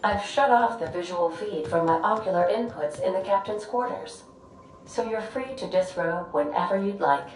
I've shut off the visual feed from my ocular inputs in the captain's quarters, so you're free to disrobe whenever you'd like.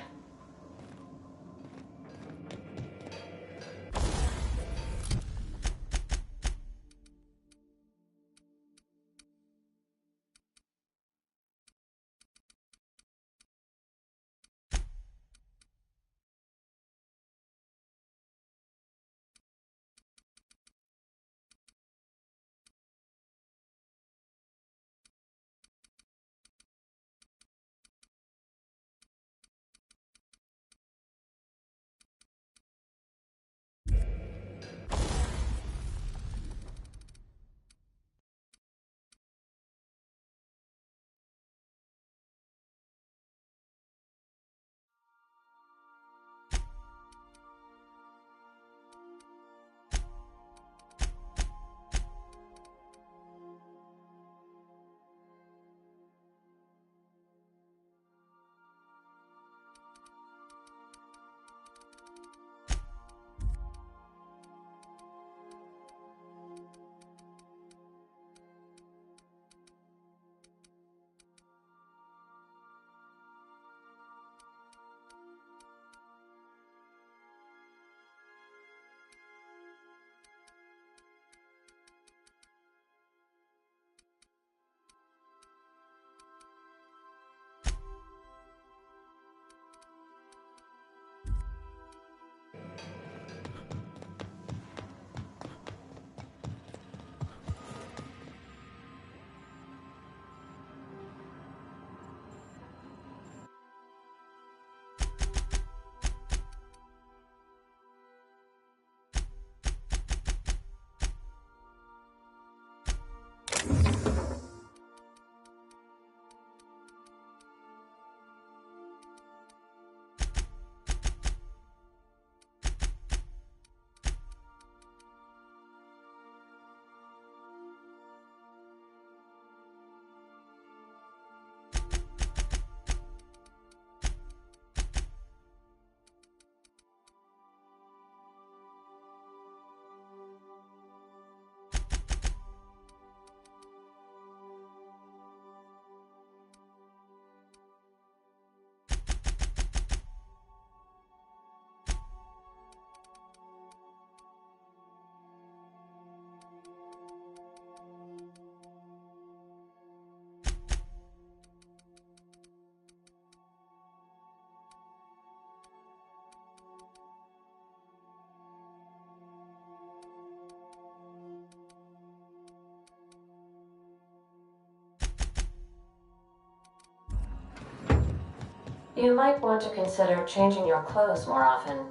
You might want to consider changing your clothes more often.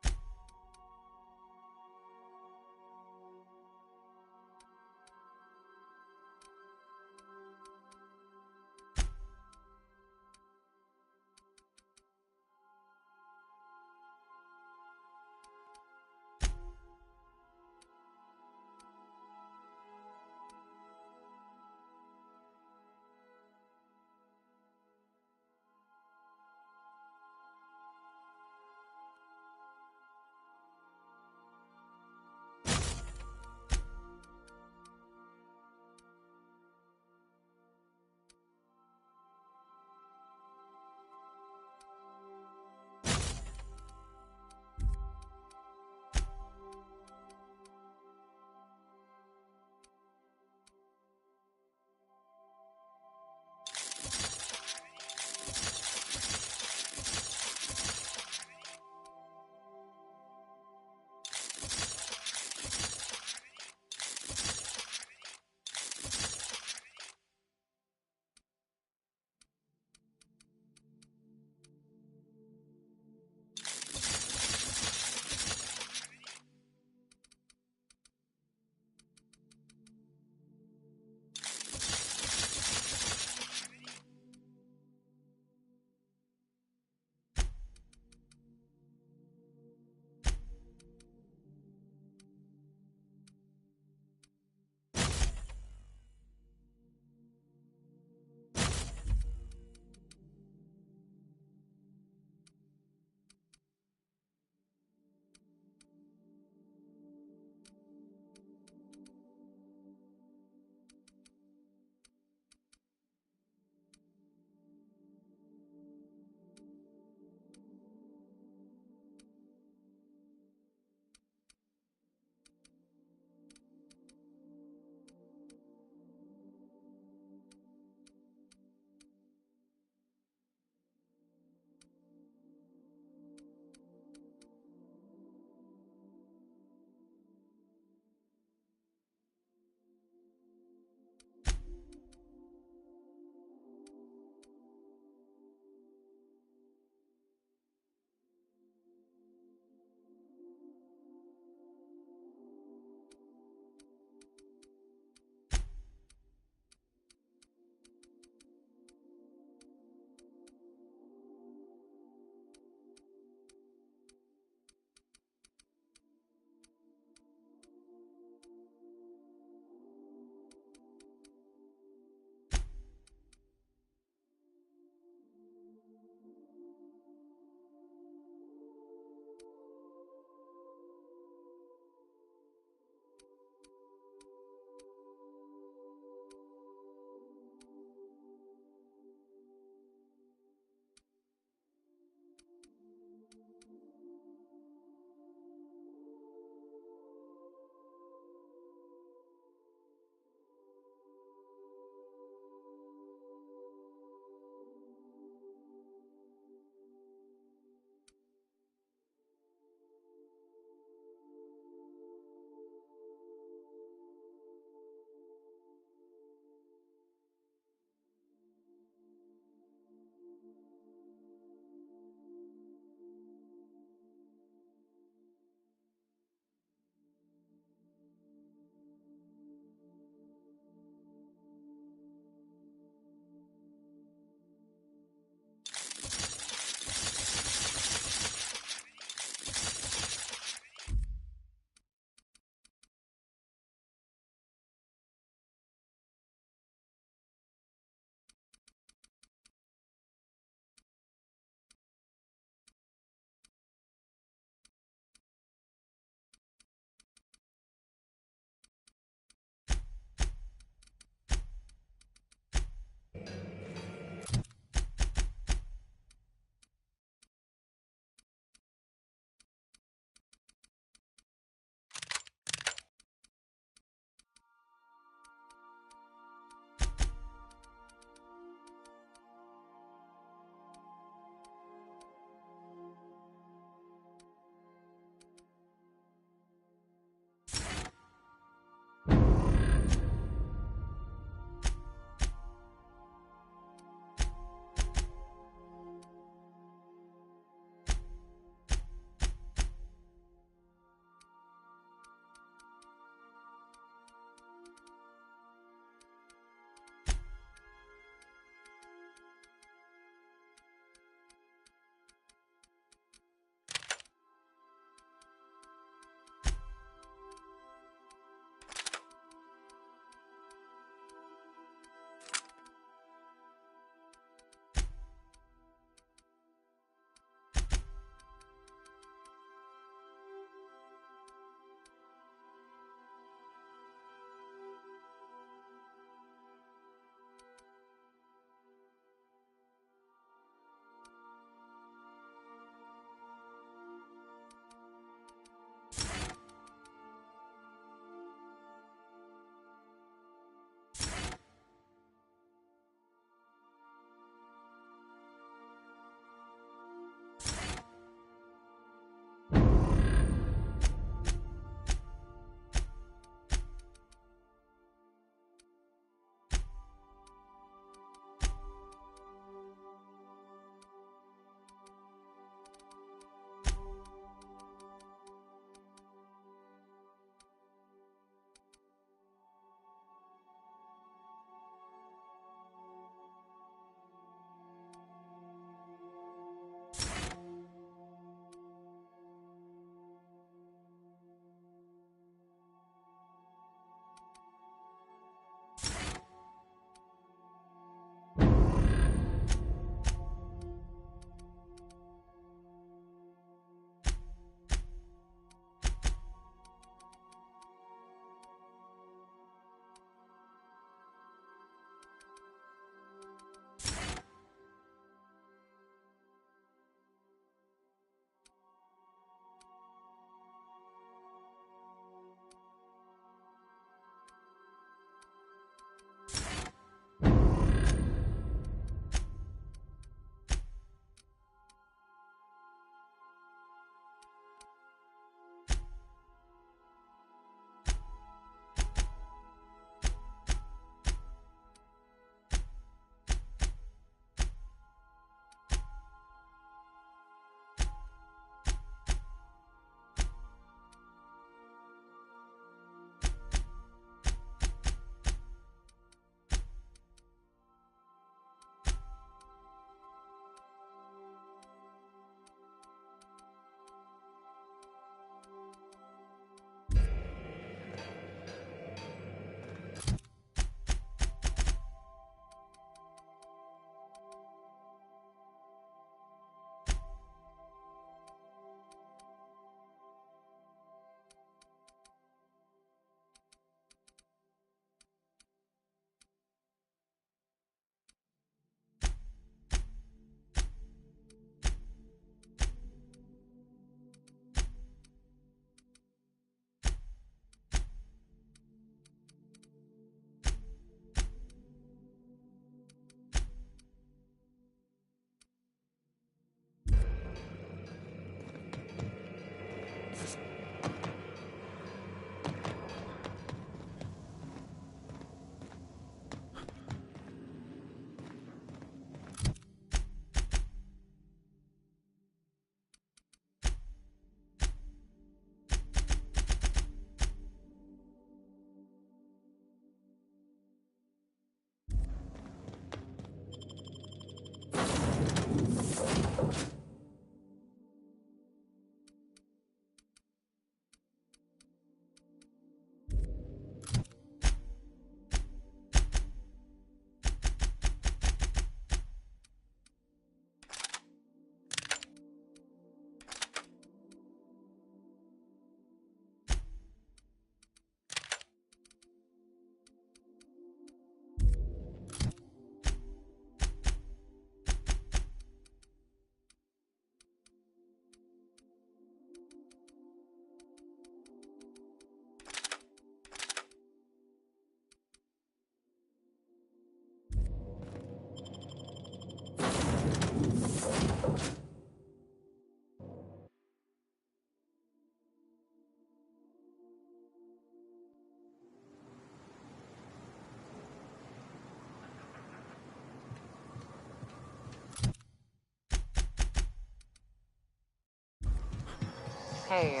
Hey,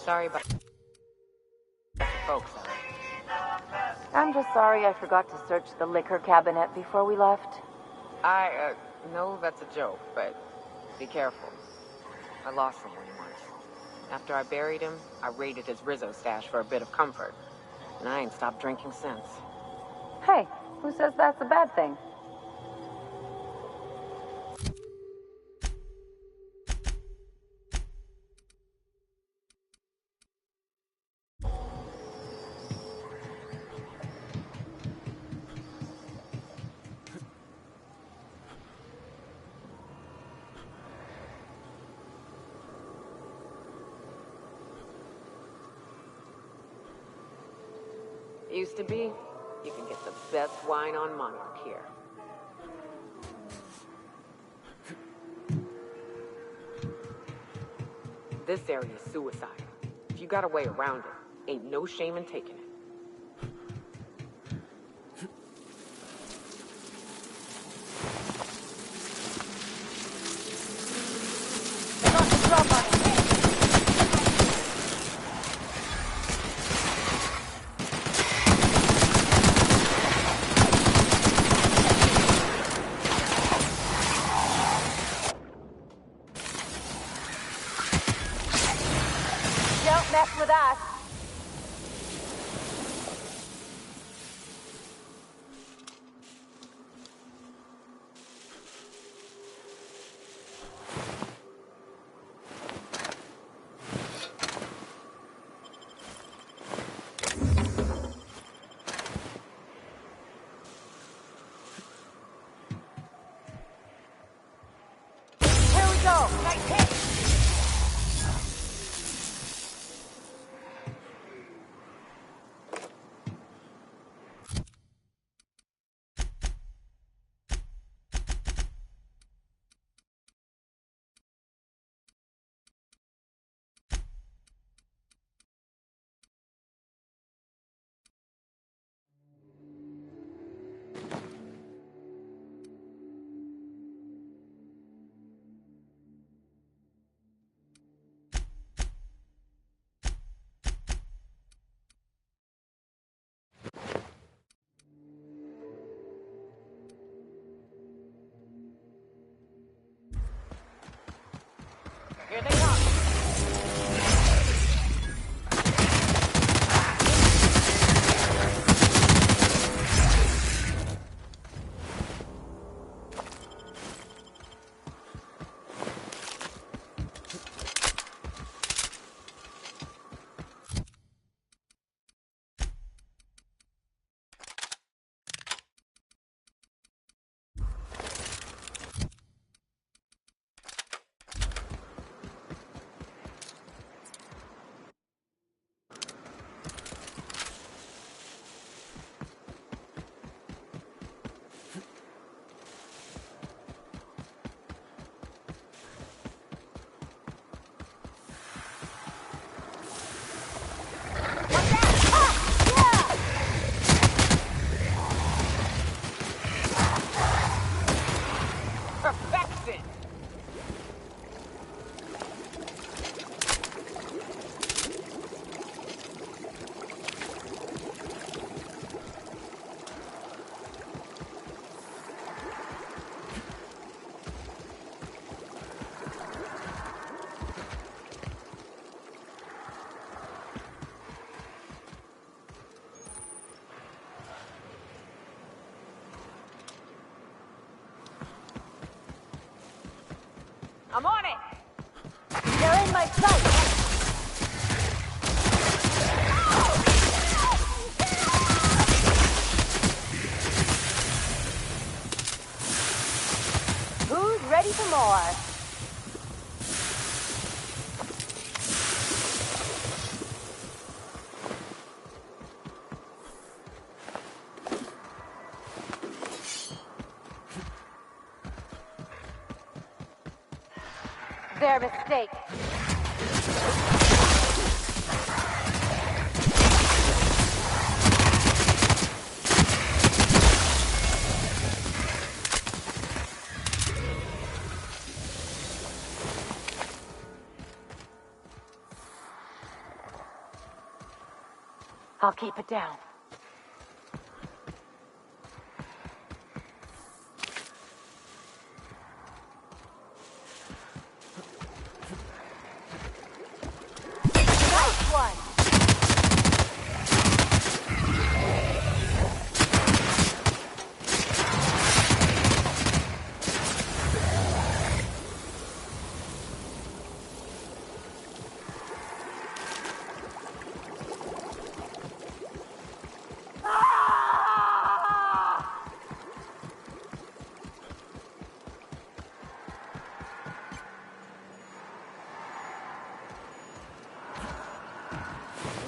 sorry about the folks, I'm just sorry I forgot to search the liquor cabinet before we left. I know that's a joke, but be careful. I lost someone once. After I buried him, I raided his Rizzo stash for a bit of comfort. And I ain't stopped drinking since. Hey, who says that's a bad thing? Used to be, you can get the best wine on Monarch here. This area is suicide. If you got a way around it, ain't no shame in taking it. Don't mess with us. Here we go. Nice hit. Here they come. Perfection! I'm on it! They're in my sight. Who's ready for more. Their mistake. I'll keep it down. Nice one!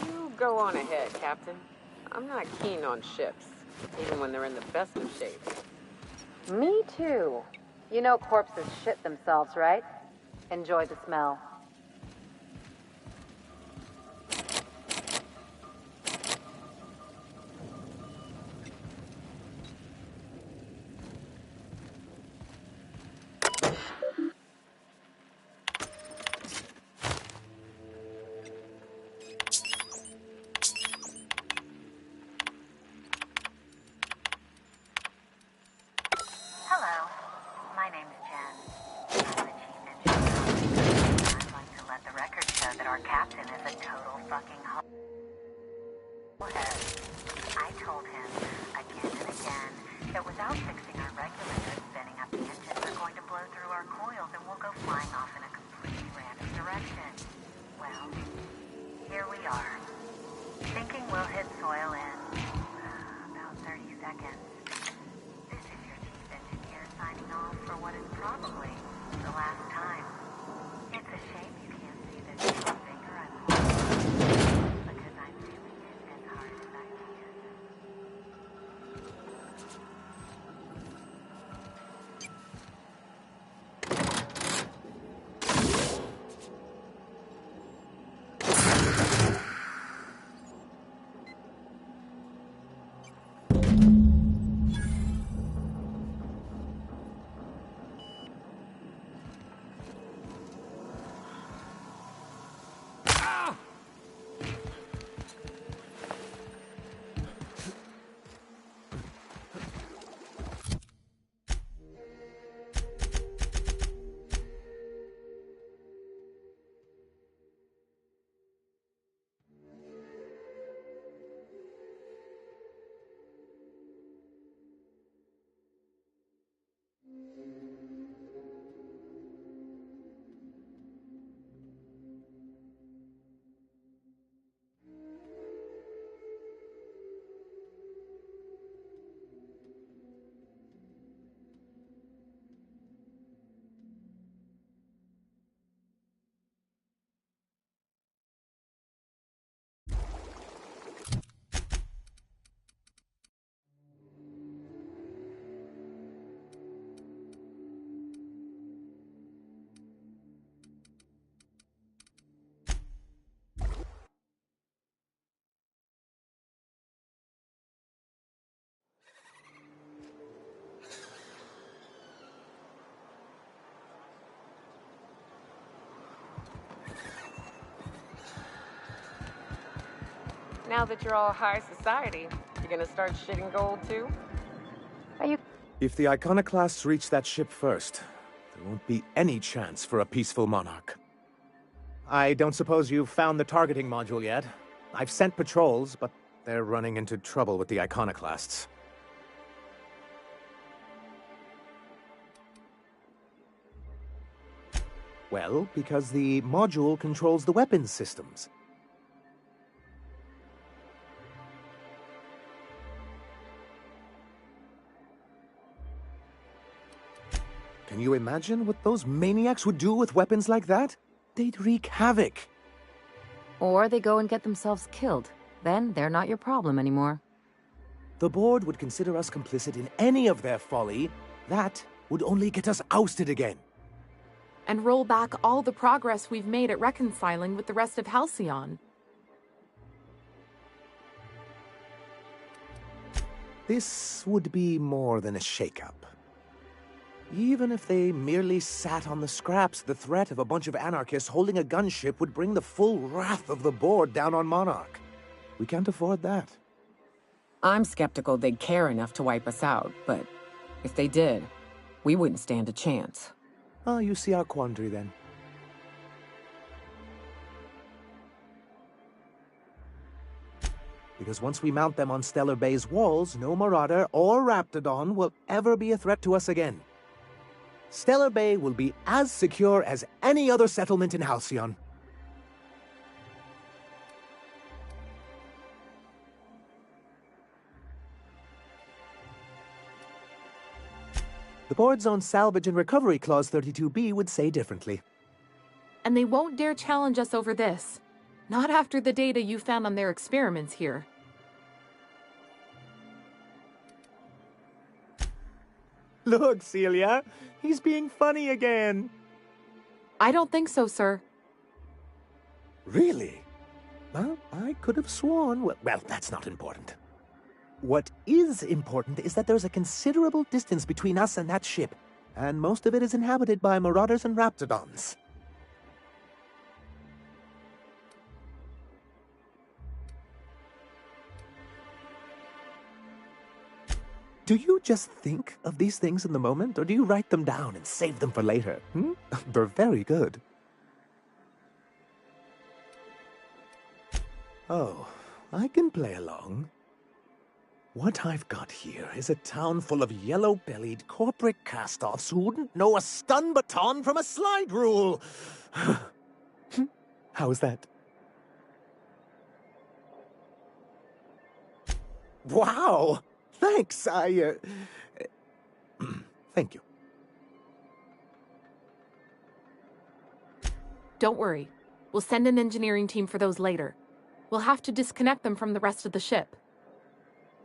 You go on ahead, Captain. I'm not keen on ships, even when they're in the best of shape. Me too. You know corpses shit themselves, right? Enjoy the smell. Hello, my name's Jen. I'm the chief engineer. I'd like to let the record show that our captain is a total fucking hothead. I told him again and again that without fixing our regulators, spinning up the engine, we're going to blow through our coils and we'll go flying off in a completely random direction. Well, here we are, thinking we'll hit soil in about 30 seconds. This is your chief engineer signing off for what is probably the last time. It's a shame you can't see this little finger I'm holding, because I'm doing it as hard as I can. Now that you're all high society, you're gonna start shitting gold too? Are you... If the iconoclasts reach that ship first, there won't be any chance for a peaceful monarch. I don't suppose you've found the targeting module yet? I've sent patrols, but they're running into trouble with the iconoclasts. Well, because the module controls the weapons systems. Can you imagine what those maniacs would do with weapons like that? They'd wreak havoc. Or they go and get themselves killed. Then they're not your problem anymore. The board would consider us complicit in any of their folly. That would only get us ousted again. And roll back all the progress we've made at reconciling with the rest of Halcyon. This would be more than a shakeup. Even if they merely sat on the scraps, the threat of a bunch of anarchists holding a gunship would bring the full wrath of the board down on Monarch. We can't afford that. I'm skeptical they'd care enough to wipe us out, but if they did, we wouldn't stand a chance. Ah, you see our quandary then. Because once we mount them on Stellar Bay's walls, no Marauder or Raptidon will ever be a threat to us again. Stellar Bay will be as secure as any other settlement in Halcyon. The board's own Salvage and Recovery Clause 32B would say differently. And they won't dare challenge us over this. Not after the data you found on their experiments here. Look, Celia, he's being funny again. I don't think so, sir. Really? Well, I could have sworn... Well, that's not important. What is important is that there's a considerable distance between us and that ship, and most of it is inhabited by Marauders and Raptidons. Do you just think of these things in the moment, or do you write them down and save them for later? They're very good. Oh, I can play along. What I've got here is a town full of yellow-bellied corporate cast-offs who wouldn't know a stun baton from a slide rule. How's that? Wow! Thanks, thank you. Don't worry. We'll send an engineering team for those later. We'll have to disconnect them from the rest of the ship.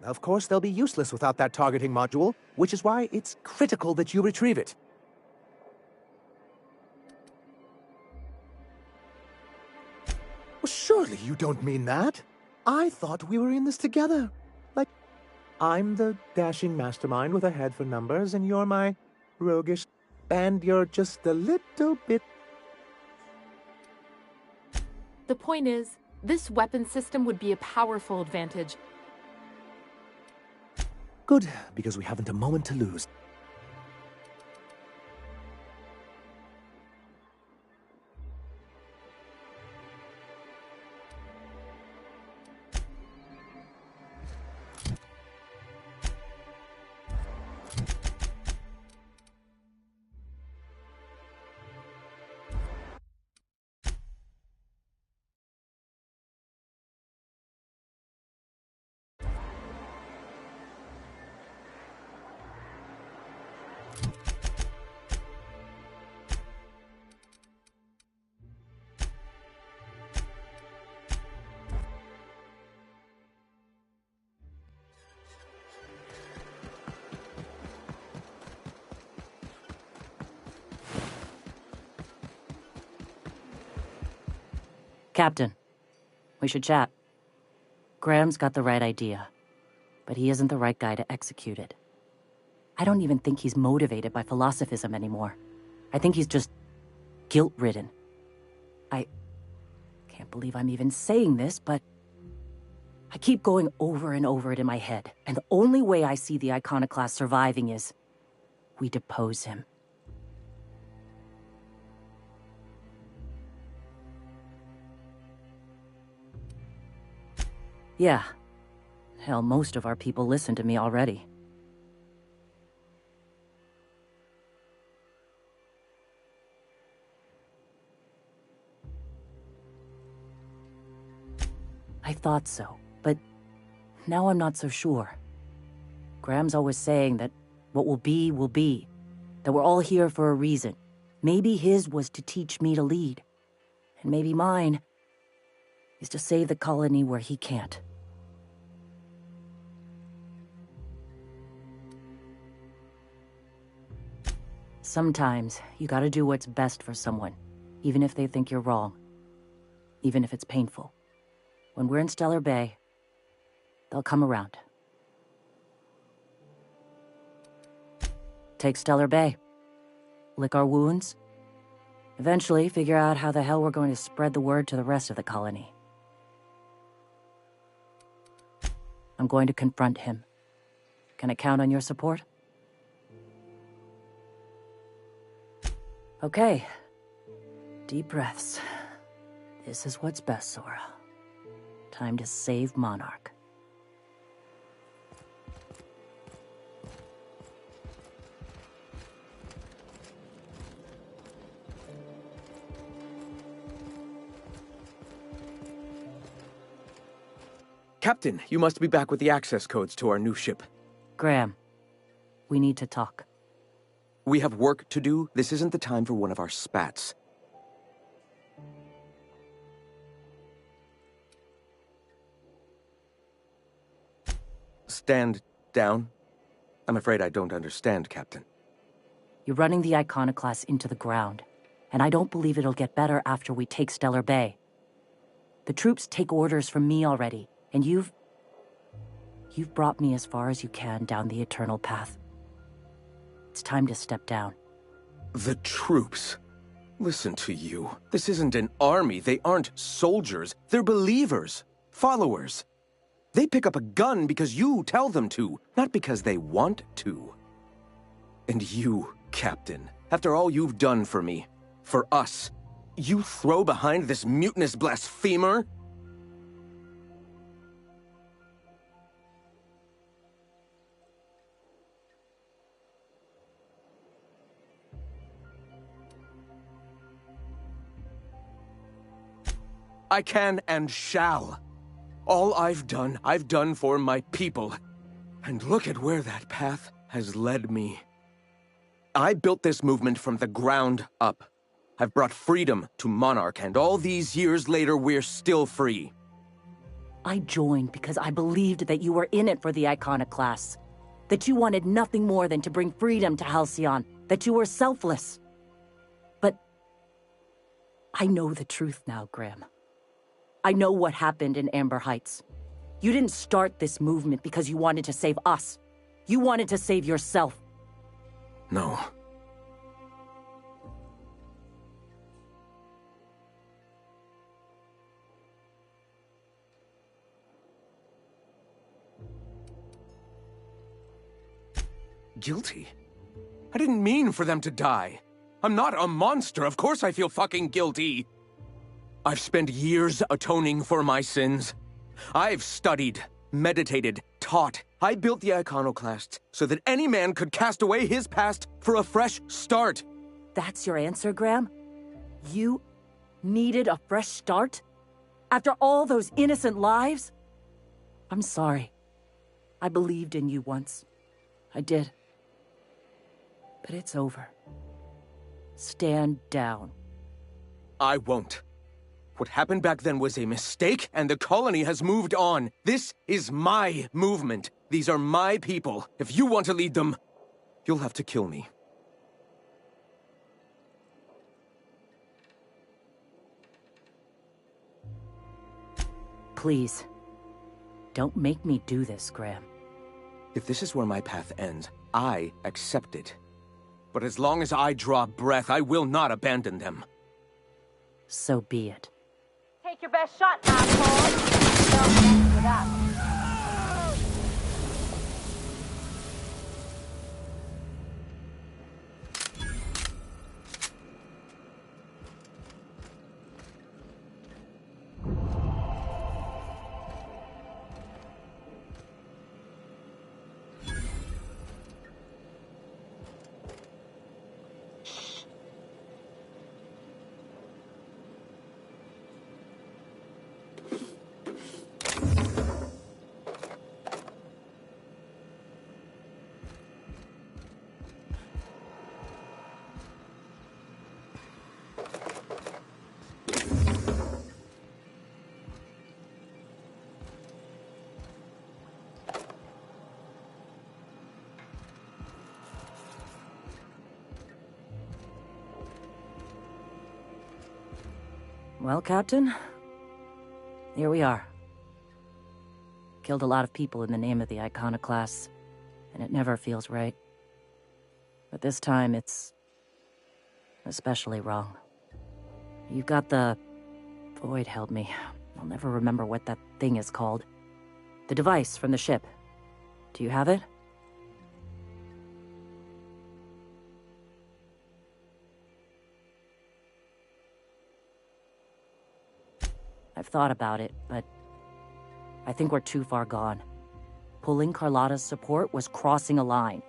Of course, they'll be useless without that targeting module, which is why it's critical that you retrieve it. Well, surely you don't mean that. I thought we were in this together. Like, I'm the dashing mastermind with a head for numbers, and you're my roguish... And you're just a little bit... The point is, this weapon system would be a powerful advantage. Good, because we haven't a moment to lose. Captain, we should chat. Graham's got the right idea, but he isn't the right guy to execute it. I don't even think he's motivated by philosophism anymore. I think he's just guilt-ridden. I can't believe I'm even saying this, but I keep going over and over it in my head, and the only way I see the Iconoclast surviving is we depose him. Yeah. Hell, most of our people listen to me already. I thought so, but now I'm not so sure. Graham's always saying that what will be, That we're all here for a reason. Maybe his was to teach me to lead. And maybe mine is to save the colony where he can't. Sometimes you gotta do what's best for someone, even if they think you're wrong. Even if it's painful. When we're in Stellar Bay, they'll come around. Take Stellar Bay. Lick our wounds. Eventually, figure out how the hell we're going to spread the word to the rest of the colony. I'm going to confront him. Can I count on your support? Okay. Deep breaths. This is what's best, Sora. Time to save Monarch. Captain, you must be back with the access codes to our new ship. Graham, we need to talk. We have work to do. This isn't the time for one of our spats. Stand down. I'm afraid I don't understand, Captain. You're running the Iconoclast into the ground, and I don't believe it'll get better after we take Stellar Bay. The troops take orders from me already, and you've brought me as far as you can down the eternal path. It's time to step down. The troops? Listen to you. This isn't an army. They aren't soldiers. They're believers. Followers. They pick up a gun because you tell them to, not because they want to. And you, Captain, after all you've done for me, for us, you throw behind this mutinous blasphemer? I can and shall. All I've done for my people. And look at where that path has led me. I built this movement from the ground up. I've brought freedom to Monarch, and all these years later, we're still free. I joined because I believed that you were in it for the Iconoclasts. That you wanted nothing more than to bring freedom to Halcyon. That you were selfless. But I know the truth now, Graham. I know what happened in Amber Heights. You didn't start this movement because you wanted to save us. You wanted to save yourself. No. Guilty? I didn't mean for them to die. I'm not a monster. Of course I feel fucking guilty. I've spent years atoning for my sins. I've studied, meditated, taught. I built the Iconoclasts so that any man could cast away his past for a fresh start. That's your answer, Graham? You needed a fresh start? After all those innocent lives? I'm sorry. I believed in you once. I did. But it's over. Stand down. I won't. What happened back then was a mistake, and the colony has moved on. This is my movement. These are my people. If you want to lead them, you'll have to kill me. Please. Don't make me do this, Graham. If this is where my path ends, I accept it. But as long as I draw breath, I will not abandon them. So be it. Take your best shot, asshole! Don't mess it up. Well, Captain, here we are. Killed a lot of people in the name of the Iconoclasts, and it never feels right. But this time, it's especially wrong. You've got the... Void, help me. I'll never remember what that thing is called. The device from the ship. Do you have it? I've thought about it, but I think we're too far gone. Pulling Carlotta's support was crossing a line.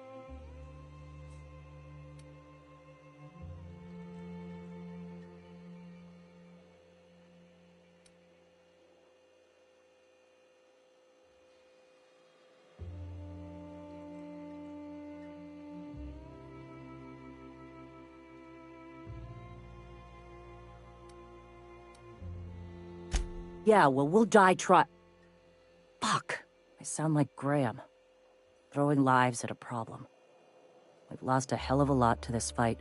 Yeah, well, we'll die Fuck. I sound like Graham. Throwing lives at a problem. We've lost a hell of a lot to this fight.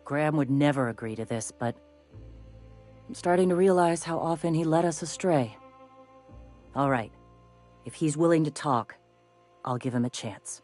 Graham would never agree to this, but I'm starting to realize how often he led us astray. All right. If he's willing to talk, I'll give him a chance.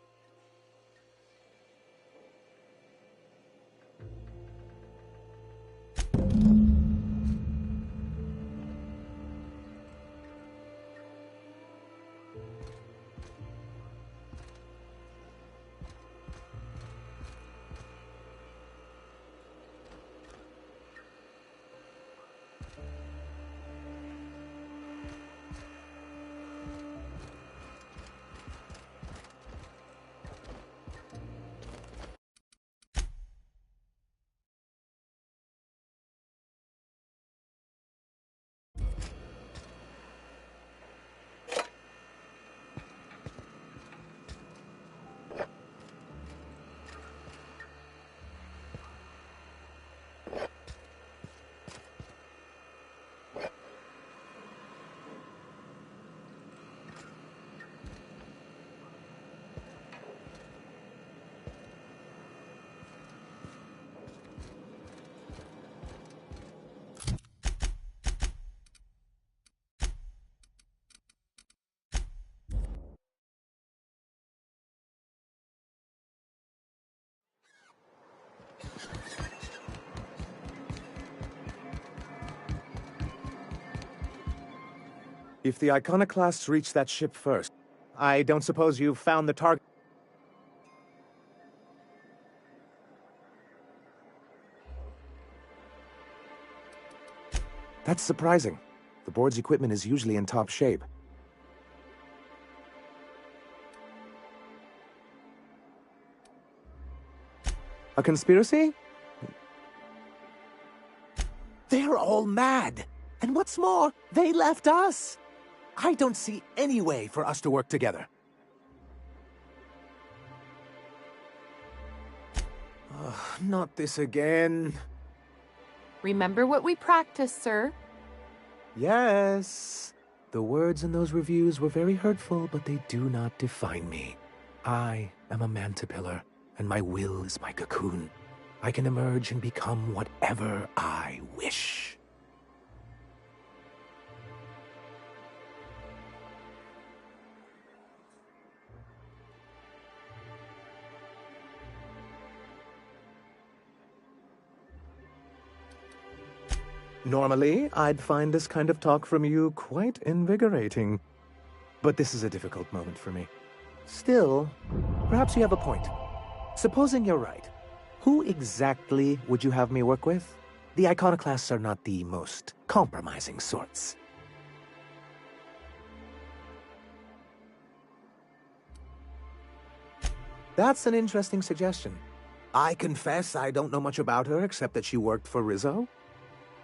If the Iconoclasts reach that ship first, I don't suppose you've found the target. That's surprising. The board's equipment is usually in top shape. A conspiracy? They're all mad. And what's more, they left us. I don't see any way for us to work together. Not this again. Remember what we practiced, sir. Yes. The words in those reviews were very hurtful, but they do not define me. I am a mantipillar, and my will is my cocoon. I can emerge and become whatever I wish. Normally, I'd find this kind of talk from you quite invigorating. But this is a difficult moment for me. Still, perhaps you have a point. Supposing you're right, who exactly would you have me work with? The Iconoclasts are not the most compromising sorts. That's an interesting suggestion. I confess I don't know much about her except that she worked for Rizzo.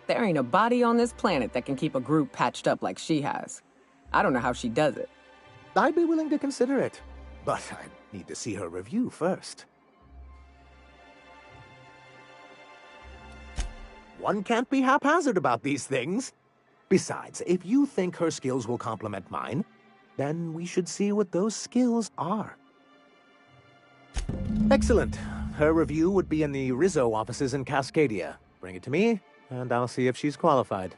There ain't a body on this planet that can keep a group patched up like she has. I don't know how she does it. I'd be willing to consider it, but I need to see her review first. One can't be haphazard about these things. Besides, if you think her skills will complement mine, then we should see what those skills are. Excellent. Her review would be in the Rizzo offices in Cascadia. Bring it to me, and I'll see if she's qualified.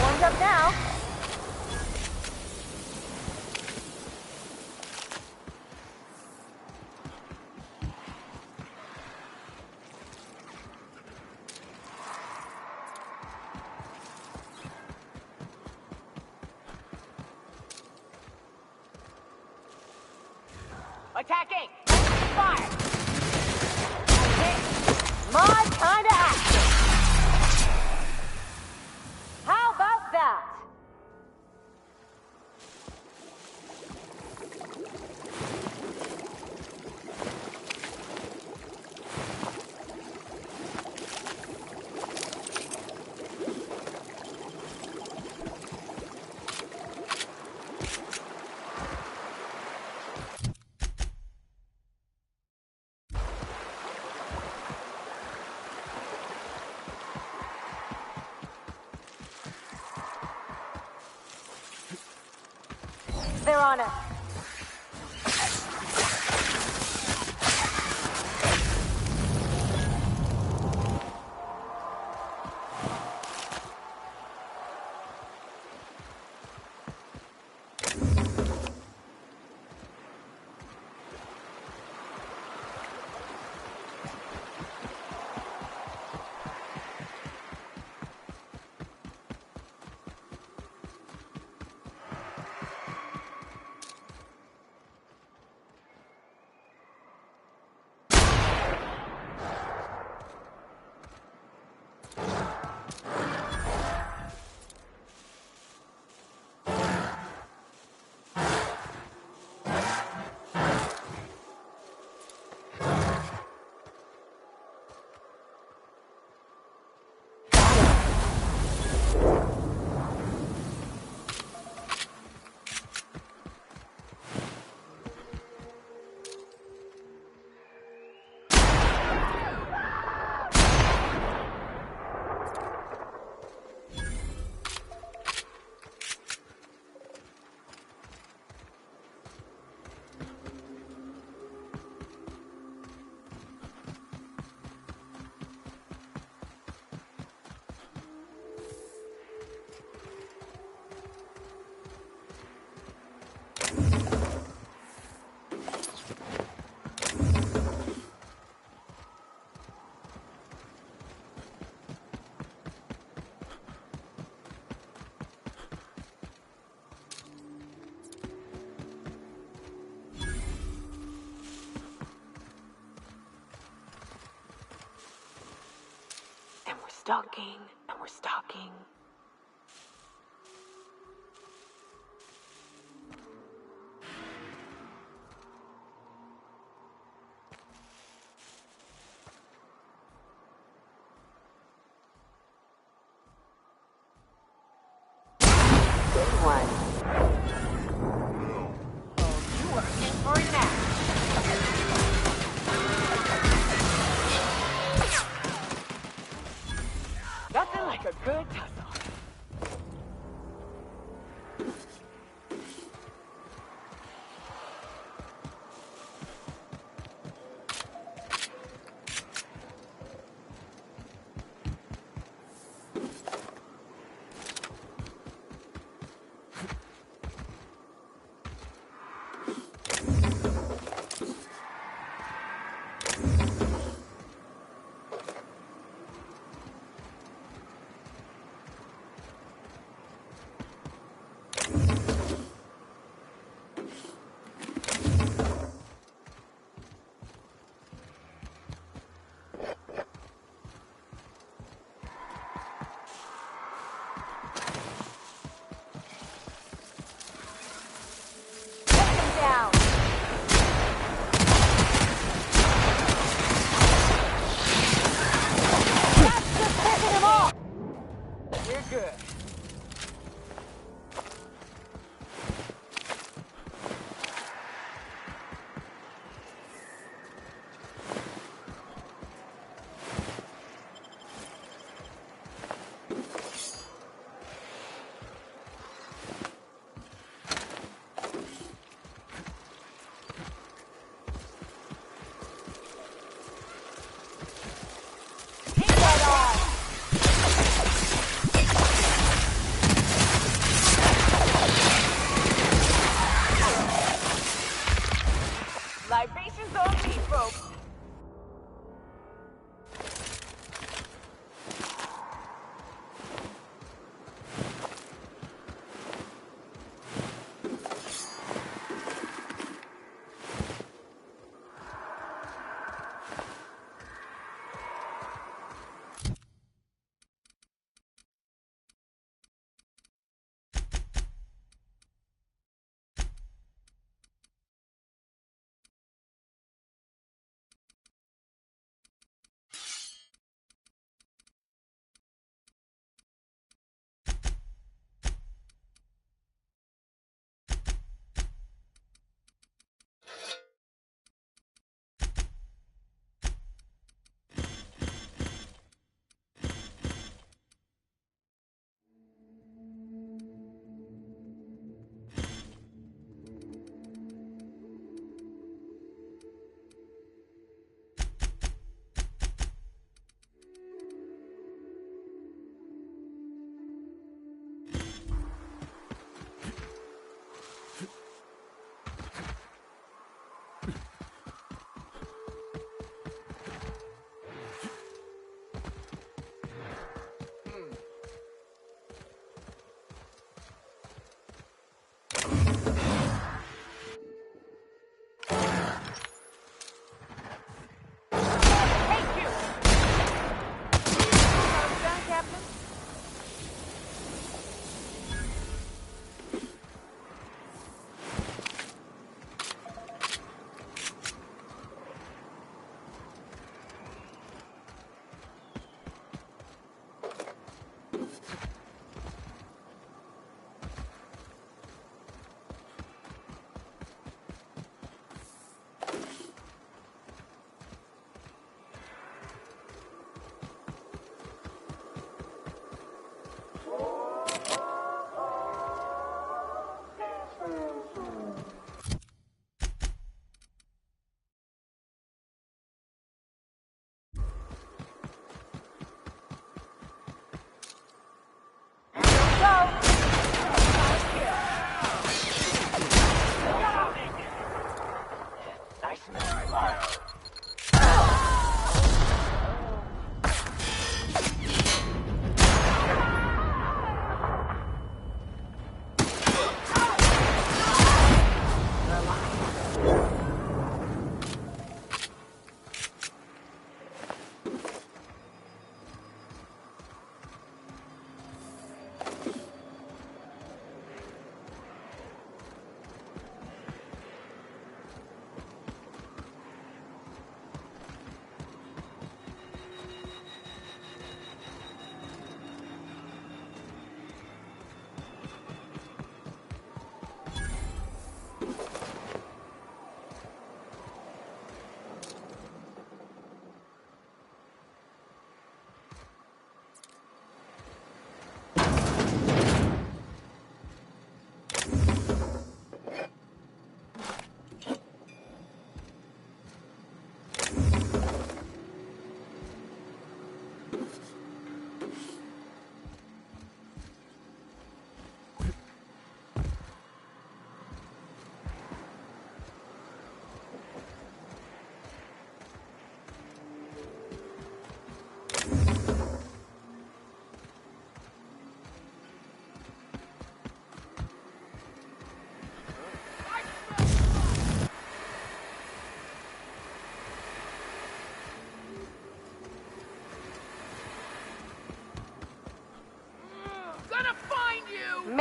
Warmed up now. Attacking! Fire! My kind of action. How about that? They're on it. stalking, and we're stalking. Good one. Oh, you are in for it now. Nothing like a good tussle.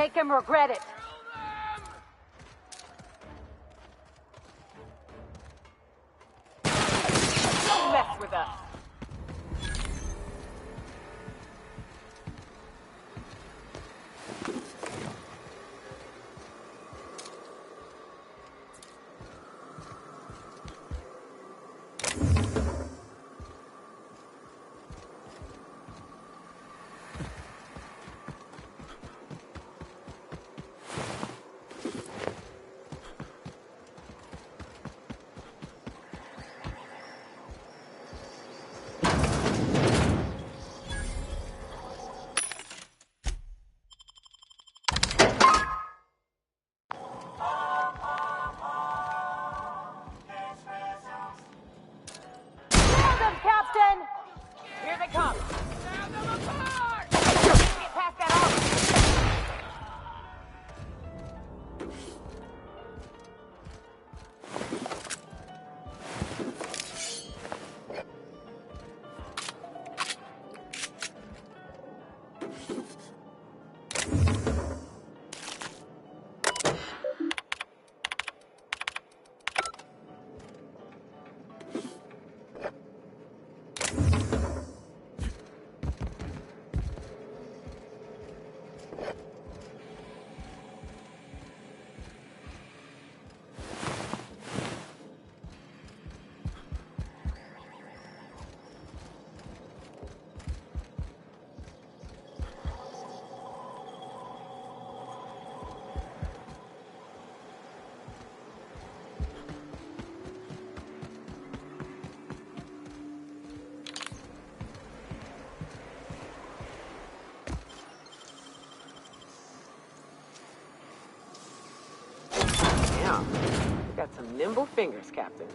Make him regret it. Don't mess with us. Captain! Here they come! Tear them apart! Get past that Yeah, you got some nimble fingers, Captain.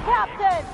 Captain!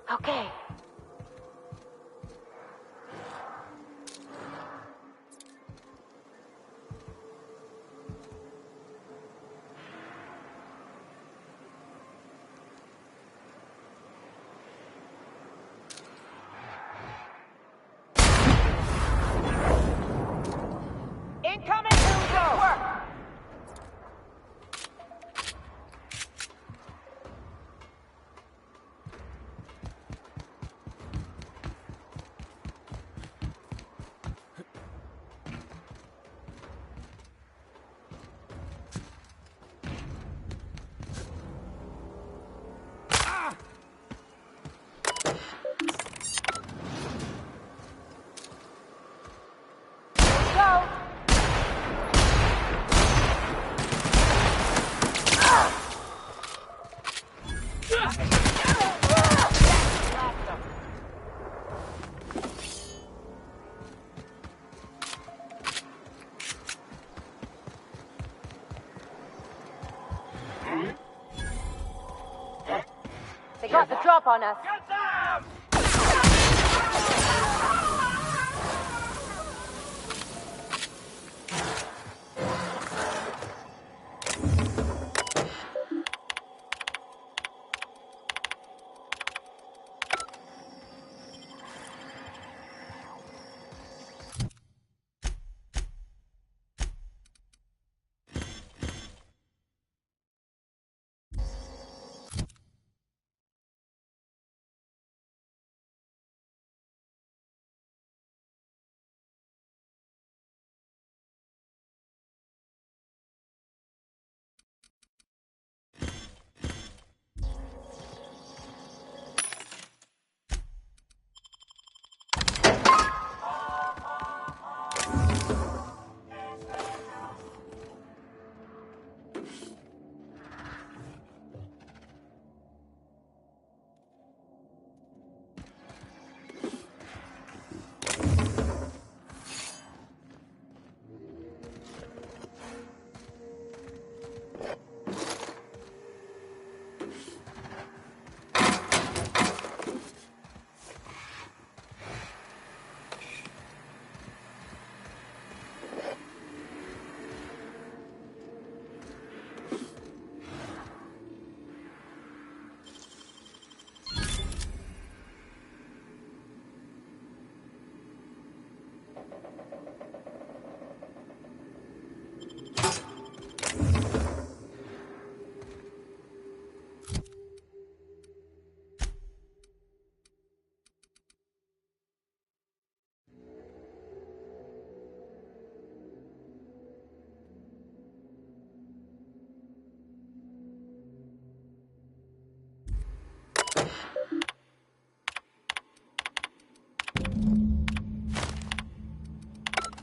Okay. Incoming Hero! Work! Go! They got the drop on us.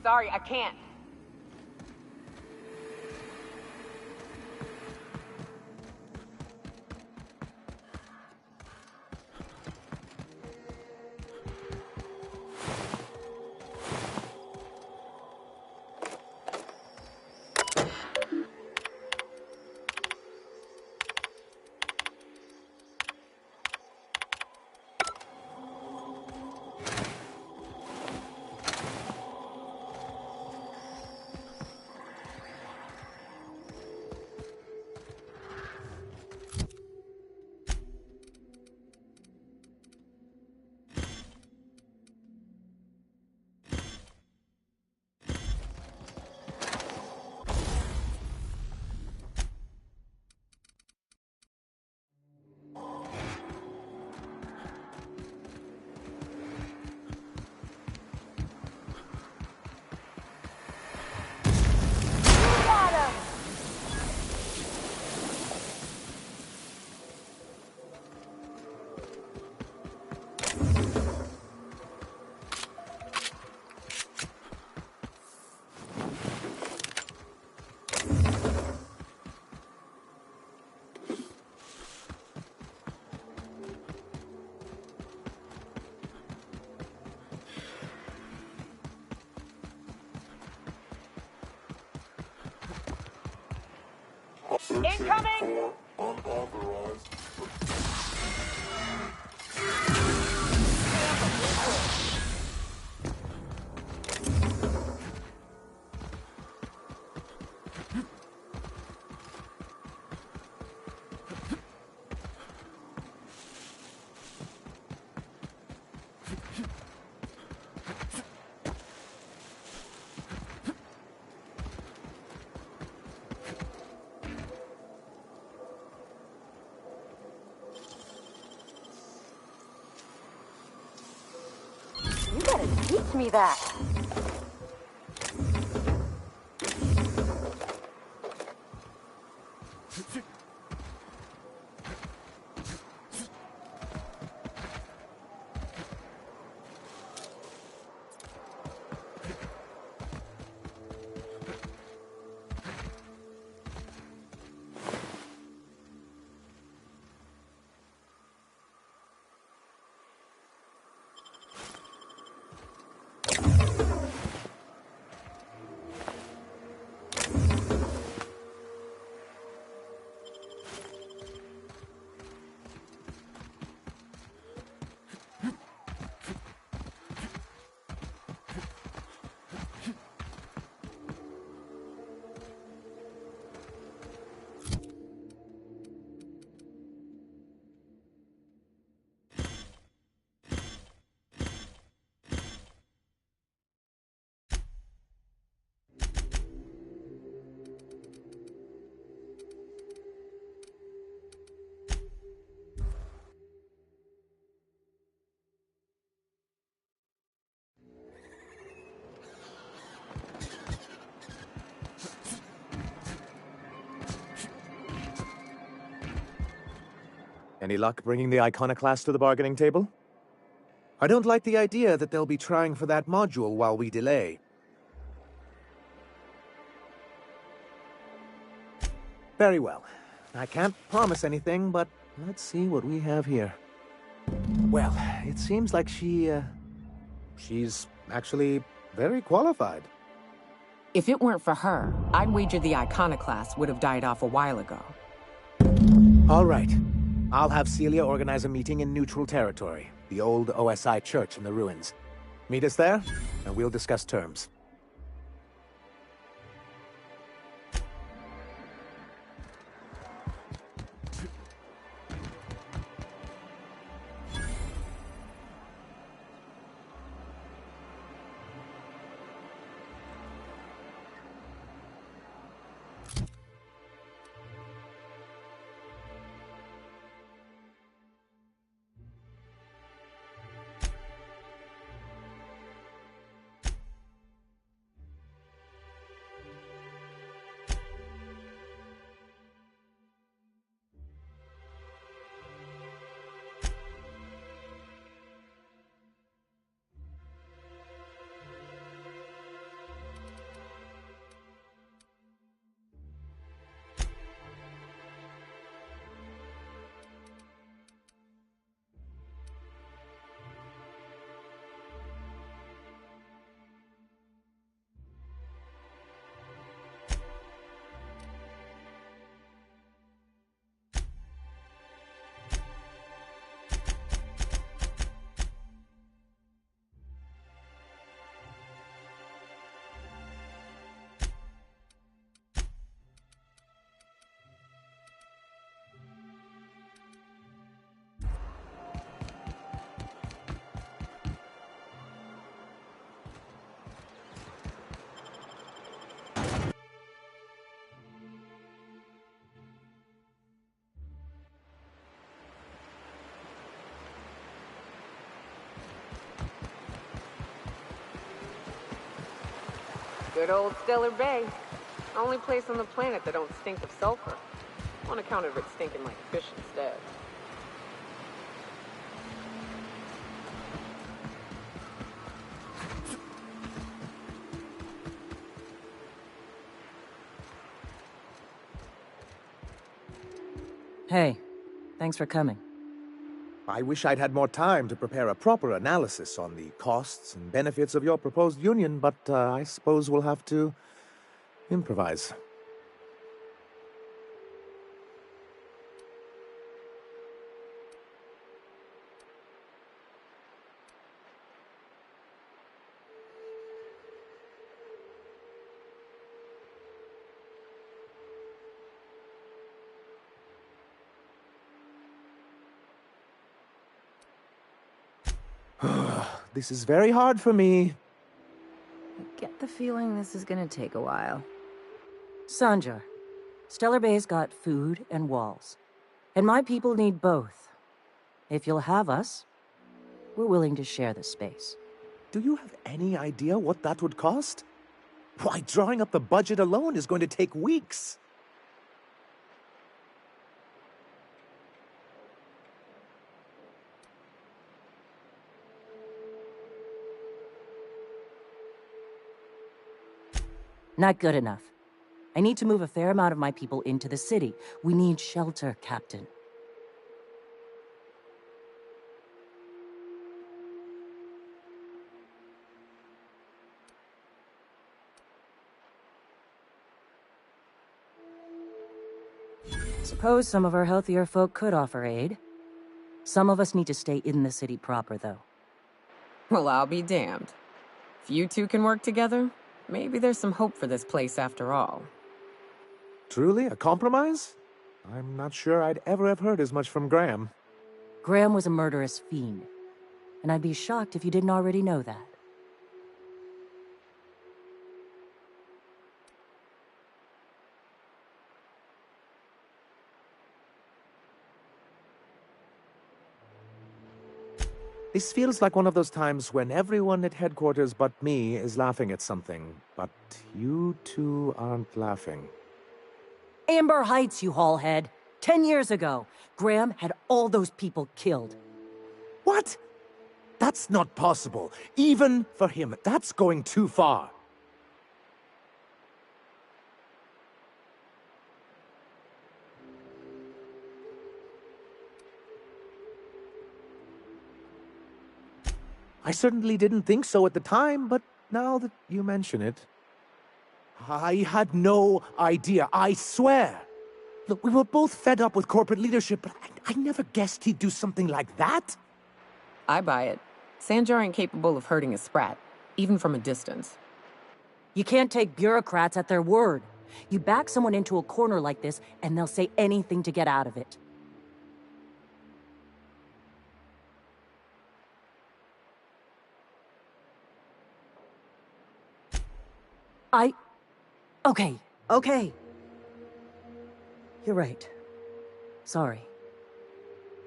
Sorry, I can't. Incoming! You gotta teach me that. Any luck bringing the Iconoclast to the bargaining table? I don't like the idea that they'll be trying for that module while we delay. Very well. I can't promise anything, but let's see what we have here. Well, it seems like she's actually very qualified. If it weren't for her, I'd wager the Iconoclast would have died off a while ago. All right. I'll have Celia organize a meeting in neutral territory, the old OSI church in the ruins. Meet us there, and we'll discuss terms. Good old Stellar Bay. Only place on the planet that don't stink of sulfur. On account of it stinking like fish instead. Hey, thanks for coming. I wish I'd had more time to prepare a proper analysis on the costs and benefits of your proposed union, but I suppose we'll have to improvise. This is very hard for me. I get the feeling this is gonna take a while. Sanjar, Stellar Bay's got food and walls. And my people need both. If you'll have us, we're willing to share the space. Do you have any idea what that would cost? Why, drawing up the budget alone is going to take weeks. Not good enough. I need to move a fair amount of my people into the city. We need shelter, Captain. Suppose some of our healthier folk could offer aid. Some of us need to stay in the city proper, though. Well, I'll be damned. If you two can work together, maybe there's some hope for this place after all. Truly, a compromise? I'm not sure I'd ever have heard as much from Graham. Graham was a murderous fiend, and I'd be shocked if you didn't already know that. This feels like one of those times when everyone at headquarters but me is laughing at something, but you two aren't laughing. Amber Heights, you haulhead. 10 years ago, Graham had all those people killed. What? That's not possible. Even for him, that's going too far. I certainly didn't think so at the time, but now that you mention it... I had no idea, I swear. Look, we were both fed up with corporate leadership, but I never guessed he'd do something like that. I buy it. Sanjar ain't capable of hurting a sprat, even from a distance. You can't take bureaucrats at their word. You back someone into a corner like this, and they'll say anything to get out of it. Okay. You're right. Sorry.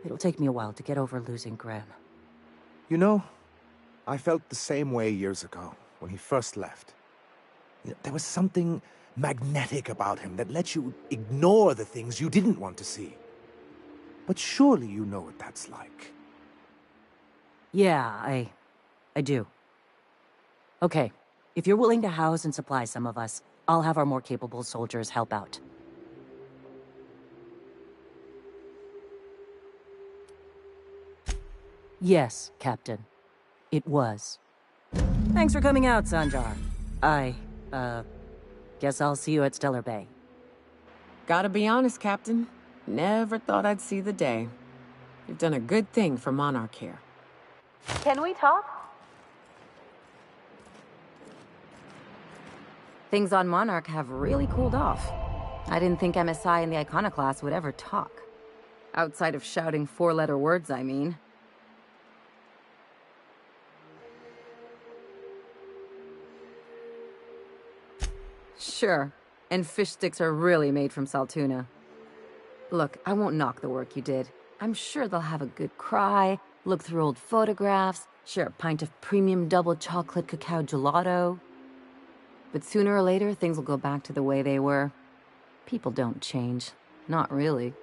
It'll take me a while to get over losing Graham. You know, I felt the same way years ago, when he first left. There was something magnetic about him that let you ignore the things you didn't want to see. But surely you know what that's like. Yeah, I do. Okay, if you're willing to house and supply some of us, I'll have our more capable soldiers help out. Yes, Captain. It was. Thanks for coming out, Sanjar. Guess I'll see you at Stellar Bay. Gotta be honest, Captain. Never thought I'd see the day. You've done a good thing for Monarch here. Can we talk? Things on Monarch have really cooled off. I didn't think MSI and the Iconoclast would ever talk. Outside of shouting four-letter words, I mean. Sure, and fish sticks are really made from Saltuna. Look, I won't knock the work you did. I'm sure they'll have a good cry, look through old photographs, share a pint of premium double chocolate cacao gelato. But sooner or later, things will go back to the way they were. People don't change. Not really.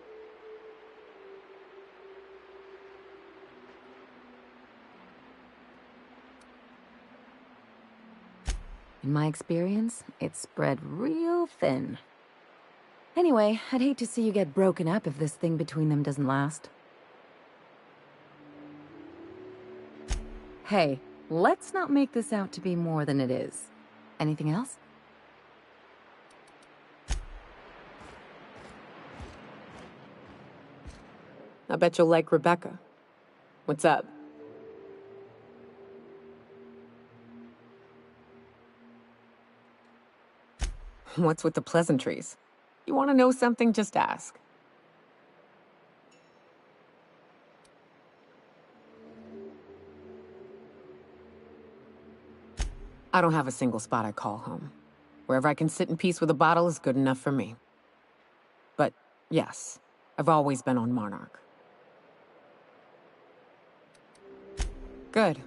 In my experience, it's spread real thin. Anyway, I'd hate to see you get broken up if this thing between them doesn't last. Hey, let's not make this out to be more than it is. Anything else? I bet you'll like Rebecca. What's up? What's with the pleasantries? You want to know something? Just ask. I don't have a single spot I call home. Wherever I can sit in peace with a bottle is good enough for me. But yes, I've always been on Monarch. Good.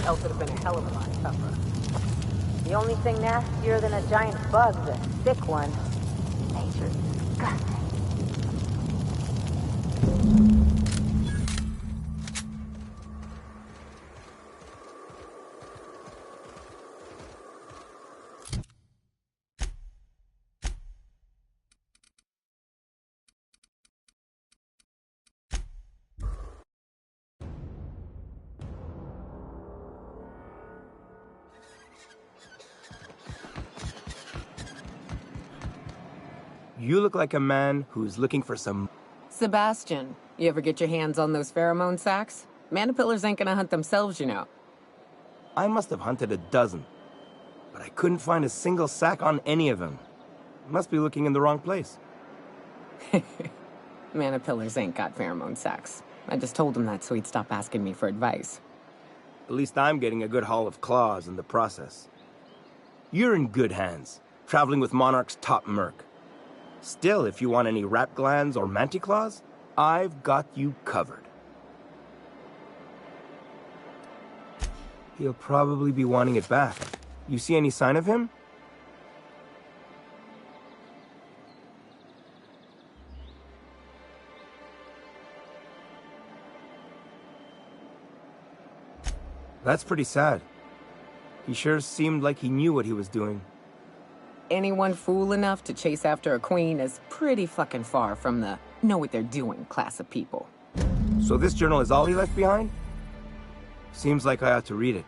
Else would have been a hell of a lot tougher. The only thing nastier than a giant bug's a sick one. Nature's disgusting. You look like a man who's looking for some... Sebastian, you ever get your hands on those pheromone sacs? Manipillars ain't gonna hunt themselves, you know. I must have hunted a dozen, but I couldn't find a single sack on any of them. Must be looking in the wrong place. Manipillars ain't got pheromone sacs. I just told him that so he'd stop asking me for advice. At least I'm getting a good haul of claws in the process. You're in good hands, traveling with Monarch's top merc. Still, if you want any rat glands or manticlaws, I've got you covered. He'll probably be wanting it back. You see any sign of him? That's pretty sad. He sure seemed like he knew what he was doing. Anyone fool enough to chase after a queen is pretty fucking far from the know what they're doing class of people. So this journal is all he left behind? Seems like I ought to read it.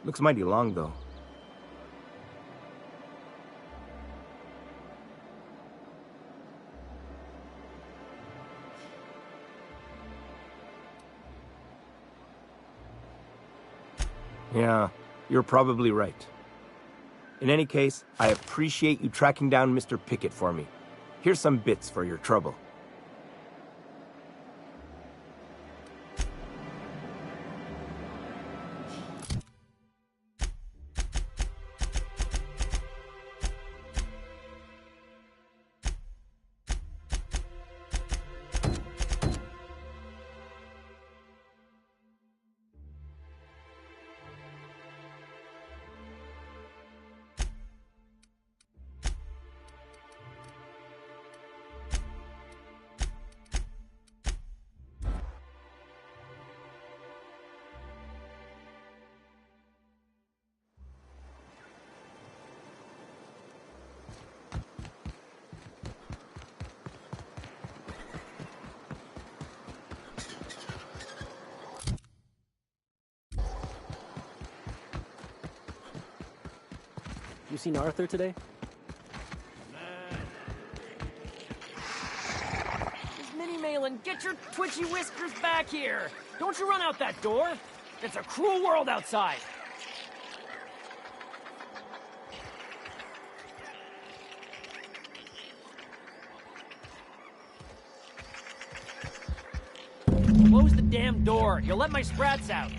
Looks mighty long, though. Yeah, you're probably right. In any case, I appreciate you tracking down Mr. Pickett for me. Here's some bits for your trouble. You seen Arthur today? Miss Minnie Malin, get your twitchy whiskers back here! Don't you run out that door! It's a cruel world outside! Close the damn door! You'll let my sprats out!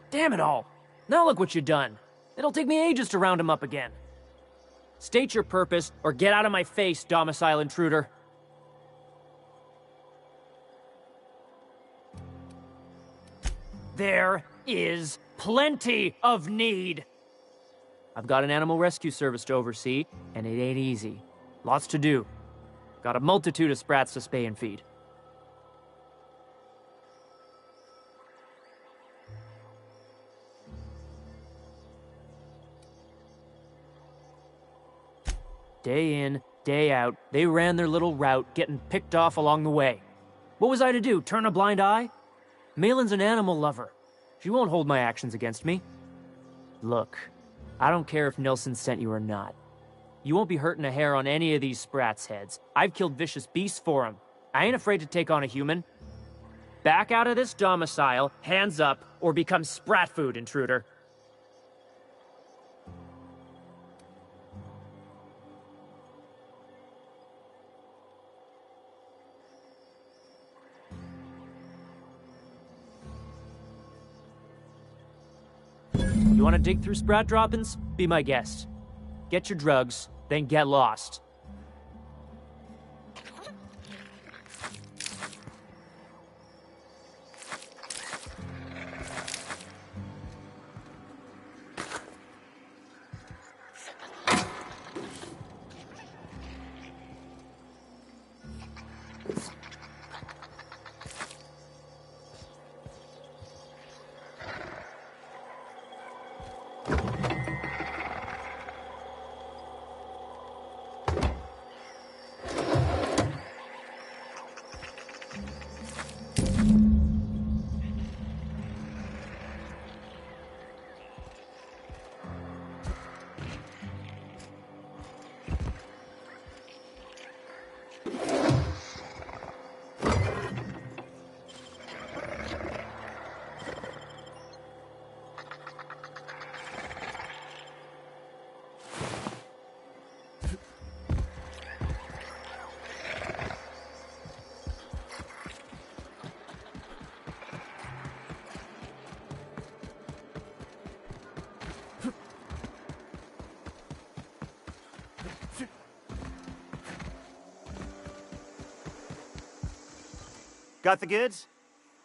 Damn it all! Now look what you've done. It'll take me ages to round him up again. State your purpose, or get out of my face, domicile intruder. There is plenty of need. I've got an animal rescue service to oversee, and it ain't easy. Lots to do. Got a multitude of sprats to spay and feed. Day in, day out, they ran their little route, getting picked off along the way. What was I to do, turn a blind eye? Malin's an animal lover. She won't hold my actions against me. Look, I don't care if Nilsson sent you or not. You won't be hurting a hair on any of these sprats' heads. I've killed vicious beasts for them. I ain't afraid to take on a human. Back out of this domicile, hands up, or become sprat food, intruder. You want to dig through sprat droppings? Be my guest. Get your drugs, then get lost. Got the goods?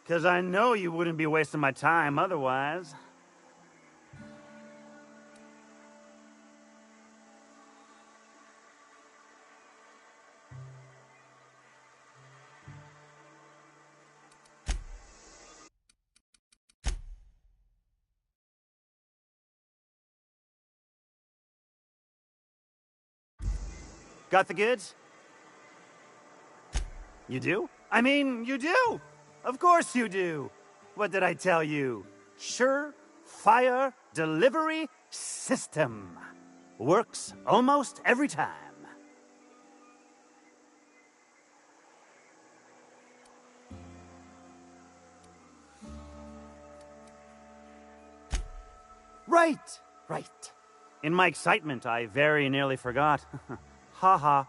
'Cause I know you wouldn't be wasting my time otherwise. Got the goods? You do? I mean, you do! Of course you do! What did I tell you? Sure-fire delivery system. Works almost every time. Right. In my excitement, I very nearly forgot. Ha ha.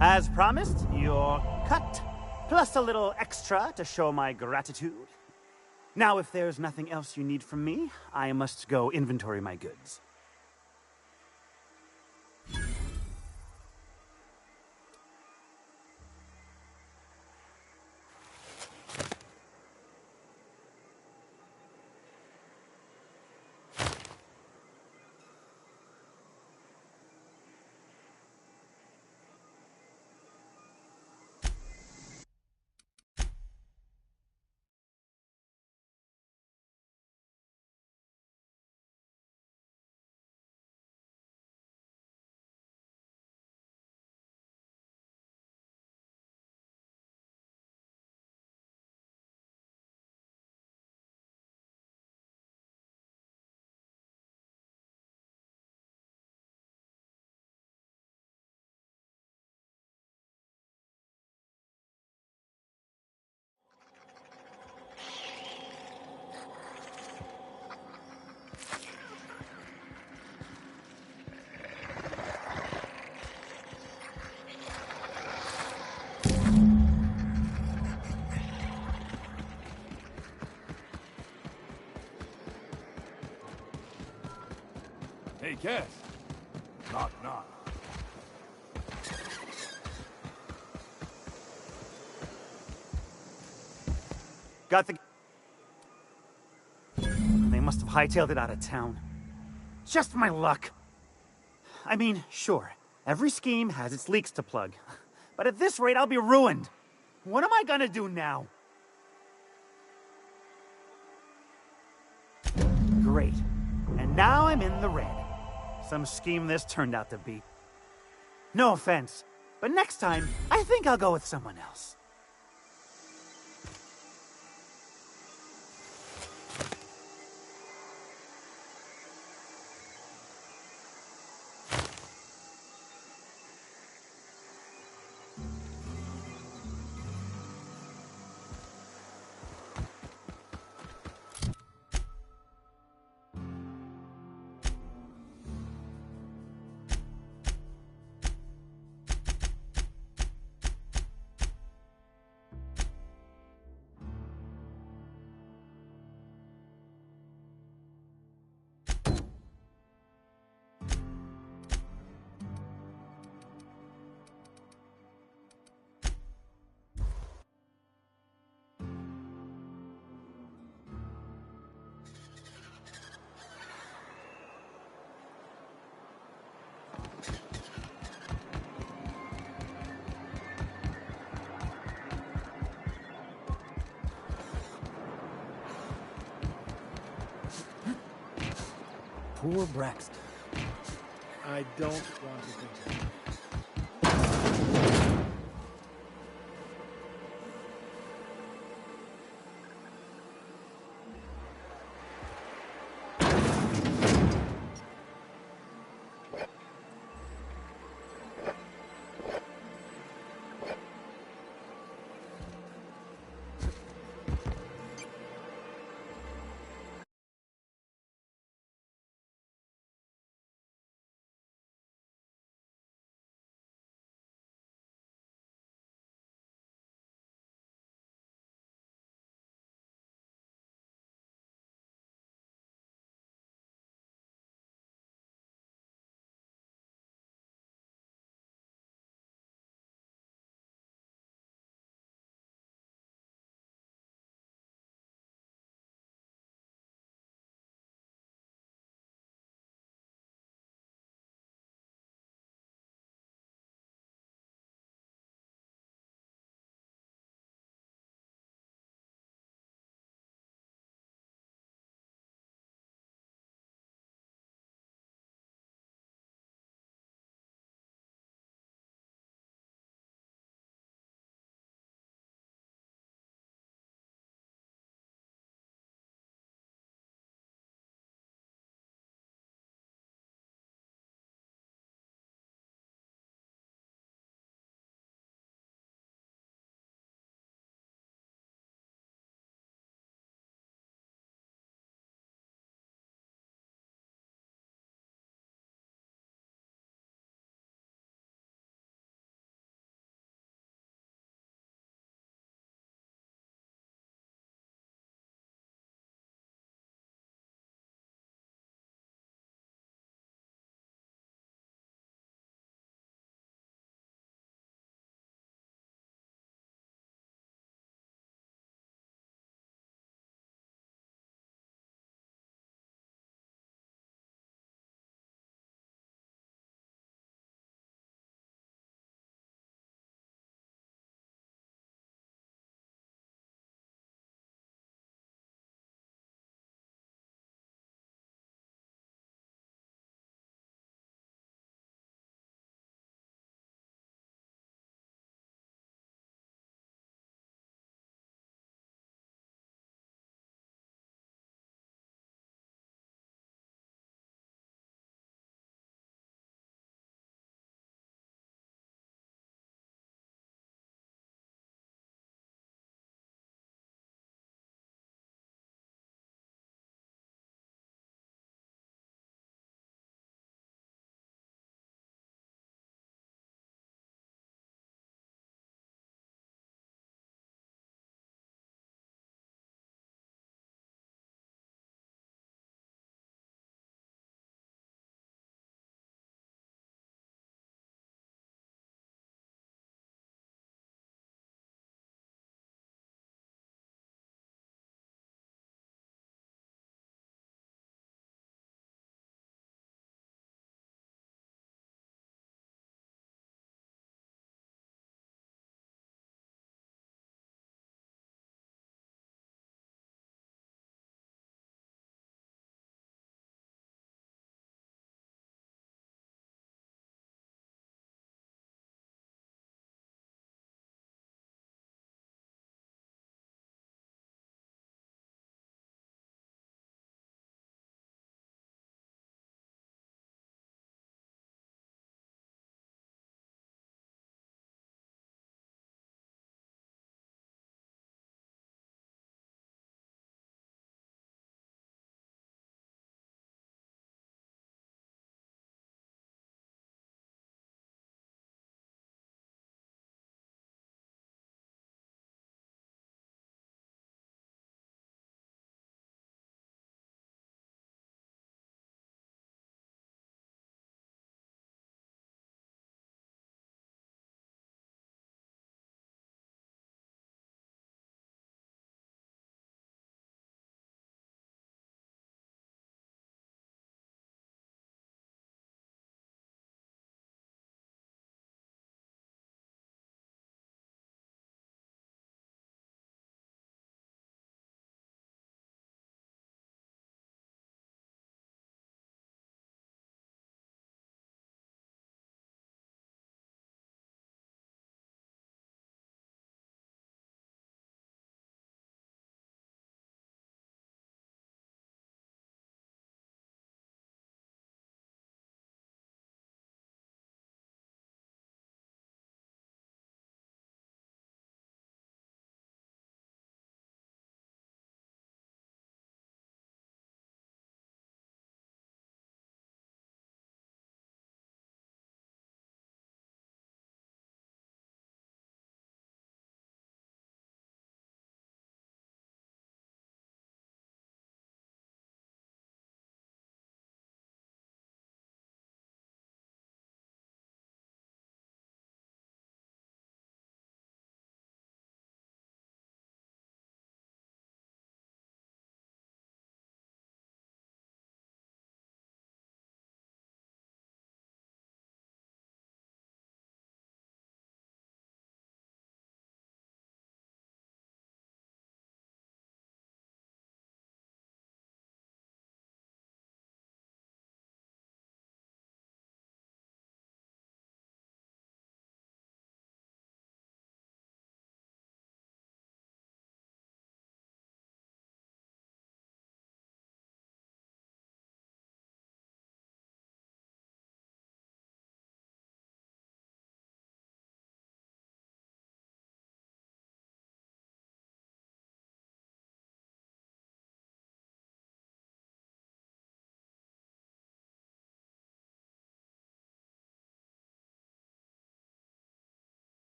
As promised, your cut, plus a little extra to show my gratitude. Now, if there's nothing else you need from me, I must go inventory my goods. Hey, Cass. Knock, knock. Got the... They must have hightailed it out of town. Just my luck. I mean, sure, every scheme has its leaks to plug. But at this rate, I'll be ruined. What am I gonna do now? Great. And now I'm in the red. Some scheme this turned out to be. No offense, but next time, I think I'll go with someone else. Poor Braxton. I don't want to think of it.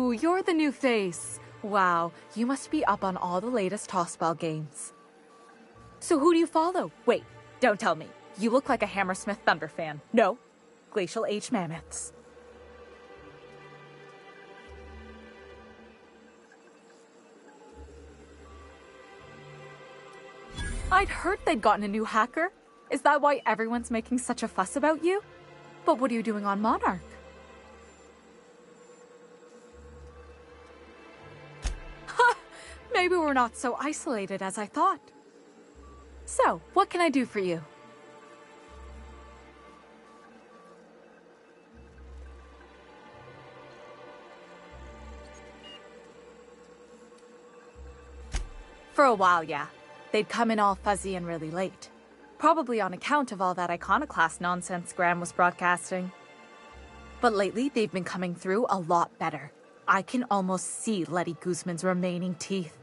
Ooh, you're the new face. Wow, you must be up on all the latest tossball games. So who do you follow? Wait, don't tell me. You look like a Hammersmith Thunder fan. No, Glacial H Mammoths. I'd heard they'd gotten a new hacker. Is that why everyone's making such a fuss about you? But what are you doing on Monarch? Ha! Maybe we're not so isolated as I thought. So, what can I do for you? For a while, yeah. They'd come in all fuzzy and really late. Probably on account of all that iconoclast nonsense Graham was broadcasting. But lately, they've been coming through a lot better. I can almost see Letty Guzman's remaining teeth.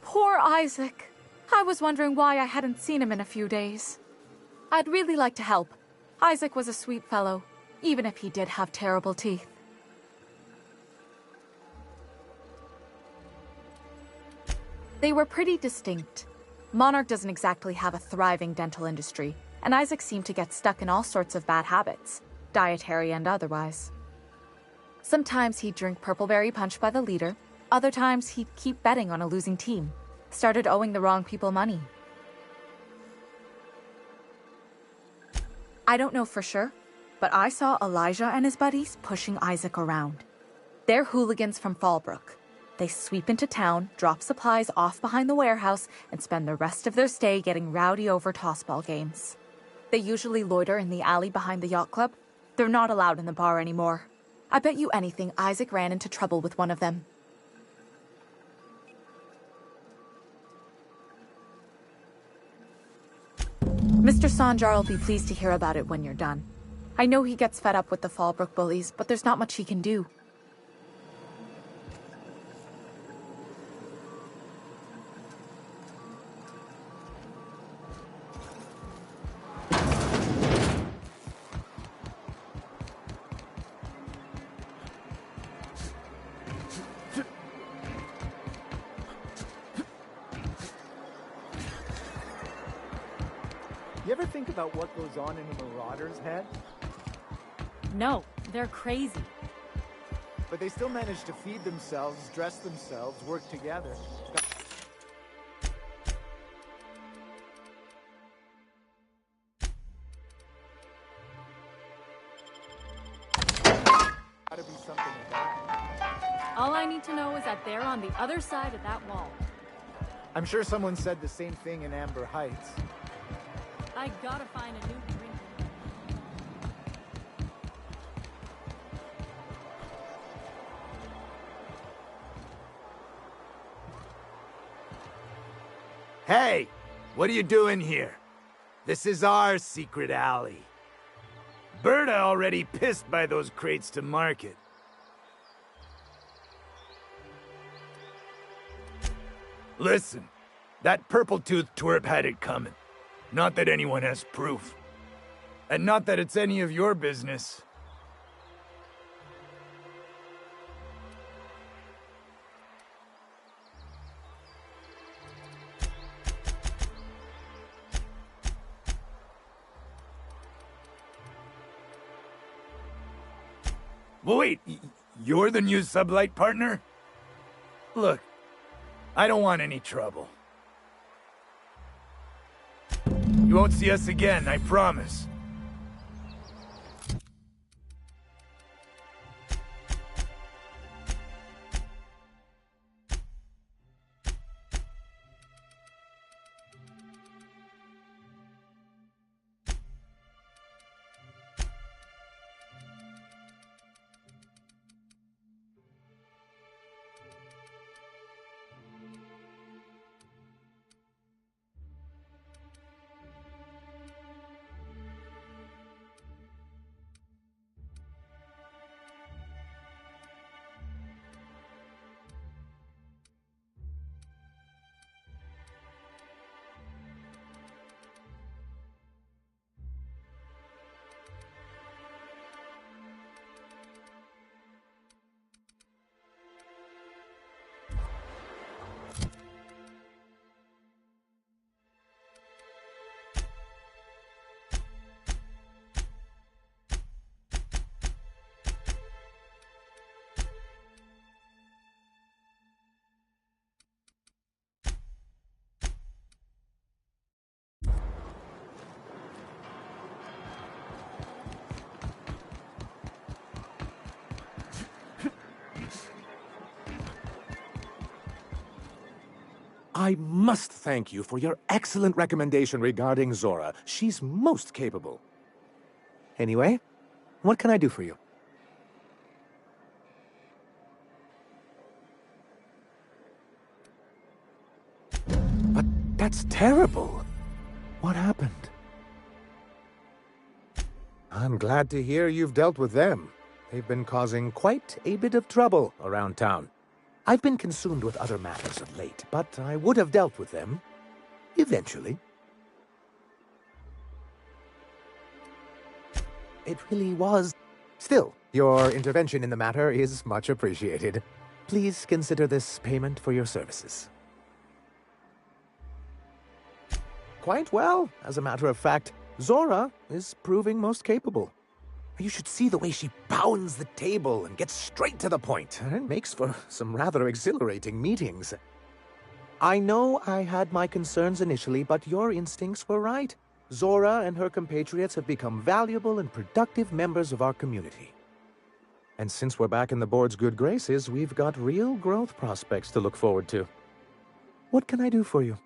Poor Isaac. I was wondering why I hadn't seen him in a few days. I'd really like to help. Isaac was a sweet fellow, even if he did have terrible teeth. They were pretty distinct. Monarch doesn't exactly have a thriving dental industry, and Isaac seemed to get stuck in all sorts of bad habits, dietary and otherwise. Sometimes he'd drink purpleberry punch by the liter, other times he'd keep betting on a losing team, started owing the wrong people money. I don't know for sure, but I saw Elijah and his buddies pushing Isaac around. They're hooligans from Fallbrook. They sweep into town, drop supplies off behind the warehouse, and spend the rest of their stay getting rowdy over tossball games. They usually loiter in the alley behind the yacht club. They're not allowed in the bar anymore. I bet you anything Isaac ran into trouble with one of them. Mr. Sanjar will be pleased to hear about it when you're done. I know he gets fed up with the Fallbrook bullies, but there's not much he can do. You ever think about what goes on in a marauder's head? No, they're crazy. But they still manage to feed themselves, dress themselves, work together. Gotta be something of that. All I need to know is that they're on the other side of that wall. I'm sure someone said the same thing in Amber Heights. I gotta find a new drink. Hey! What are you doing here? This is our secret alley. Berta already pissed by those crates to market. Listen, that purple-toothed twerp had it coming. Not that anyone has proof. And not that it's any of your business. Well, wait, you're the new sublight partner? Look, I don't want any trouble. You won't see us again, I promise. I must thank you for your excellent recommendation regarding Zora. She's most capable. Anyway, what can I do for you? But that's terrible. What happened? I'm glad to hear you've dealt with them. They've been causing quite a bit of trouble around town. I've been consumed with other matters of late, but I would have dealt with them eventually. It really was. Still, your intervention in the matter is much appreciated. Please consider this payment for your services. Quite well. As a matter of fact, Zora is proving most capable. You should see the way she pounds the table and gets straight to the point. It makes for some rather exhilarating meetings. I know I had my concerns initially, but your instincts were right. Zora and her compatriots have become valuable and productive members of our community. And since we're back in the board's good graces, we've got real growth prospects to look forward to. What can I do for you?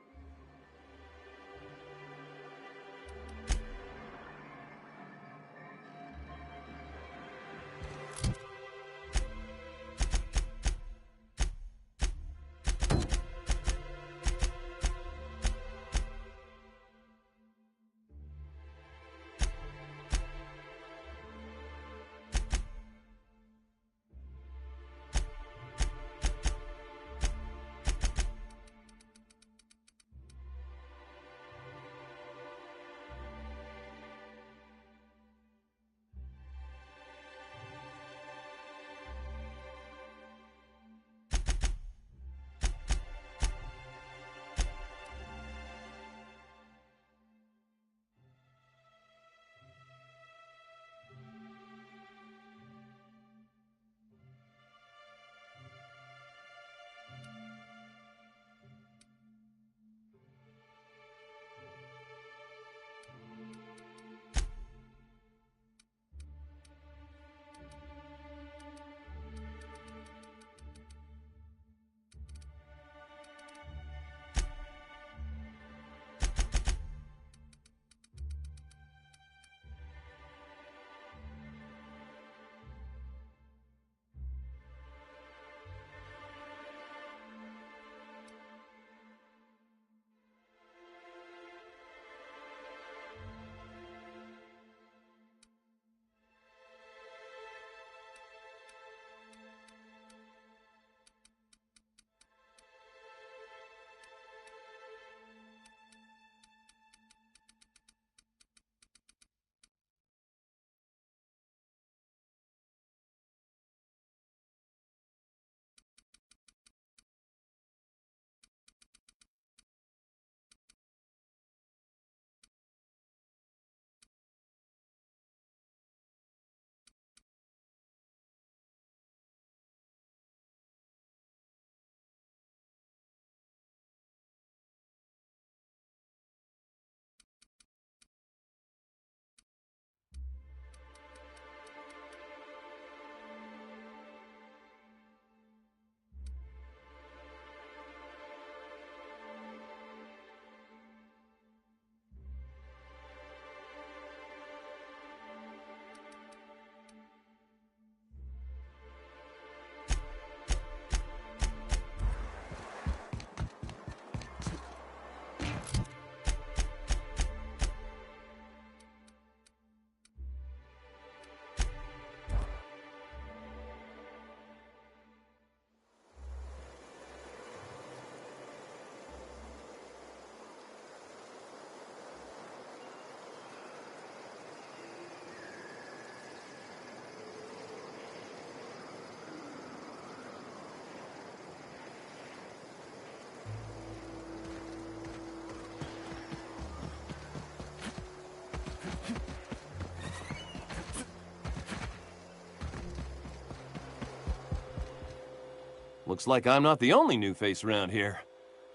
Looks like I'm not the only new face around here.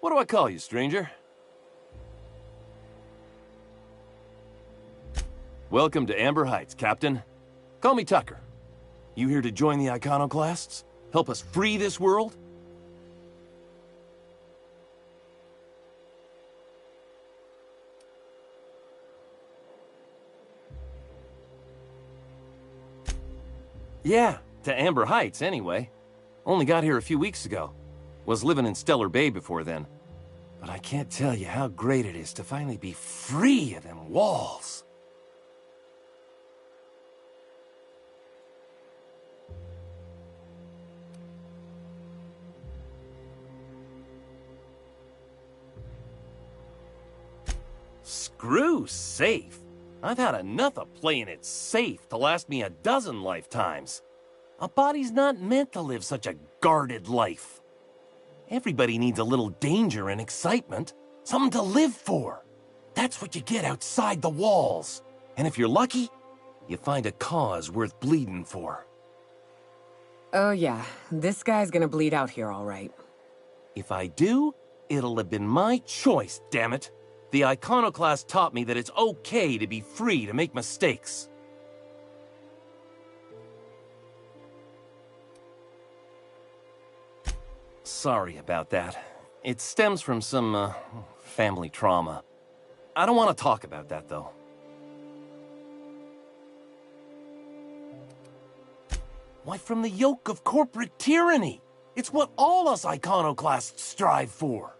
What do I call you, stranger? Welcome to Amber Heights, Captain. Call me Tucker. You here to join the Iconoclasts? Help us free this world? Yeah, to Amber Heights, anyway. Only got here a few weeks ago. Was living in Stellar Bay before then. But I can't tell you how great it is to finally be free of them walls. Screw safe. I've had enough of playing it safe to last me a dozen lifetimes. A body's not meant to live such a guarded life. Everybody needs a little danger and excitement, something to live for. That's what you get outside the walls. And if you're lucky, you find a cause worth bleeding for. Oh yeah, this guy's gonna bleed out here all right. If I do, it'll have been my choice, damn it. The iconoclast taught me that it's okay to be free to make mistakes. Sorry about that. It stems from some, family trauma. I don't want to talk about that, though. Why, from the yoke of corporate tyranny. It's what all us iconoclasts strive for.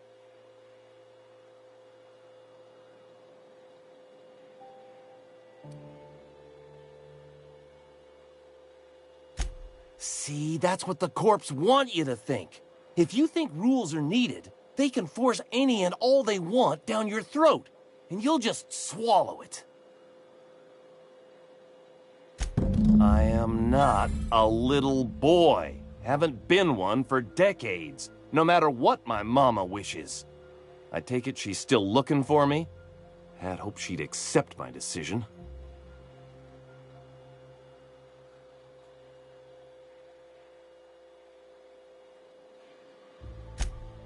See, that's what the corps want you to think. If you think rules are needed, they can force any and all they want down your throat, and you'll just swallow it. I am not a little boy. Haven't been one for decades, no matter what my mama wishes. I take it she's still looking for me? Had hoped she'd accept my decision.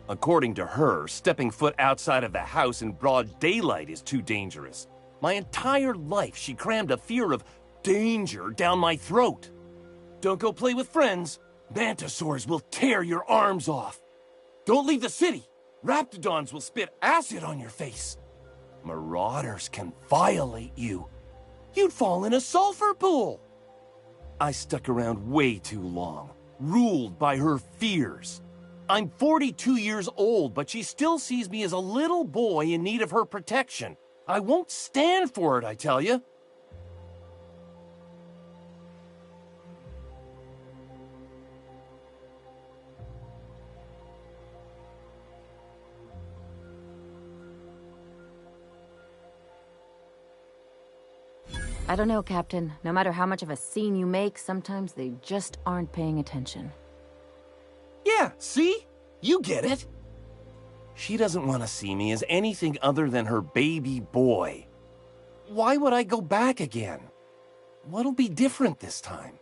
According to her, stepping foot outside of the house in broad daylight is too dangerous. My entire life, she crammed a fear of danger down my throat. Don't go play with friends. Mantisaurs will tear your arms off. Don't leave the city. Raptidons will spit acid on your face. Marauders can violate you. You'd fall in a sulfur pool. I stuck around way too long, ruled by her fears. I'm 42 years old, but she still sees me as a little boy in need of her protection. I won't stand for it, I tell you. I don't know, Captain. No matter how much of a scene you make, sometimes they just aren't paying attention. Yeah, see? You get it. She doesn't want to see me as anything other than her baby boy. Why would I go back again? What'll be different this time?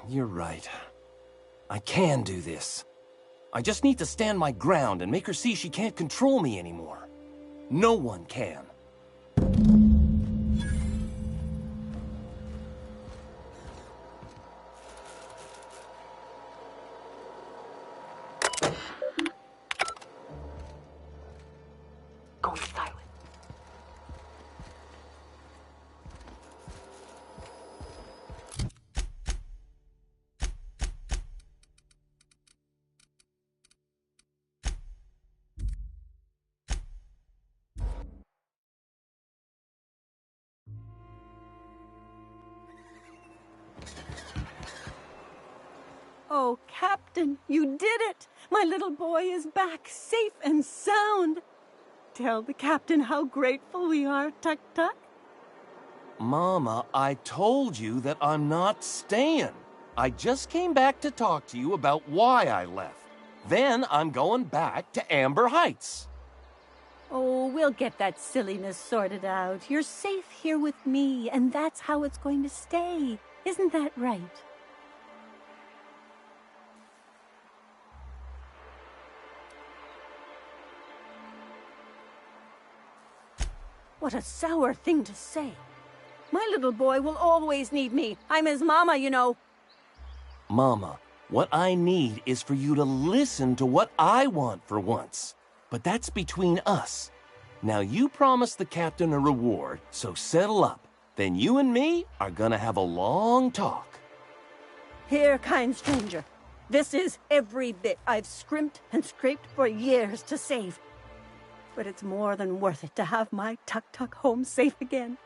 You're right. I can do this. I just need to stand my ground and make her see she can't control me anymore. No one can. Go silent. Oh, Captain, you did it! My little boy is back, safe and sound. Tell the Captain how grateful we are, Tuck Tuck. Mama, I told you that I'm not staying. I just came back to talk to you about why I left. Then I'm going back to Amber Heights. Oh, we'll get that silliness sorted out. You're safe here with me, and that's how it's going to stay. Isn't that right? What a sour thing to say. My little boy will always need me. I'm his mama, you know. Mama, what I need is for you to listen to what I want for once. But that's between us. Now you promised the captain a reward, so settle up. Then you and me are gonna have a long talk. Here, kind stranger. This is every bit I've scrimped and scraped for years to save. But it's more than worth it to have my Tuk-Tuk home safe again.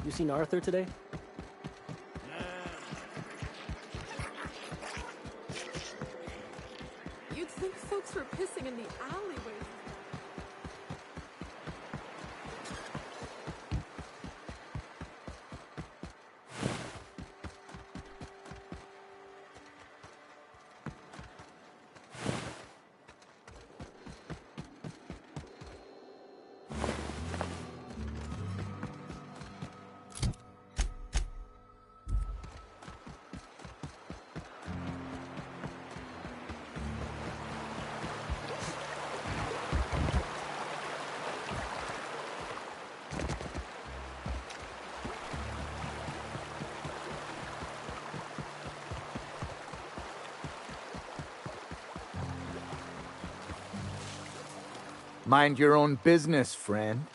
You seen Arthur today? alleyways. Mind your own business, friend.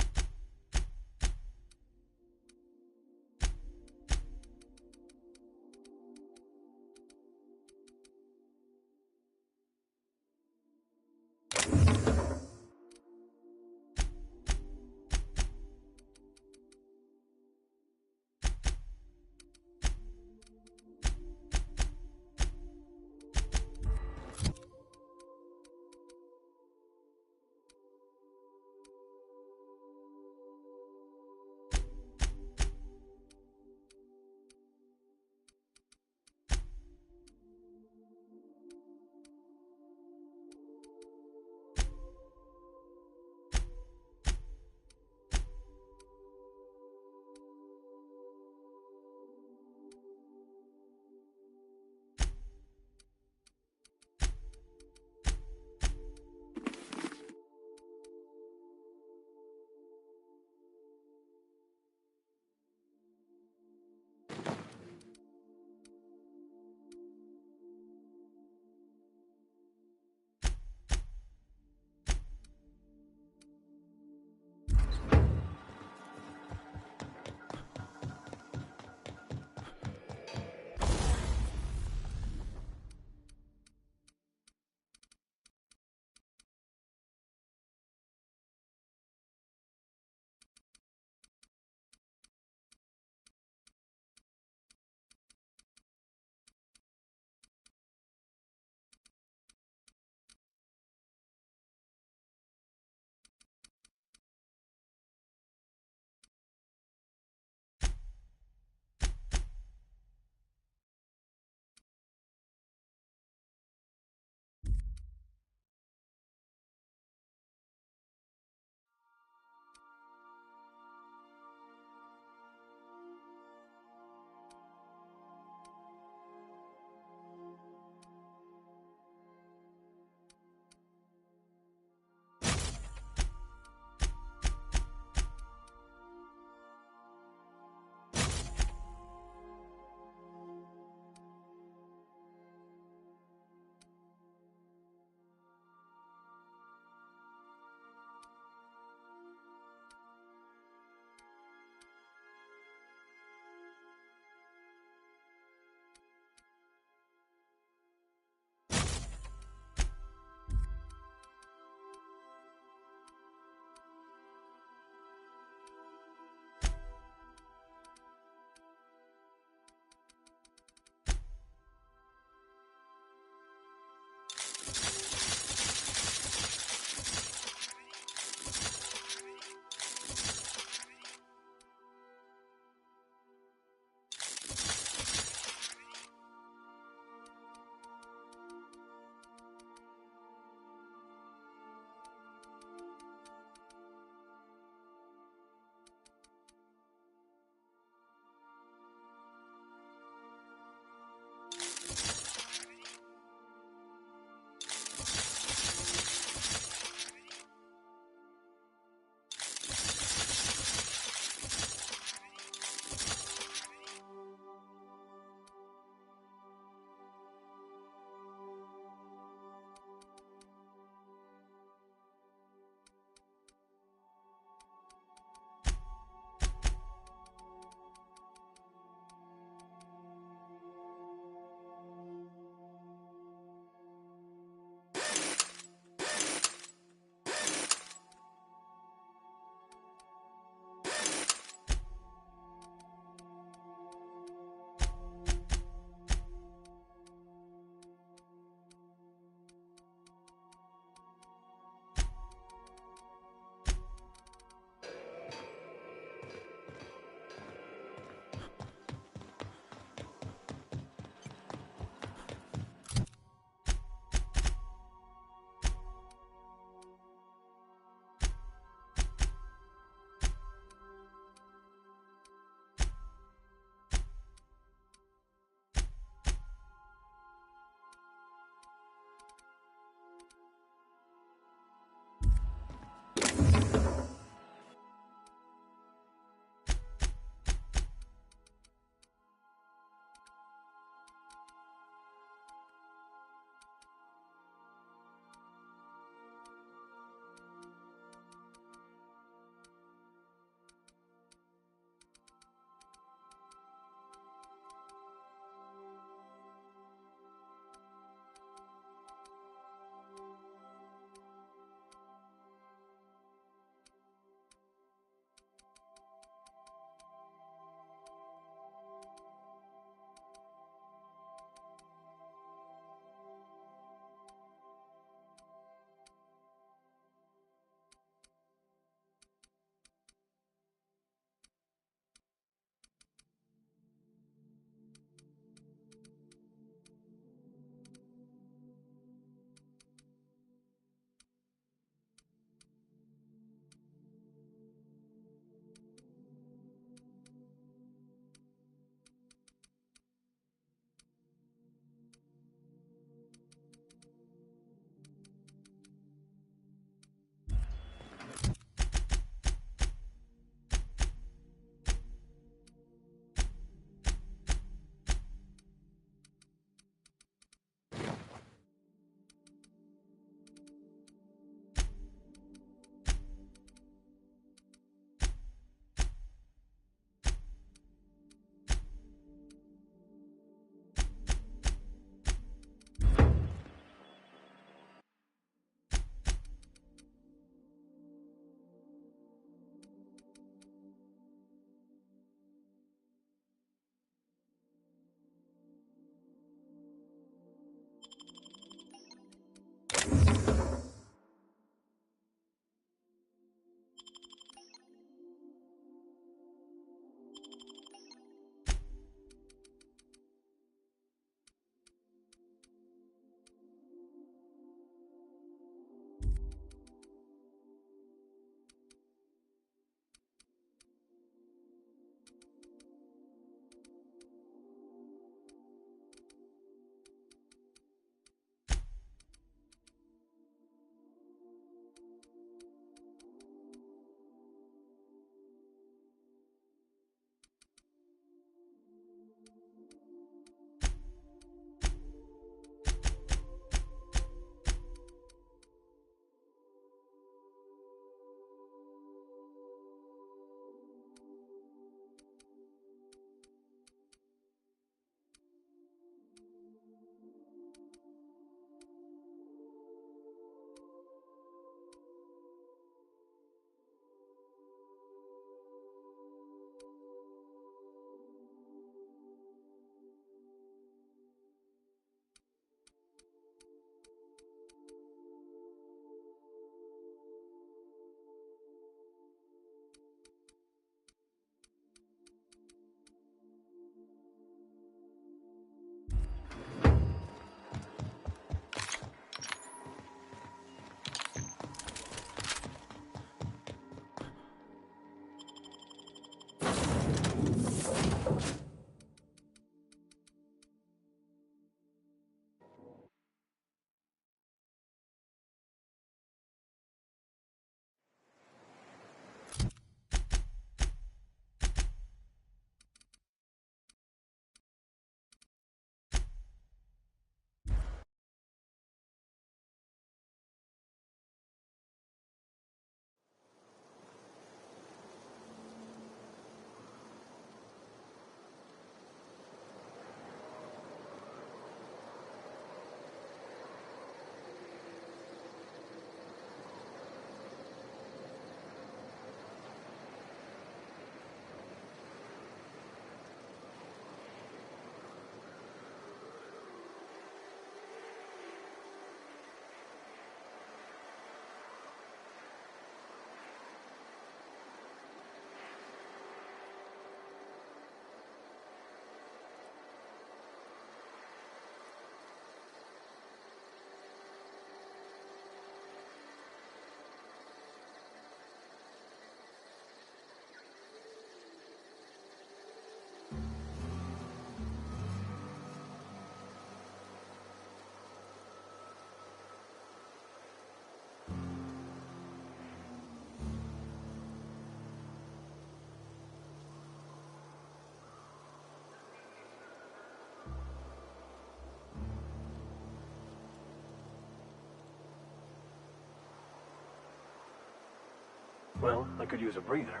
Well, I could use a breather.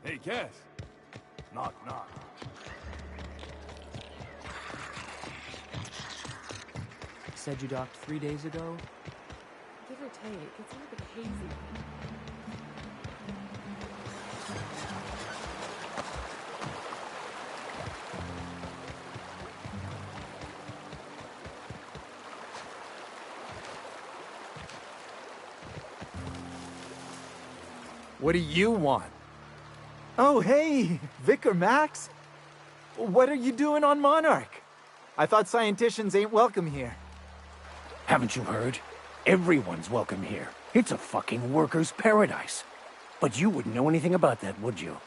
Hey, Cass. Knock, knock. Said you docked 3 days ago? Give or take, it's a little bit hazy. What do you want? Oh, hey, Vicar Max. What are you doing on Monarch? I thought scienticians ain't welcome here. Haven't you heard? Everyone's welcome here. It's a fucking worker's paradise. But you wouldn't know anything about that, would you?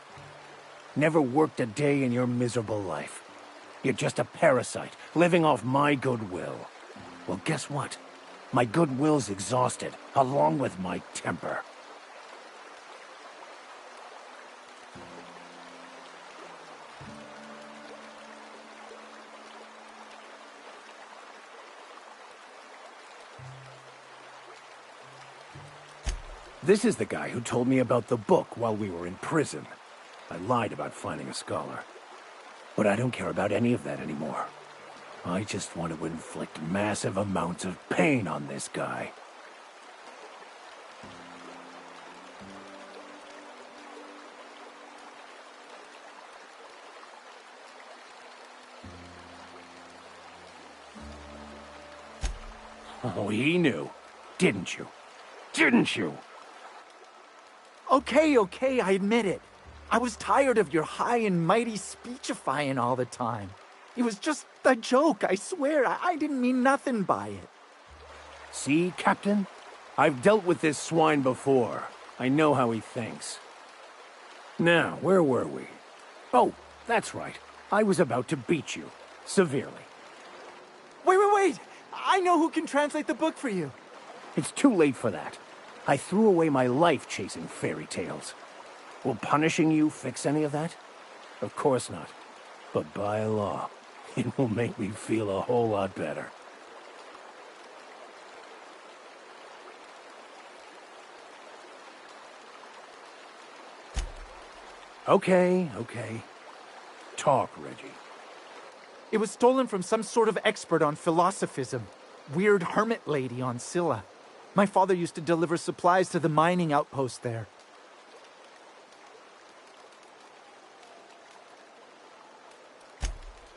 Never worked a day in your miserable life. You're just a parasite, living off my goodwill. Well, guess what? My goodwill's exhausted, along with my temper. This is the guy who told me about the book while we were in prison. I lied about finding a scholar. But I don't care about any of that anymore. I just want to inflict massive amounts of pain on this guy. Oh, he knew. Didn't you? Didn't you? Okay, I admit it. I was tired of your high and mighty speechifying all the time. It was just a joke, I swear. I didn't mean nothing by it. See, Captain? I've dealt with this swine before. I know how he thinks. Now, where were we? Oh, that's right. I was about to beat you. Severely. Wait! I know who can translate the book for you. It's too late for that. I threw away my life chasing fairy tales. Will punishing you fix any of that? Of course not. But by law, it will make me feel a whole lot better. Okay. Talk, Reggie. It was stolen from some sort of expert on philosophism. Weird hermit lady on Scylla. My father used to deliver supplies to the mining outpost there.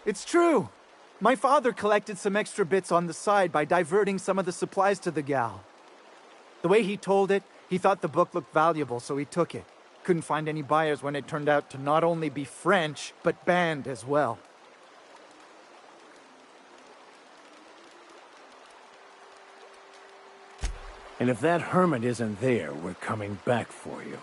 It's true. My father collected some extra bits on the side by diverting some of the supplies to the gal. The way he told it, he thought the book looked valuable, so he took it. Couldn't find any buyers when it turned out to not only be French, but banned as well. And if that hermit isn't there, we're coming back for you.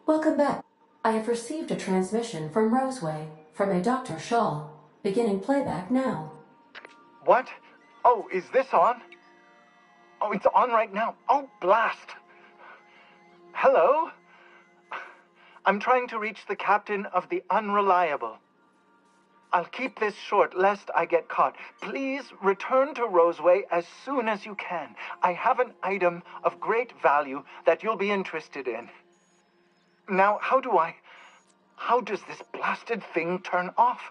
Welcome back. I have received a transmission from Roseway, from a Dr. Shaw. Beginning playback now. What? Oh, is this on? Oh, it's on right now. Oh, blast. Hello? I'm trying to reach the captain of the Unreliable. I'll keep this short, lest I get caught. Please return to Roseway as soon as you can. I have an item of great value that you'll be interested in. Now, how does this blasted thing turn off?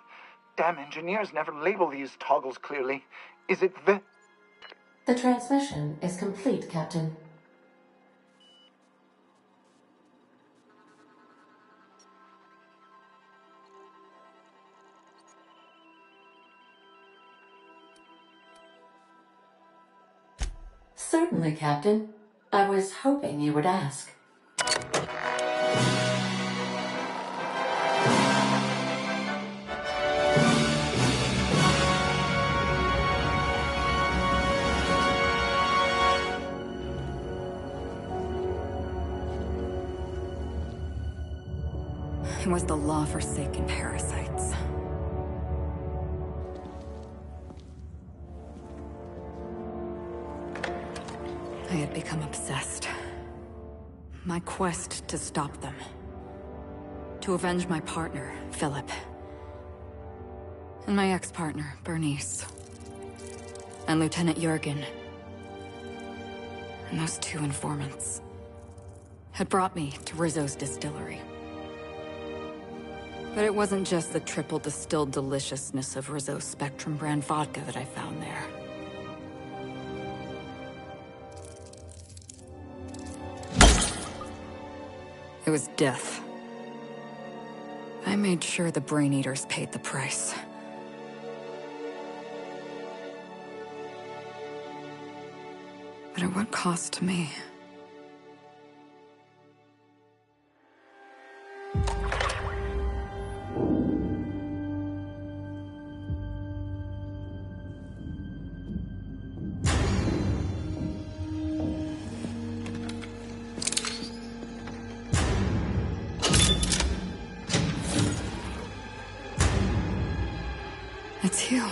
Damn engineers never label these toggles clearly. Is it the... The transmission is complete, Captain. Certainly, Captain. I was hoping you would ask. It was the law-forsaken parasites. I had become obsessed. My quest to stop them. To avenge my partner, Philip. And my ex-partner, Bernice. And Lieutenant Jurgen. And those two informants had brought me to Rizzo's distillery. But it wasn't just the triple distilled deliciousness of Rizzo's Spectrum brand vodka that I found there. It was death. I made sure the Brain Eaters paid the price. But at what cost to me? It's you.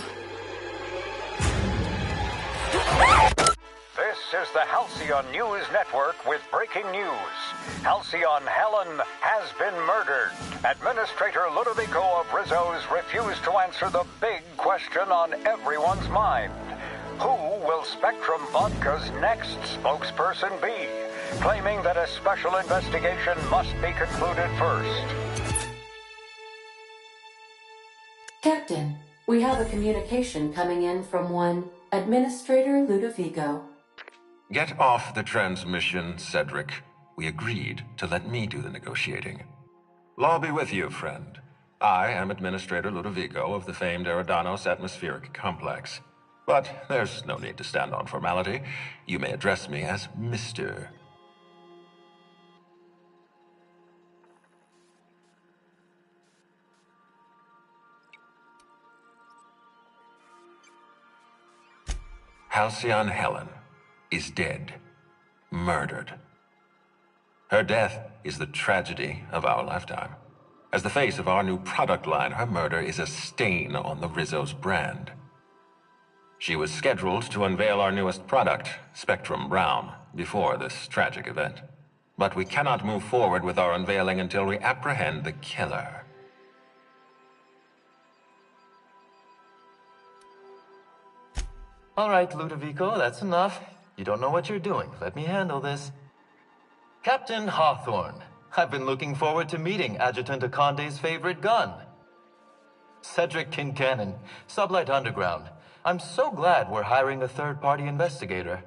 This is the Halcyon News Network with breaking news. Halcyon Helen has been murdered. Administrator Ludovico of Rizzo's refused to answer the big question on everyone's mind. Who will Spectrum Vodka's next spokesperson be? Claiming that a special investigation must be concluded first. Captain, we have a communication coming in from one Administrator Ludovico. Get off the transmission, Cedric. We agreed to let me do the negotiating. Law be with you, friend. I am Administrator Ludovico of the famed Eridanos Atmospheric Complex. But there's no need to stand on formality. You may address me as Mr. Halcyon Helen is dead. Murdered. Her death is the tragedy of our lifetime. As the face of our new product line, her murder is a stain on the Rizzo's brand. She was scheduled to unveil our newest product, Spectrum Brown, before this tragic event. But we cannot move forward with our unveiling until we apprehend the killer. All right, Ludovico, that's enough. You don't know what you're doing. Let me handle this. Captain Hawthorne, I've been looking forward to meeting Adjutant Akonde's favorite gun. Cedric Kincannon, Sublight Underground. I'm so glad we're hiring a third-party investigator.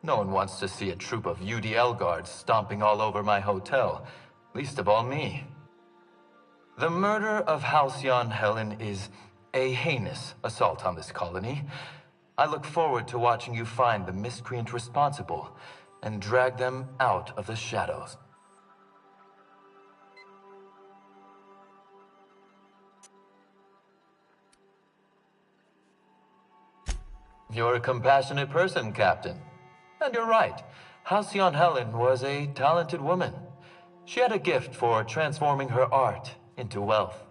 No one wants to see a troop of UDL guards stomping all over my hotel, least of all me. The murder of Halcyon Helen is a heinous assault on this colony. I look forward to watching you find the miscreant responsible and drag them out of the shadows. You're a compassionate person, Captain. And you're right. Halcyon Helen was a talented woman. She had a gift for transforming her art into wealth.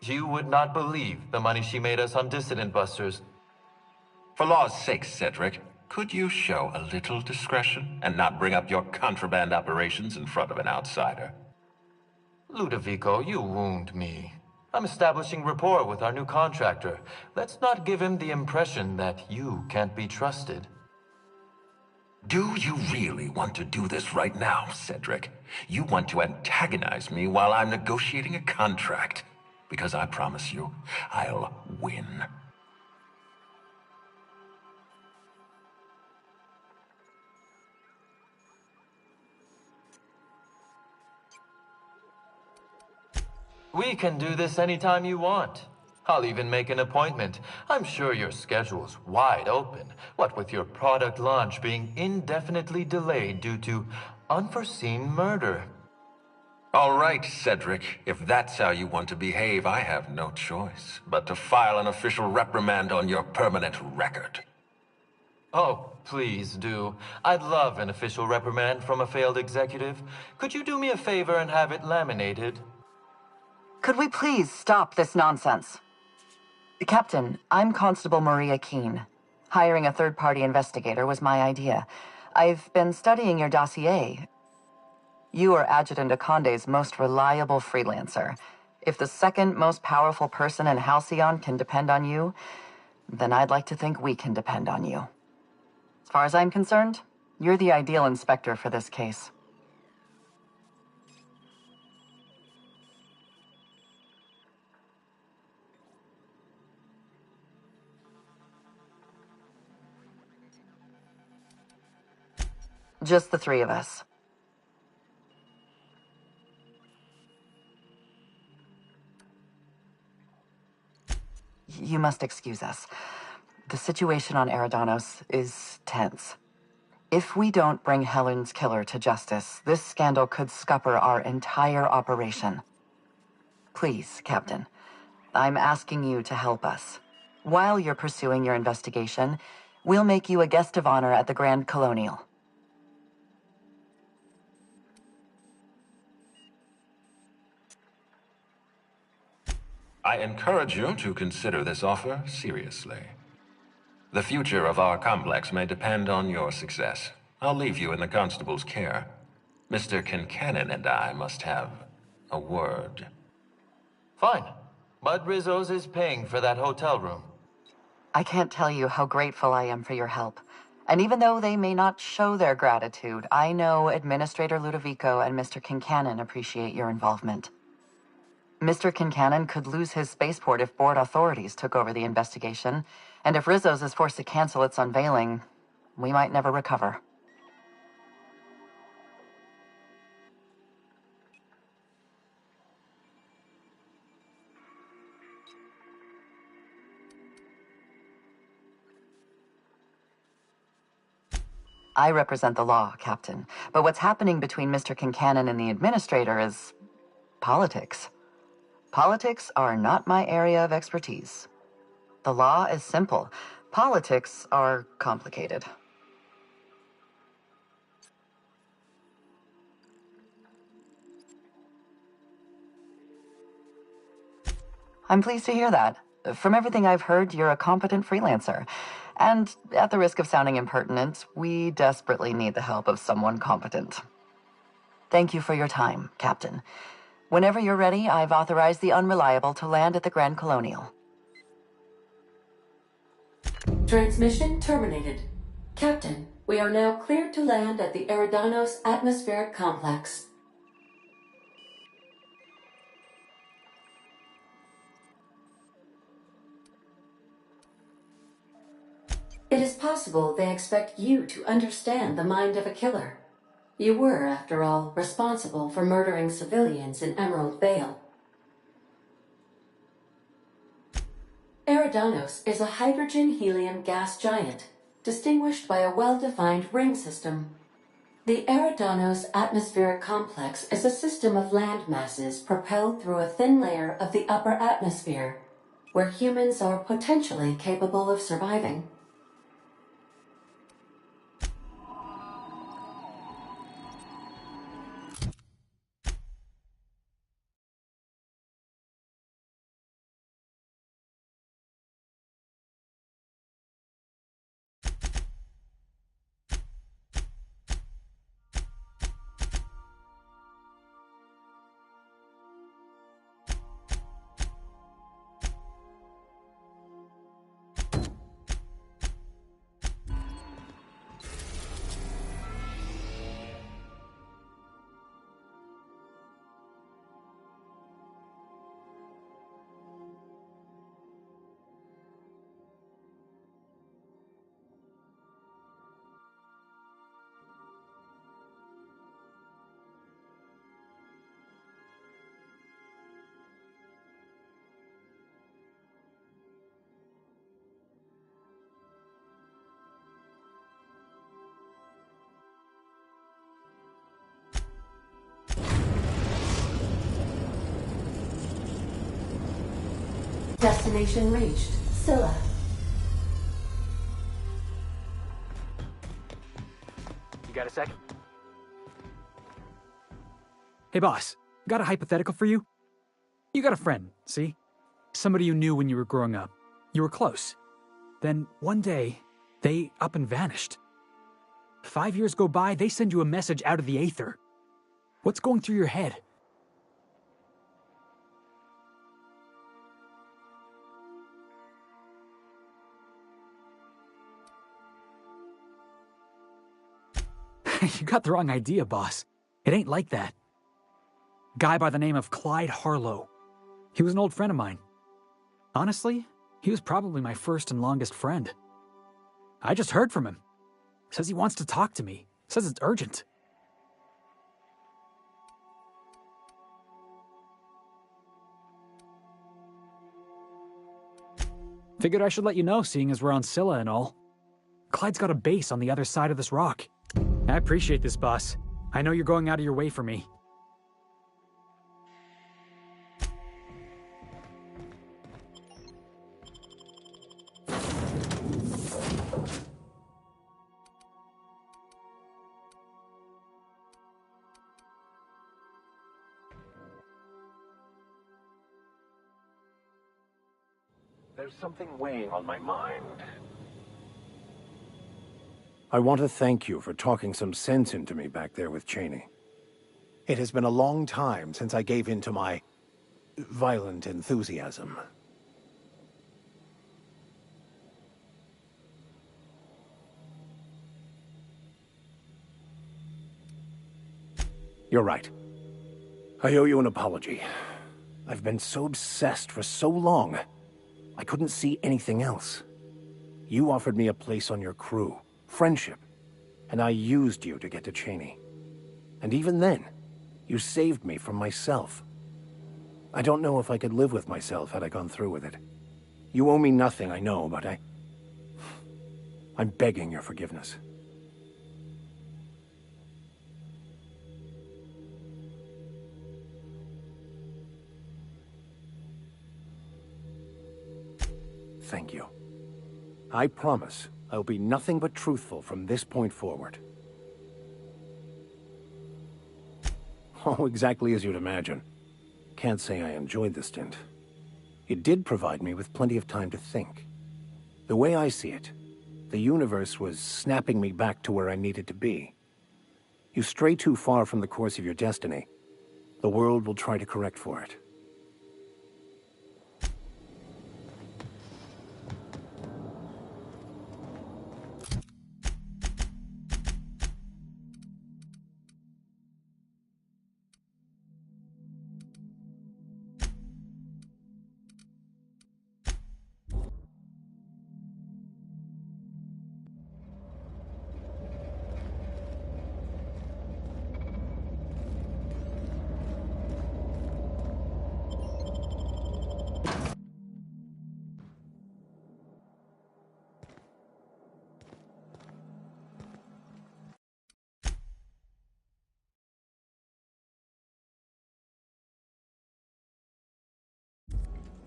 You would not believe the money she made us on Dissident Busters. For law's sake, Cedric, could you show a little discretion and not bring up your contraband operations in front of an outsider? Ludovico, you wound me. I'm establishing rapport with our new contractor. Let's not give him the impression that you can't be trusted. Do you really want to do this right now, Cedric? You want to antagonize me while I'm negotiating a contract. Because I promise you, I'll win. We can do this anytime you want. I'll even make an appointment. I'm sure your schedule's wide open, what with your product launch being indefinitely delayed due to unforeseen murder. All right, Cedric. If that's how you want to behave, I have no choice but to file an official reprimand on your permanent record. Oh, please do. I'd love an official reprimand from a failed executive. Could you do me a favor and have it laminated? Could we please stop this nonsense? Captain, I'm Constable Maria Keene. Hiring a third-party investigator was my idea. I've been studying your dossier. You are Adjutant Akonde's most reliable freelancer. If the second most powerful person in Halcyon can depend on you, then I'd like to think we can depend on you. As far as I'm concerned, you're the ideal inspector for this case. Just the three of us. You must excuse us. The situation on Eridanos is tense. If we don't bring Helen's killer to justice, this scandal could scupper our entire operation. Please, Captain, I'm asking you to help us. While you're pursuing your investigation, we'll make you a guest of honor at the Grand Colonial. I encourage you to consider this offer seriously. The future of our complex may depend on your success. I'll leave you in the constable's care. Mr. Kincannon and I must have a word. Fine. But Rizzo's is paying for that hotel room. I can't tell you how grateful I am for your help. And even though they may not show their gratitude, I know Administrator Ludovico and Mr. Kincannon appreciate your involvement. Mr. Kincannon could lose his spaceport if board authorities took over the investigation, and if Rizzo's is forced to cancel its unveiling, we might never recover. I represent the law, Captain, but what's happening between Mr. Kincannon and the Administrator is politics. Politics are not my area of expertise. The law is simple. Politics are complicated. I'm pleased to hear that. From everything I've heard, you're a competent freelancer. And at the risk of sounding impertinent, we desperately need the help of someone competent. Thank you for your time, Captain. Whenever you're ready, I've authorized the Unreliable to land at the Grand Colonial. Transmission terminated. Captain, we are now cleared to land at the Eridanos Atmospheric Complex. It is possible they expect you to understand the mind of a killer. You were, after all, responsible for murdering civilians in Emerald Vale. Eridanos is a hydrogen-helium gas giant, distinguished by a well-defined ring system. The Eridanos Atmospheric Complex is a system of land masses propelled through a thin layer of the upper atmosphere, where humans are potentially capable of surviving. Destination reached. Scylla. You got a second? Hey, boss. Got a hypothetical for you? You got a friend, see? Somebody you knew when you were growing up. You were close. Then, one day, they up and vanished. 5 years go by, they send you a message out of the aether. What's going through your head? You got the wrong idea, boss. It ain't like that. Guy by the name of Clyde Harlow. He was an old friend of mine. Honestly, he was probably my first and longest friend. I just heard from him. Says he wants to talk to me. Says it's urgent. Figured I should let you know, seeing as we're on Scylla and all. Clyde's got a base on the other side of this rock. I appreciate this, boss. I know you're going out of your way for me. There's something weighing on my mind. I want to thank you for talking some sense into me back there with Cheney. It has been a long time since I gave in to my violent enthusiasm. You're right. I owe you an apology. I've been so obsessed for so long, I couldn't see anything else. You offered me a place on your crew, friendship, and I used you to get to Cheney. And even then, you saved me from myself. I don't know if I could live with myself had I gone through with it. You owe me nothing, I know, but I'm begging your forgiveness. Thank you. I promise I'll be nothing but truthful from this point forward. Oh, exactly as you'd imagine. Can't say I enjoyed the stint. It did provide me with plenty of time to think. The way I see it, the universe was snapping me back to where I needed to be. You stray too far from the course of your destiny, the world will try to correct for it.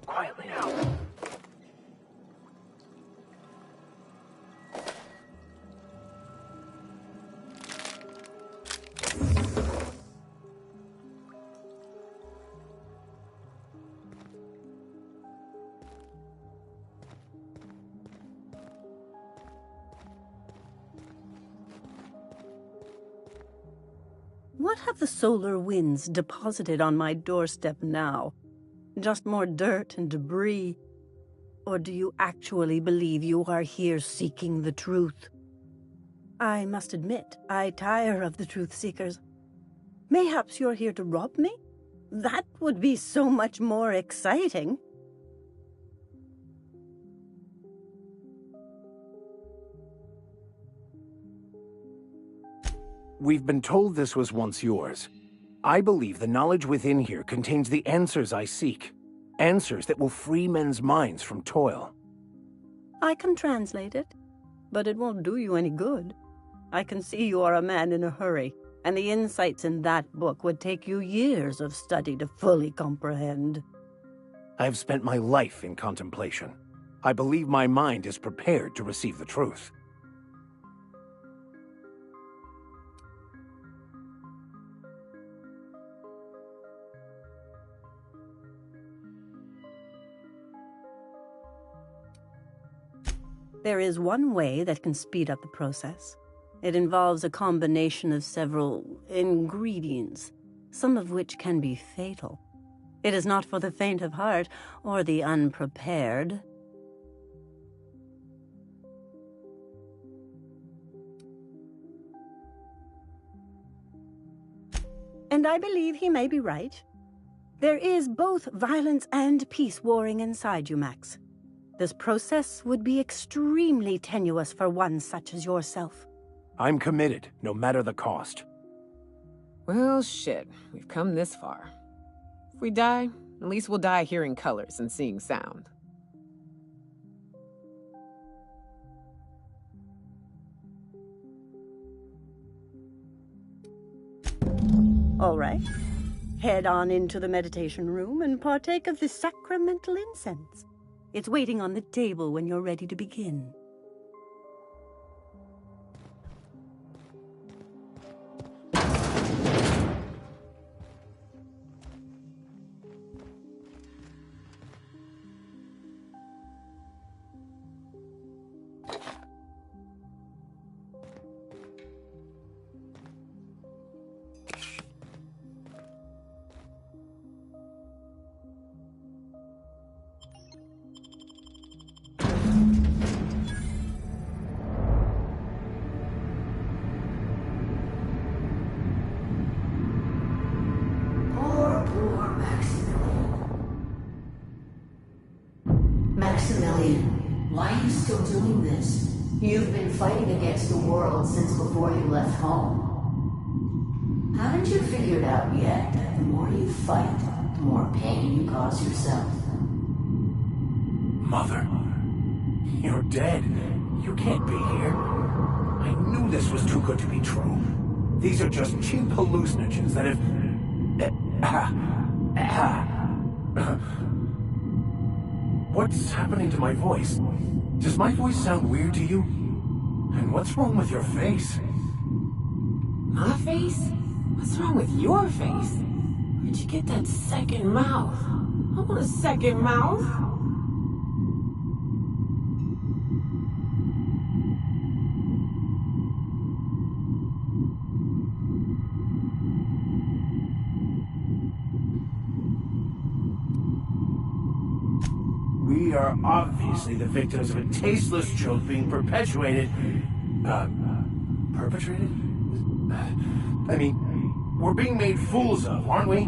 Quietly now. What have the solar winds deposited on my doorstep now? Just more dirt and debris? Or do you actually believe you are here seeking the truth? I must admit, I tire of the truth seekers. Mayhaps you're here to rob me? That would be so much more exciting. We've been told this was once yours. I believe the knowledge within here contains the answers I seek. Answers that will free men's minds from toil. I can translate it, but it won't do you any good. I can see you are a man in a hurry, and the insights in that book would take you years of study to fully comprehend. I have spent my life in contemplation. I believe my mind is prepared to receive the truth. There is one way that can speed up the process. It involves a combination of several ingredients, some of which can be fatal. It is not for the faint of heart or the unprepared. And I believe he may be right. There is both violence and peace warring inside you, Max. This process would be extremely tenuous for one such as yourself. I'm committed, no matter the cost. Well, shit. We've come this far. If we die, at least we'll die hearing colors and seeing sound. All right. Head on into the meditation room and partake of the sacramental incense. It's waiting on the table when you're ready to begin. Maximilian, why are you still doing this? You've been fighting against the world since before you left home. Haven't you figured out yet that the more you fight, the more pain you cause yourself? Mother, you're dead. You can't be here. I knew this was too good to be true. These are just cheap hallucinogens that have... What's happening to my voice? Does my voice sound weird to you? And what's wrong with your face? My face? What's wrong with your face? Where'd you get that second mouth? I want a second mouth. We are obviously the victims of a tasteless joke being perpetuated. Perpetrated? I mean, we're being made fools of, aren't we?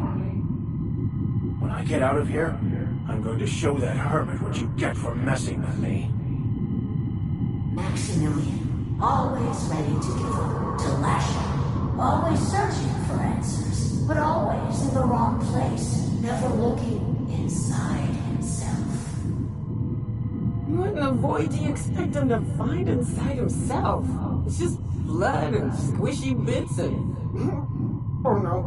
When I get out of here, I'm going to show that hermit what you get for messing with me. Maximilian, always ready to give up, to lash out, always searching for answers, but always in the wrong place, never looking inside himself. What in the void do you expect him to find inside himself? It's just blood and squishy bits and... Oh no.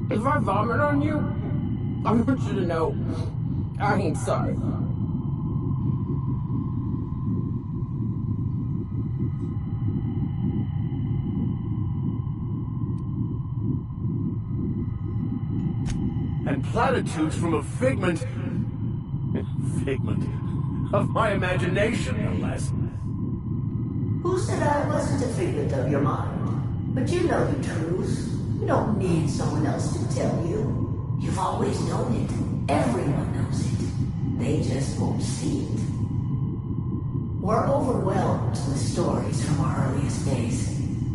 If I vomit on you, I want you to know I ain't sorry. And platitudes from a figment of my imagination, no less. Who said I wasn't a figment of your mind? But you know the truth. You don't need someone else to tell you. You've always known it. Everyone knows it. They just won't see it. We're overwhelmed with stories from our earliest days.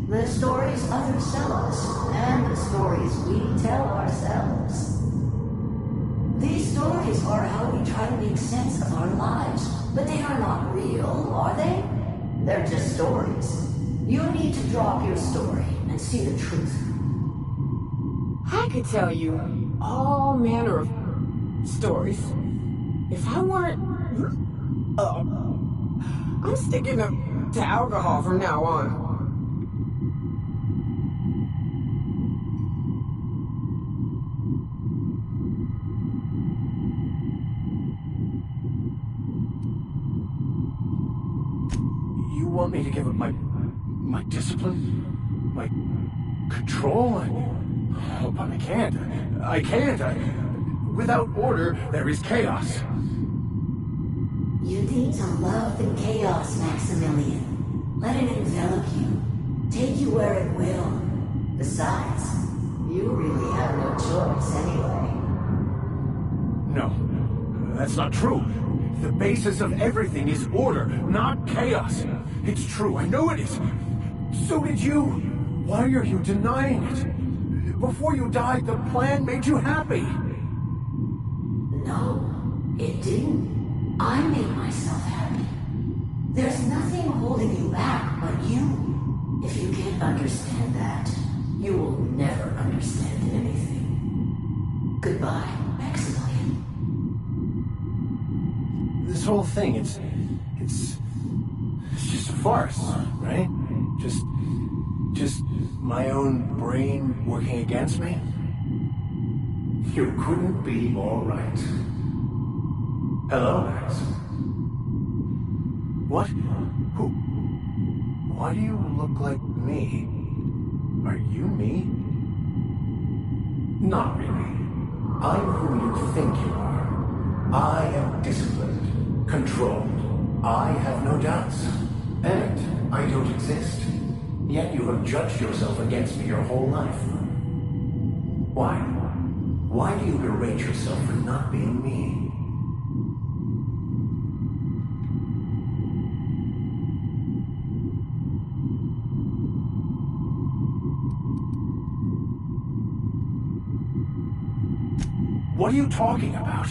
The stories others tell us, and the stories we tell ourselves. These stories are how we try to make sense of our lives, but they are not real, are they? They're just stories. You need to drop your story and see the truth. I could tell you all manner of stories. If I weren't... I'm sticking to alcohol from now on. want me to give up my discipline? My control? Oh, but I can't. I can't. Without order, there is chaos. You need to love the chaos, Maximilian. Let it envelop you. Take you where it will. Besides, you really have no choice anyway. No, that's not true. The basis of everything is order, not chaos. It's true, I know it is. So did you. Why are you denying it? Before you died, the plan made you happy. No, it didn't. I made myself happy. There's nothing holding you back but you. If you can't understand that, you will never understand anything. Goodbye, Maximilian. This whole thing, it's just a farce, right? Just my own brain working against me? You couldn't be more right. Hello, Max. What? Who? Why do you look like me? Are you me? Not really. I'm who you think you are. I am disciplined, controlled. I have no doubts. And I don't exist. Yet you have judged yourself against me your whole life. Why? Why do you berate yourself for not being me? What are you talking about?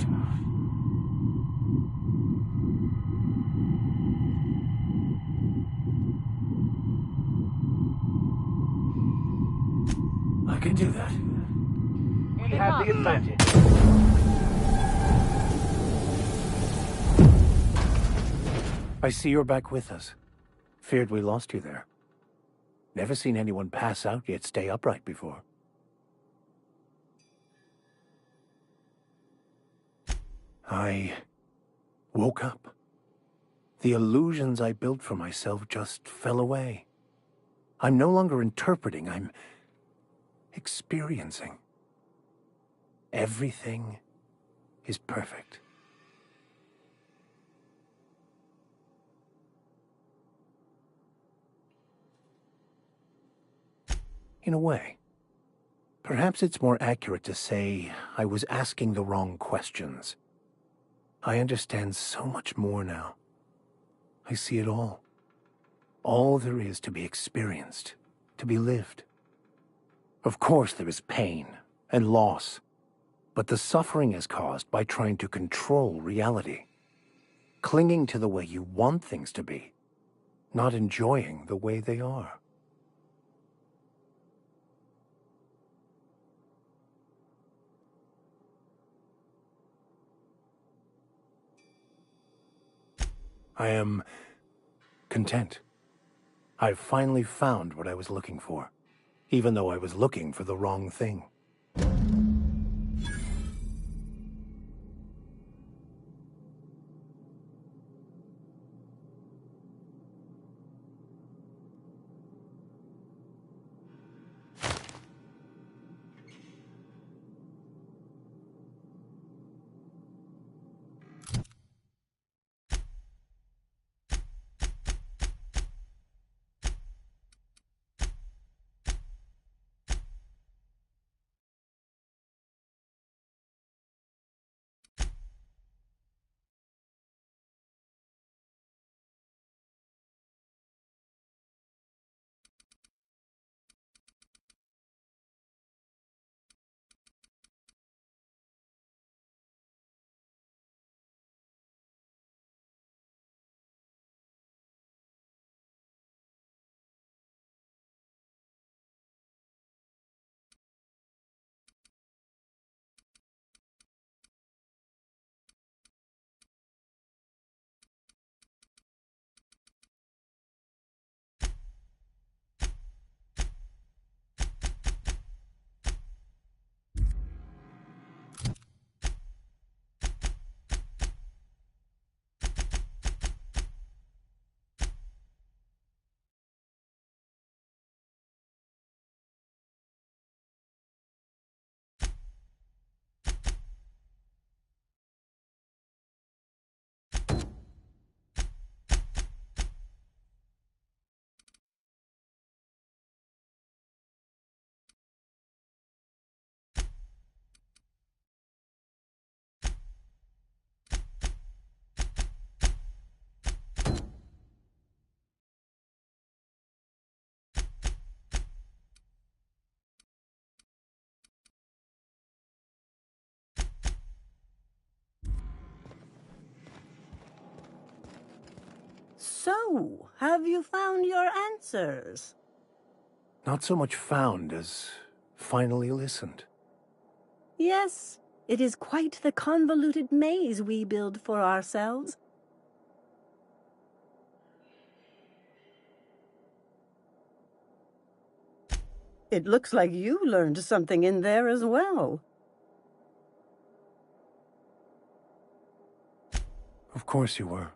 I can do that. We have the advantage. I see you're back with us. Feared we lost you there. Never seen anyone pass out yet stay upright before. I woke up. The illusions I built for myself just fell away. I'm no longer interpreting, I'm experiencing. Everything is perfect. In a way. Perhaps it's more accurate to say I was asking the wrong questions. I understand so much more now. I see it all. All there is to be experienced, to be lived. Of course there is pain and loss, but the suffering is caused by trying to control reality, clinging to the way you want things to be, not enjoying the way they are. I am content. I've finally found what I was looking for, even though I was looking for the wrong thing. So, have you found your answers? Not so much found as finally listened. Yes, it is quite the convoluted maze we build for ourselves. It looks like you learned something in there as well. Of course you were.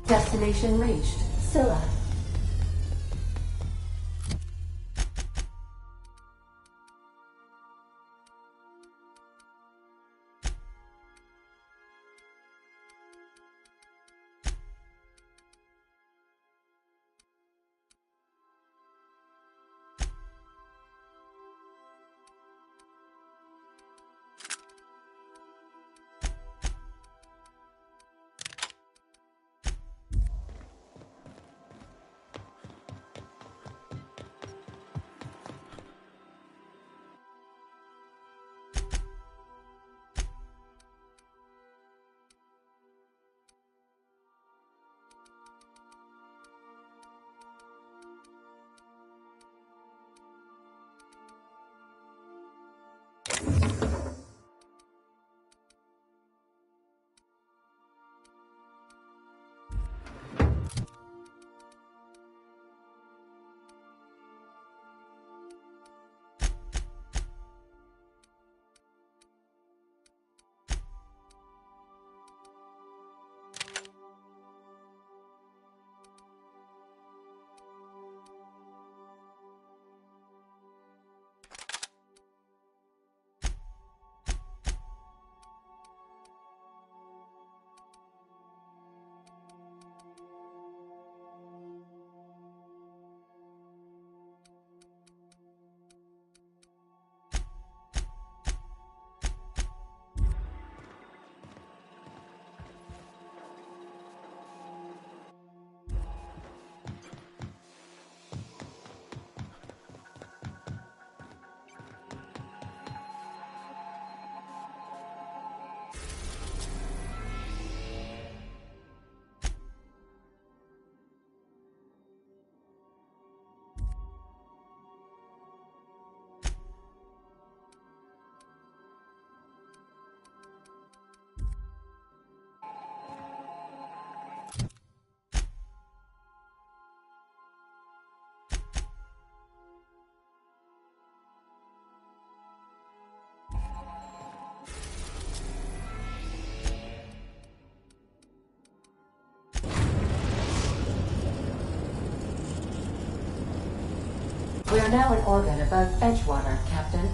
Destination reached. Scylla. We are now in orbit above Edgewater, Captain.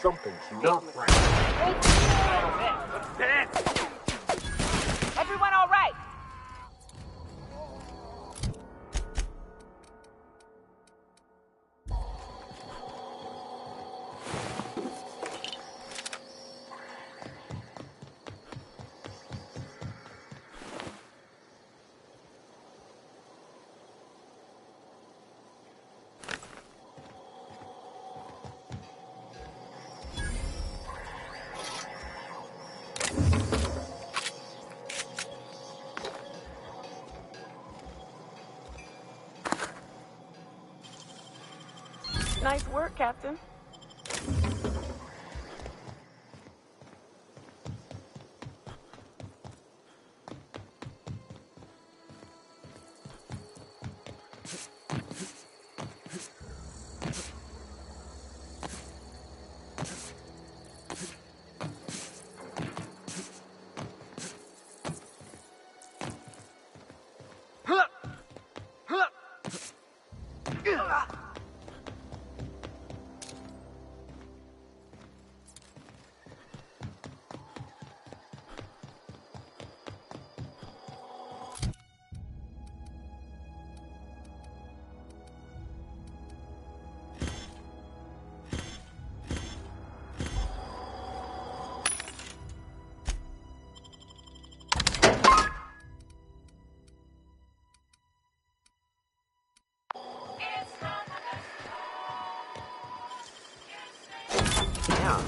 Something's not right. Everyone all right? Nice work, Captain. Now,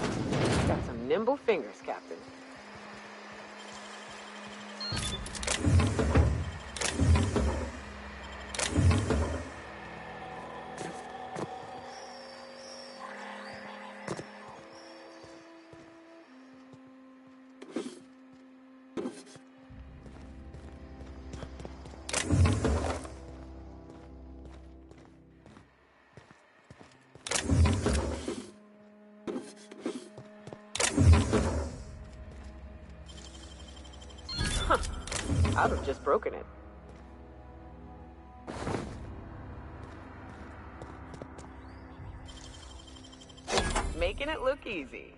got some nimble fingers, Captain. I'd have just broken it. Making it look easy.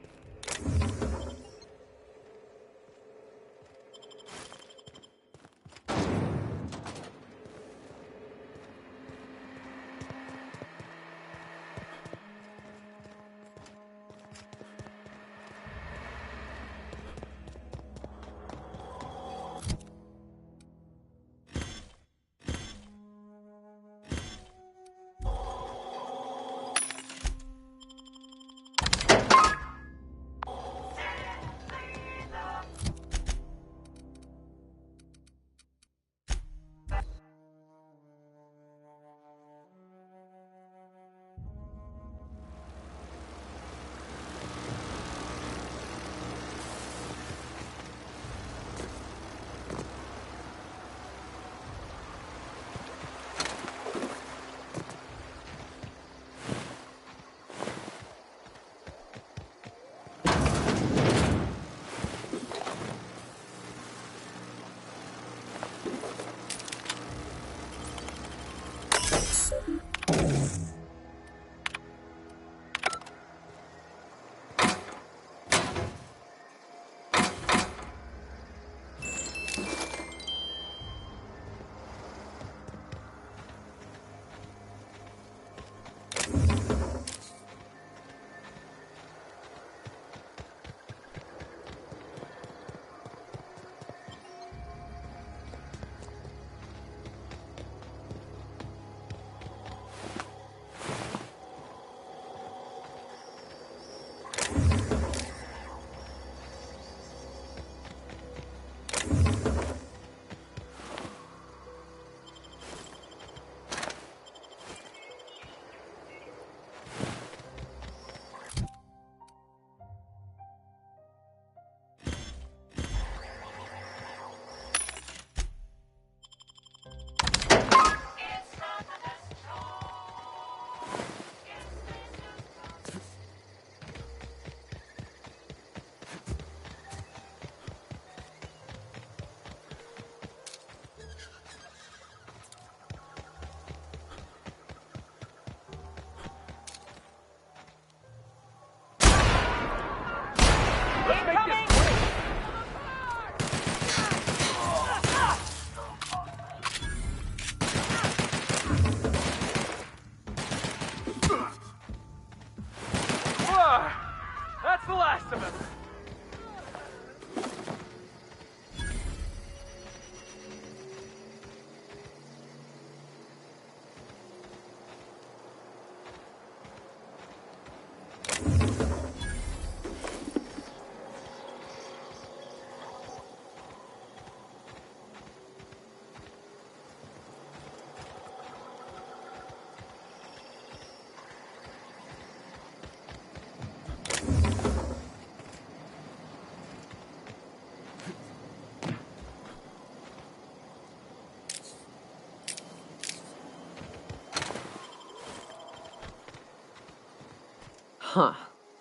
Huh.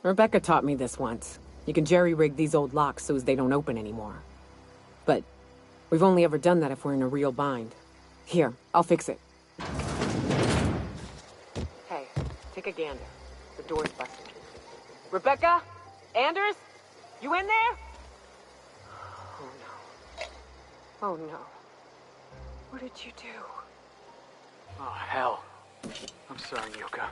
Rebecca taught me this once. You can jerry-rig these old locks so as they don't open anymore. But we've only ever done that if we're in a real bind. Here, I'll fix it. Hey, take a gander. The door's busted. Rebecca? Anders? You in there? Oh no. Oh no. What did you do? Oh, hell. I'm sorry, Yuka.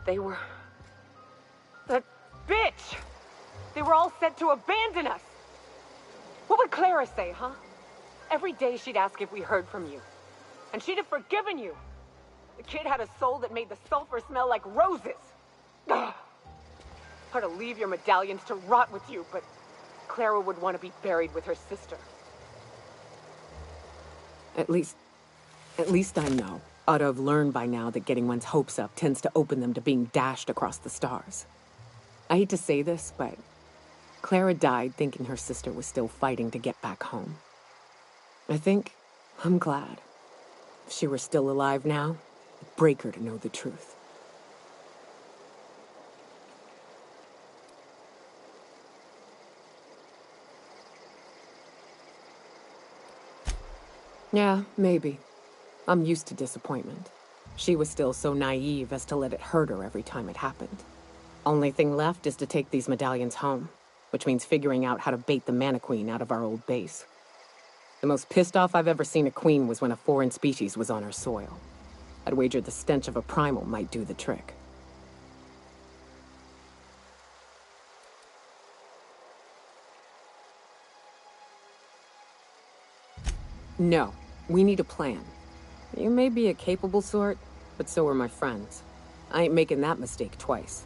They were... That bitch! They were all set to abandon us! What would Clara say, huh? Every day she'd ask if we heard from you. And she'd have forgiven you. The kid had a soul that made the sulfur smell like roses. Ugh. I'd to leave your medallions to rot with you, but Clara would want to be buried with her sister. At least I know. Ought to have learned by now that getting one's hopes up tends to open them to being dashed across the stars. I hate to say this, but Clara died thinking her sister was still fighting to get back home. I'm glad. If she were still alive now, it'd break her to know the truth. Yeah, maybe. I'm used to disappointment. She was still so naive as to let it hurt her every time it happened. Only thing left is to take these medallions home, which means figuring out how to bait the Mana-Queen out of our old base. The most pissed off I've ever seen a queen was when a foreign species was on her soil. I'd wager the stench of a primal might do the trick. No, we need a plan. You may be a capable sort, but so are my friends. I ain't making that mistake twice.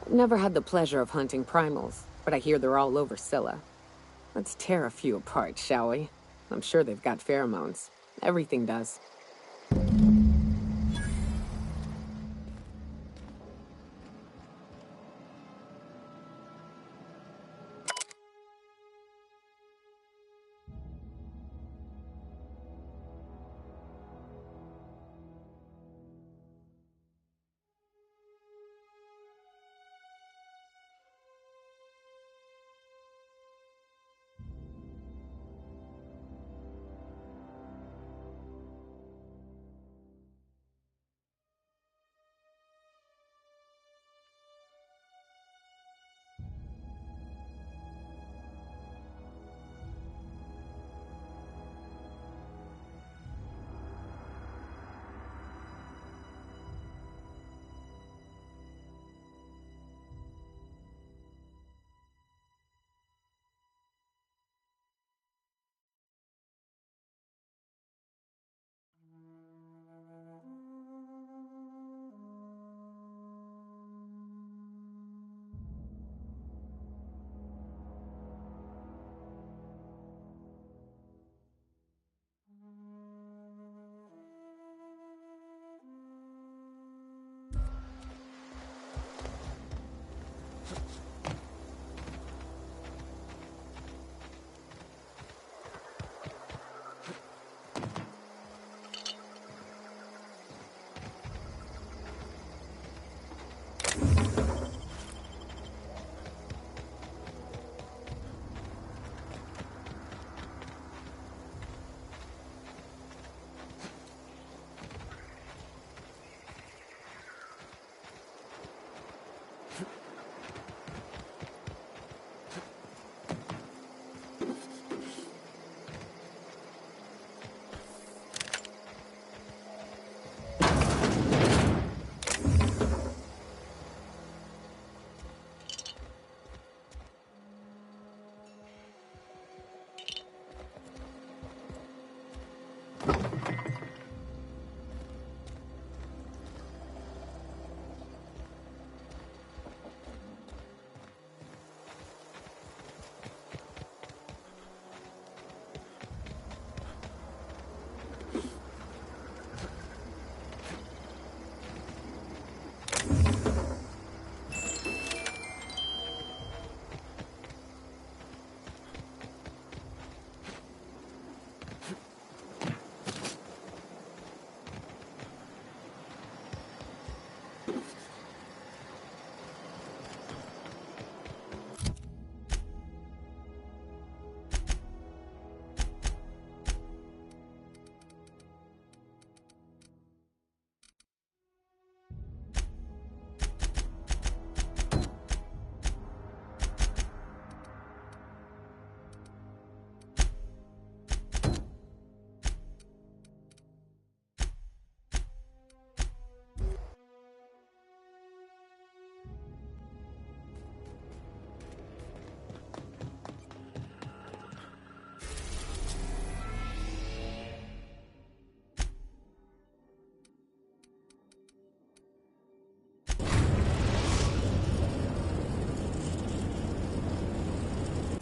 I've never had the pleasure of hunting primals, but I hear they're all over Scylla. Let's tear a few apart, shall we? I'm sure they've got pheromones. Everything does.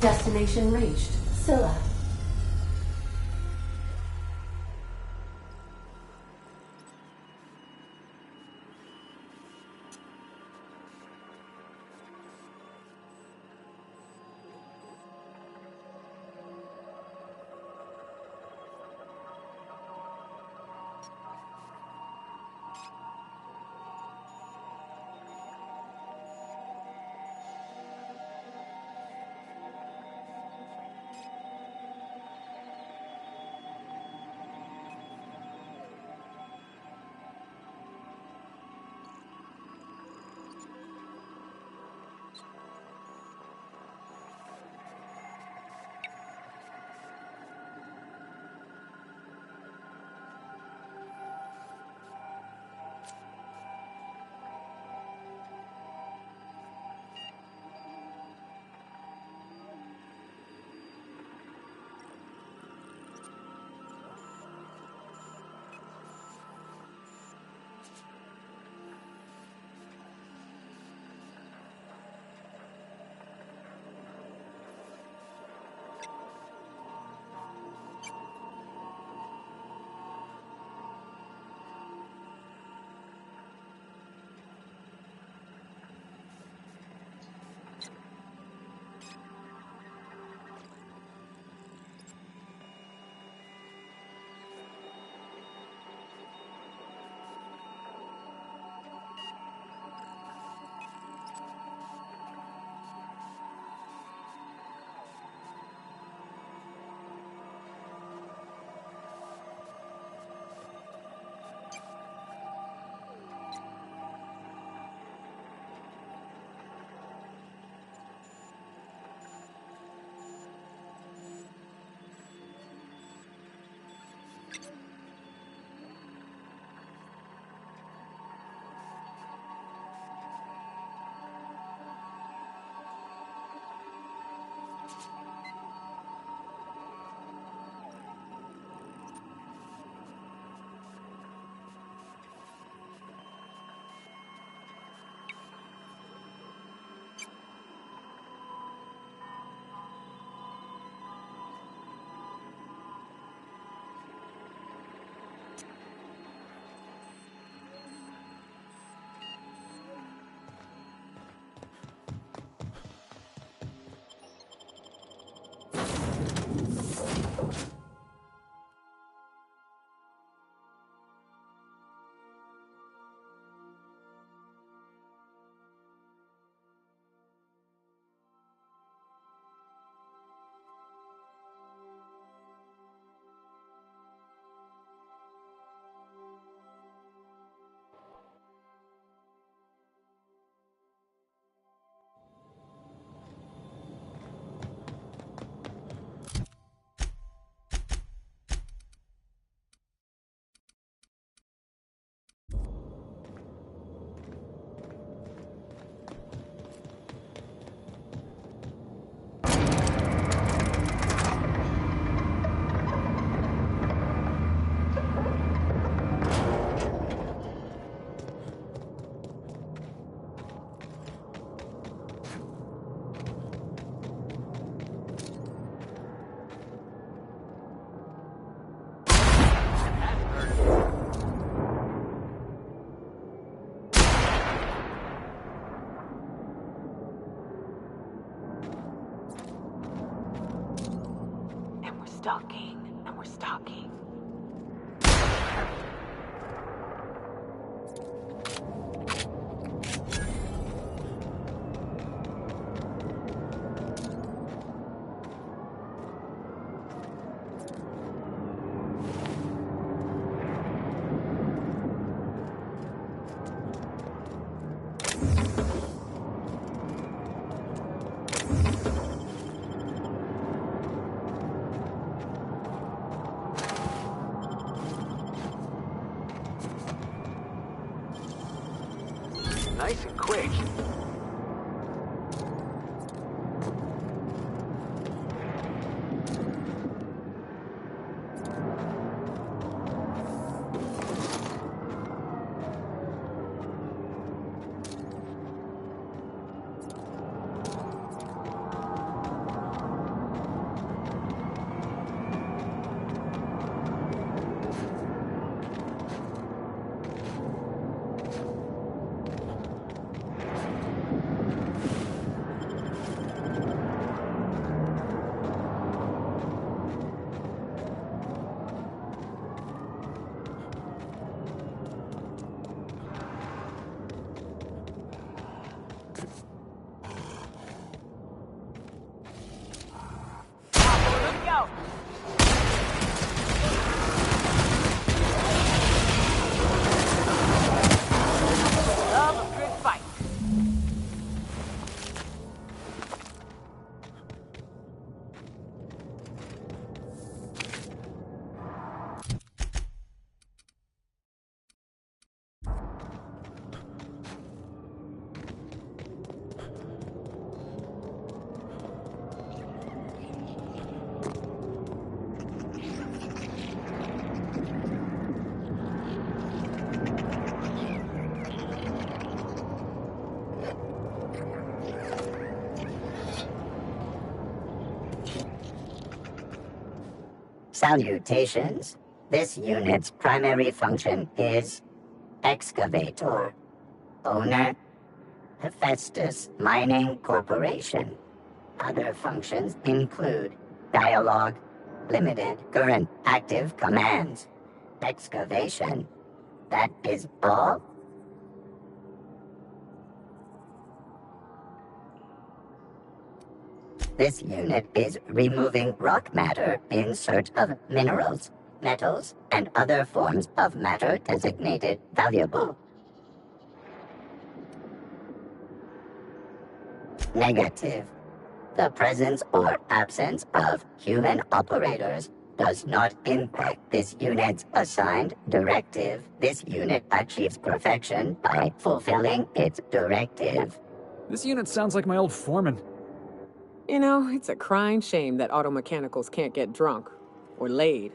Destination reached. Scylla. stalking, and we're stalking. Nice and quick. Salutations. This unit's primary function is excavator. Owner, Hephaestus Mining Corporation. Other functions include dialogue, limited current active commands, excavation. That is all. This unit is removing rock matter in search of minerals, metals, and other forms of matter designated valuable. Negative. The presence or absence of human operators does not impact this unit's assigned directive. This unit achieves perfection by fulfilling its directive. This unit sounds like my old foreman. You know, it's a crying shame that auto mechanicals can't get drunk. Or laid.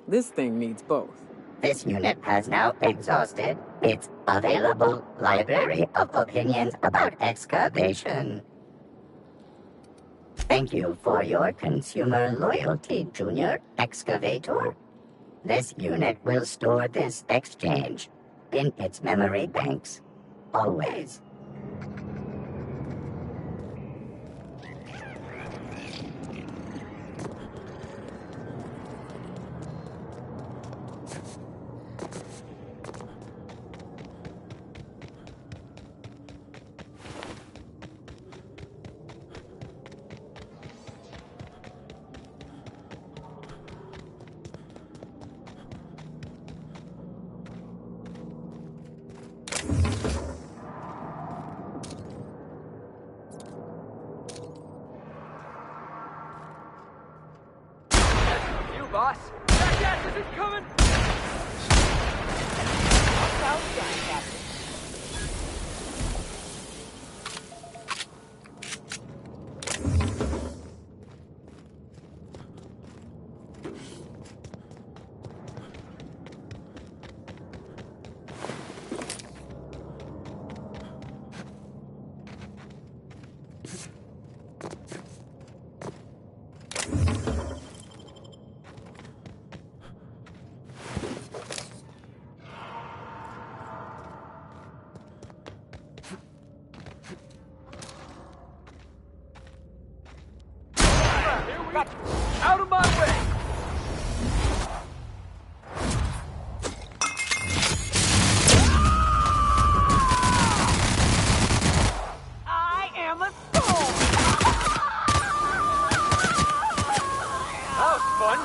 This thing needs both. This unit has now exhausted its available library of opinions about excavation. Thank you for your consumer loyalty, Junior Excavator. This unit will store this exchange in its memory banks, always. Boss, that gas isn't coming! Southside, Captain. Out of my way! I am a storm! That was fun!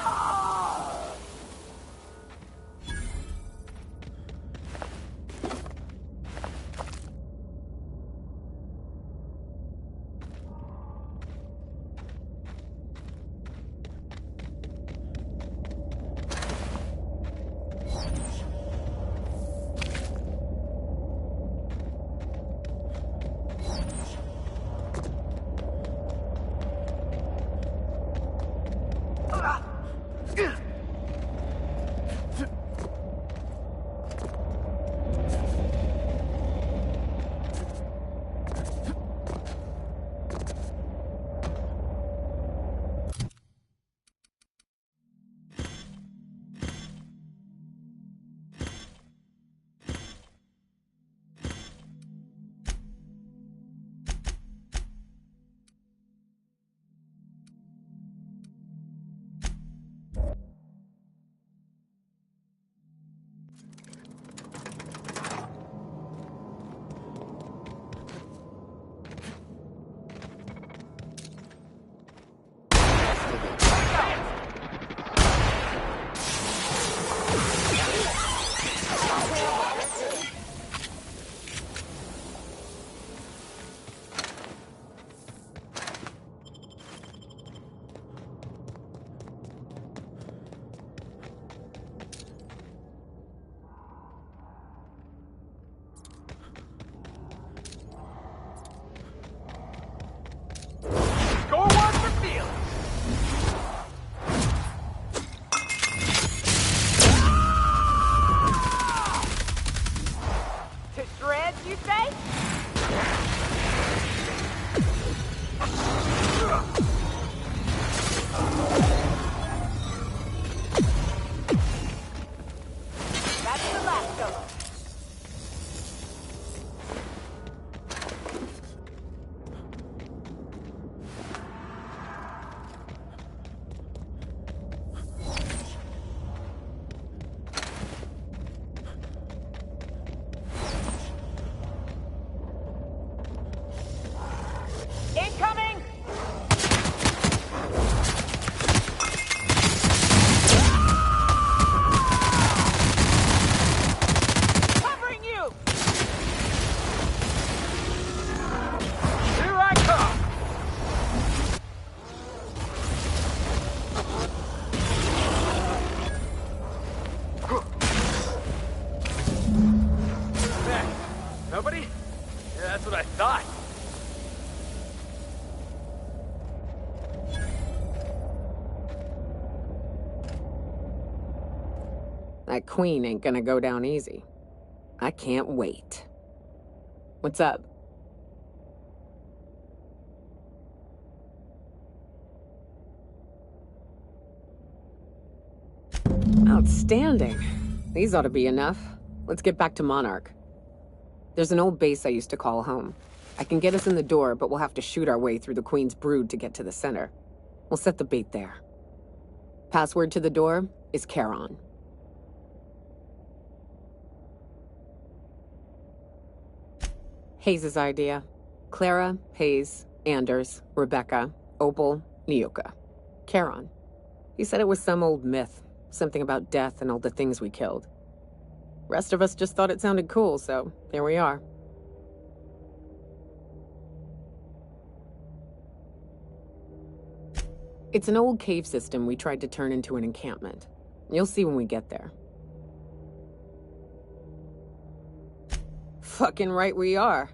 Nobody? Yeah, that's what I thought. That queen ain't gonna go down easy. I can't wait. What's up? Outstanding. These ought to be enough. Let's get back to Monarch. There's an old base I used to call home. I can get us in the door, but we'll have to shoot our way through the Queen's brood to get to the center. We'll set the bait there. Password to the door is Charon. Hayes' idea. Clara, Hayes, Anders, Rebecca, Opal, Nyoka. Charon. He said it was some old myth. Something about death and all the things we killed. Rest of us just thought it sounded cool, so here we are. It's an old cave system we tried to turn into an encampment. You'll see when we get there. Fucking right we are.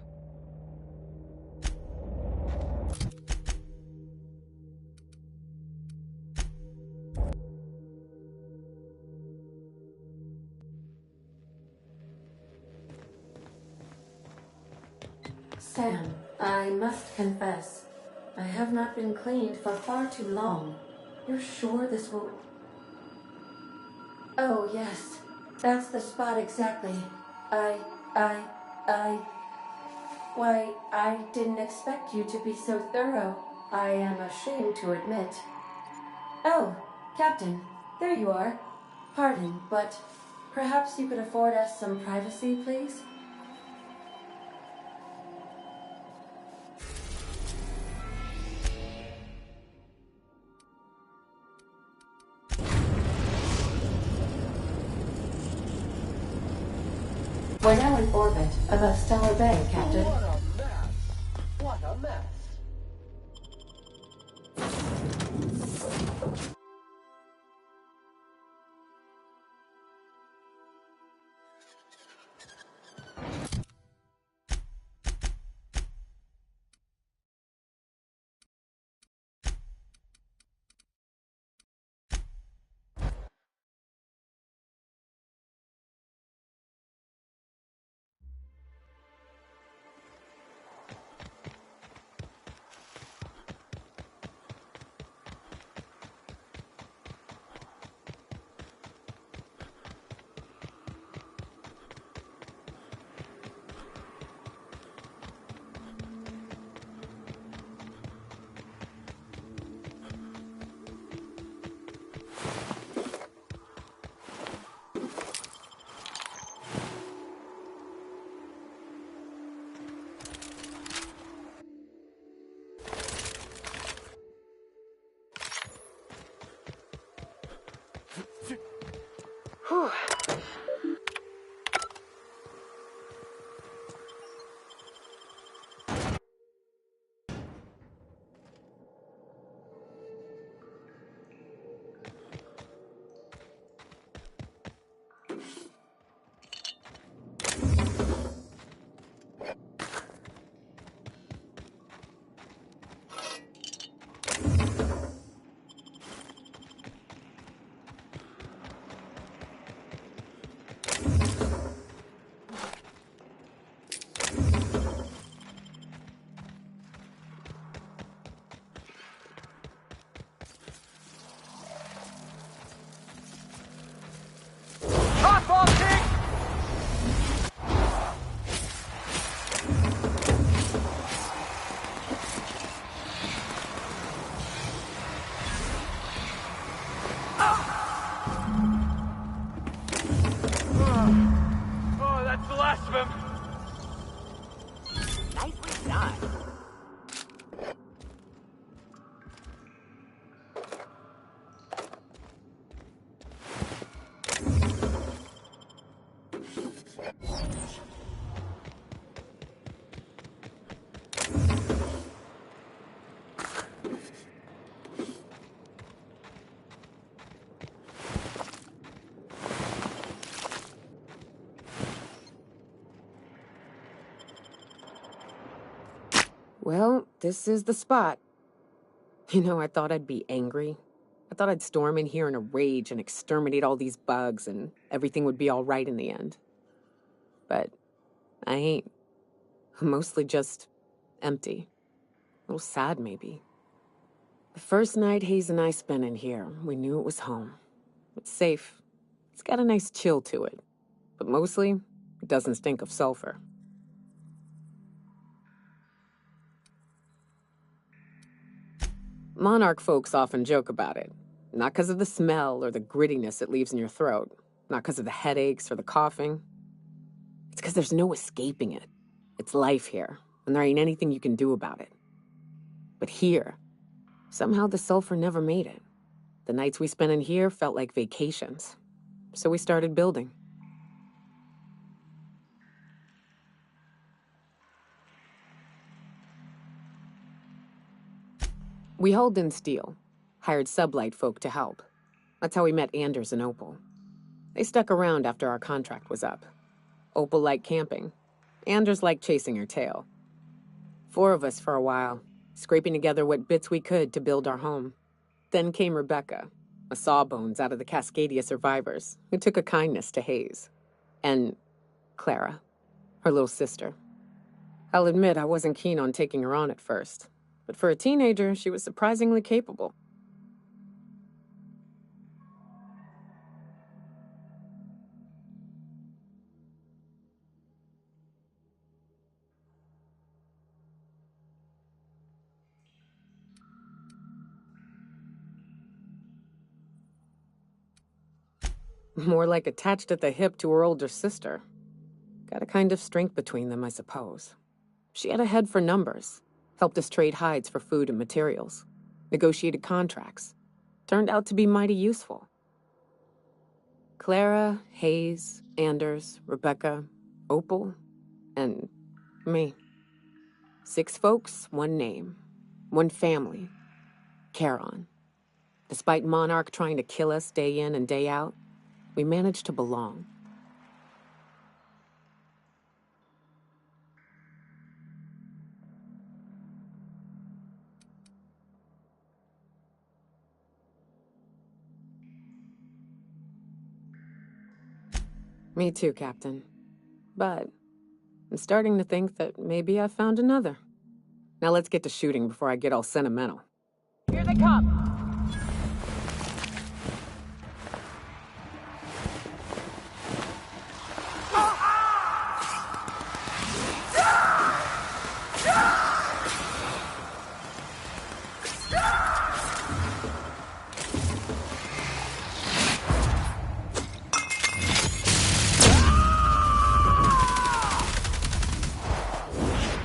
Sam, I must confess, I have not been cleaned for far too long. You're sure this will... Oh, yes. That's the spot exactly. Why, I didn't expect you to be so thorough. I am ashamed to admit. Oh, Captain, there you are. Pardon, but perhaps you could afford us some privacy, please? We're now in orbit above Stellar Bay, Captain. What a mess! What a mess! Whew. Oh, that's the last of him. Nicely done. Well, this is the spot. You know, I thought I'd be angry. I thought I'd storm in here in a rage and exterminate all these bugs and everything would be all right in the end. But I ain't. I'm mostly just empty. A little sad, maybe. The first night Hayes and I spent in here, we knew it was home. It's safe. It's got a nice chill to it. But mostly, it doesn't stink of sulfur. Monarch folks often joke about it. Not because of the smell or the grittiness it leaves in your throat. Not because of the headaches or the coughing. It's because there's no escaping it. It's life here, and there ain't anything you can do about it. But here, somehow the sulfur never made it. The nights we spent in here felt like vacations. So we started building. We hauled in steel, hired sublight folk to help. That's how we met Anders and Opal. They stuck around after our contract was up. Opal liked camping. Anders liked chasing her tail. 4 of us for a while, scraping together what bits we could to build our home. Then came Rebecca, a sawbones out of the Cascadia survivors, who took a kindness to Hayes. And Clara, her little sister. I'll admit I wasn't keen on taking her on at first, but for a teenager, she was surprisingly capable. More like attached at the hip to her older sister. Got a kind of strength between them, I suppose. She had a head for numbers, helped us trade hides for food and materials, negotiated contracts. Turned out to be mighty useful. Clara, Hayes, Anders, Rebecca, Opal, and me. 6 folks, 1 name, 1 family. Charon. Despite Monarch trying to kill us day in and day out, we managed to belong. Me too, Captain. But I'm starting to think that maybe I found another. Now let's get to shooting before I get all sentimental. Here they come!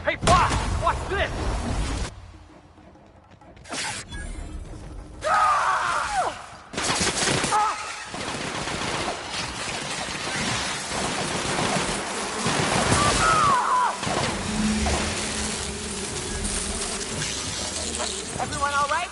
Hey, boss! Watch this! Everyone all right?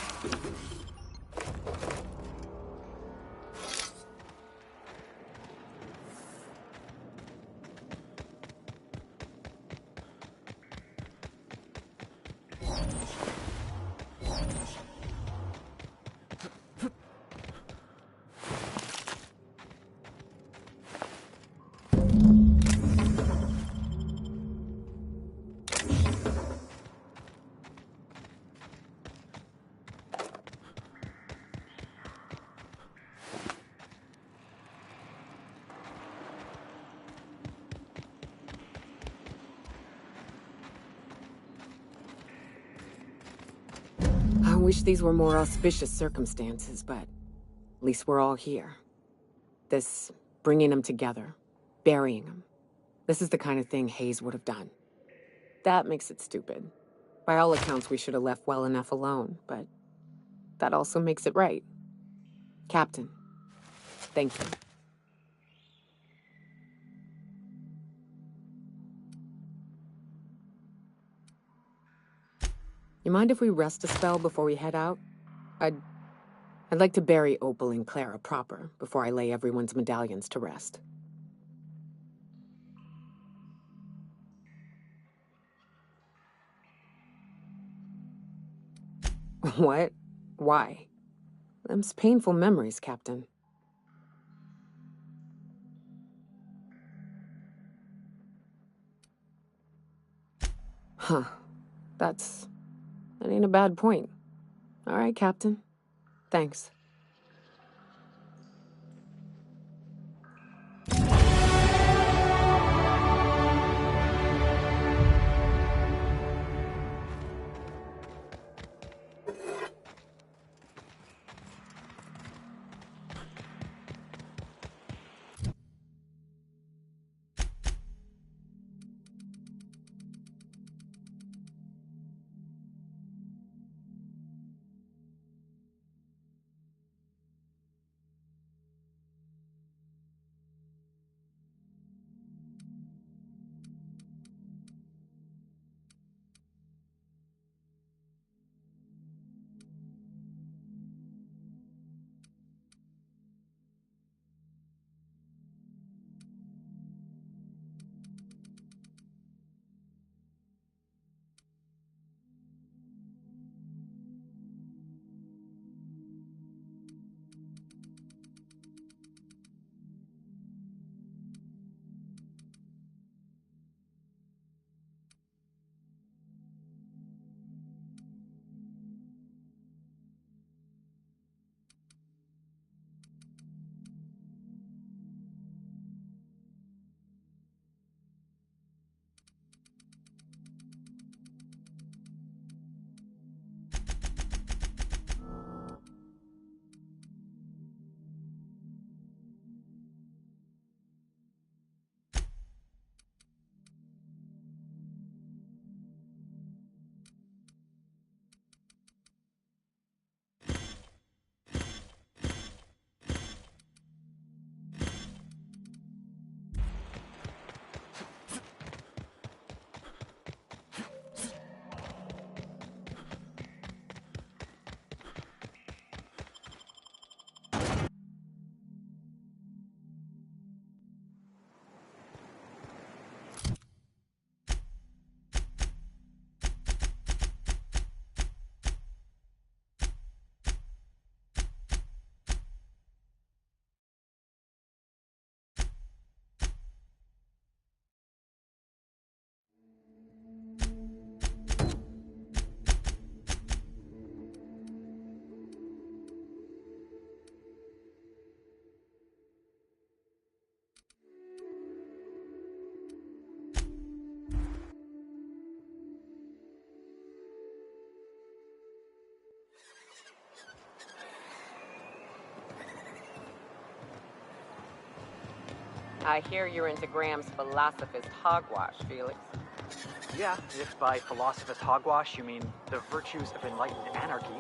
I wish these were more auspicious circumstances, but at least we're all here. This bringing them together, burying them. This is the kind of thing Hayes would have done. That makes it stupid. By all accounts, we should have left well enough alone, but that also makes it right. Captain, thank you. You mind if we rest a spell before we head out? I'd like to bury Opal and Clara proper before I lay everyone's medallions to rest. What? Why? Them's painful memories, Captain. Huh. That ain't a bad point. All right, Captain. Thanks. I hear you're into Graham's philosophist hogwash, Felix. Yeah, if by philosophist hogwash you mean the virtues of enlightened anarchy.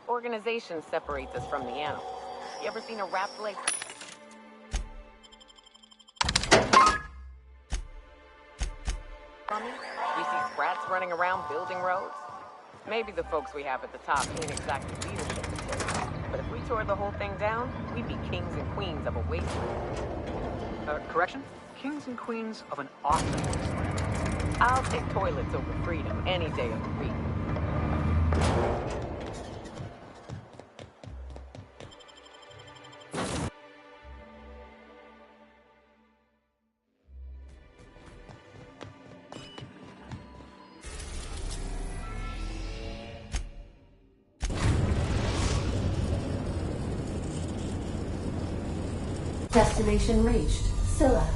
Organization separates us from the animals. You ever seen a rat play? You see sprats running around building roads? Maybe the folks we have at the top ain't exactly leadership material. But if we tore the whole thing down, we'd be kings and queens of a wasteland. Correction? Kings and queens of an awesome wasteland. I'll take toilets over freedom any day of the week. Destination reached. Scylla.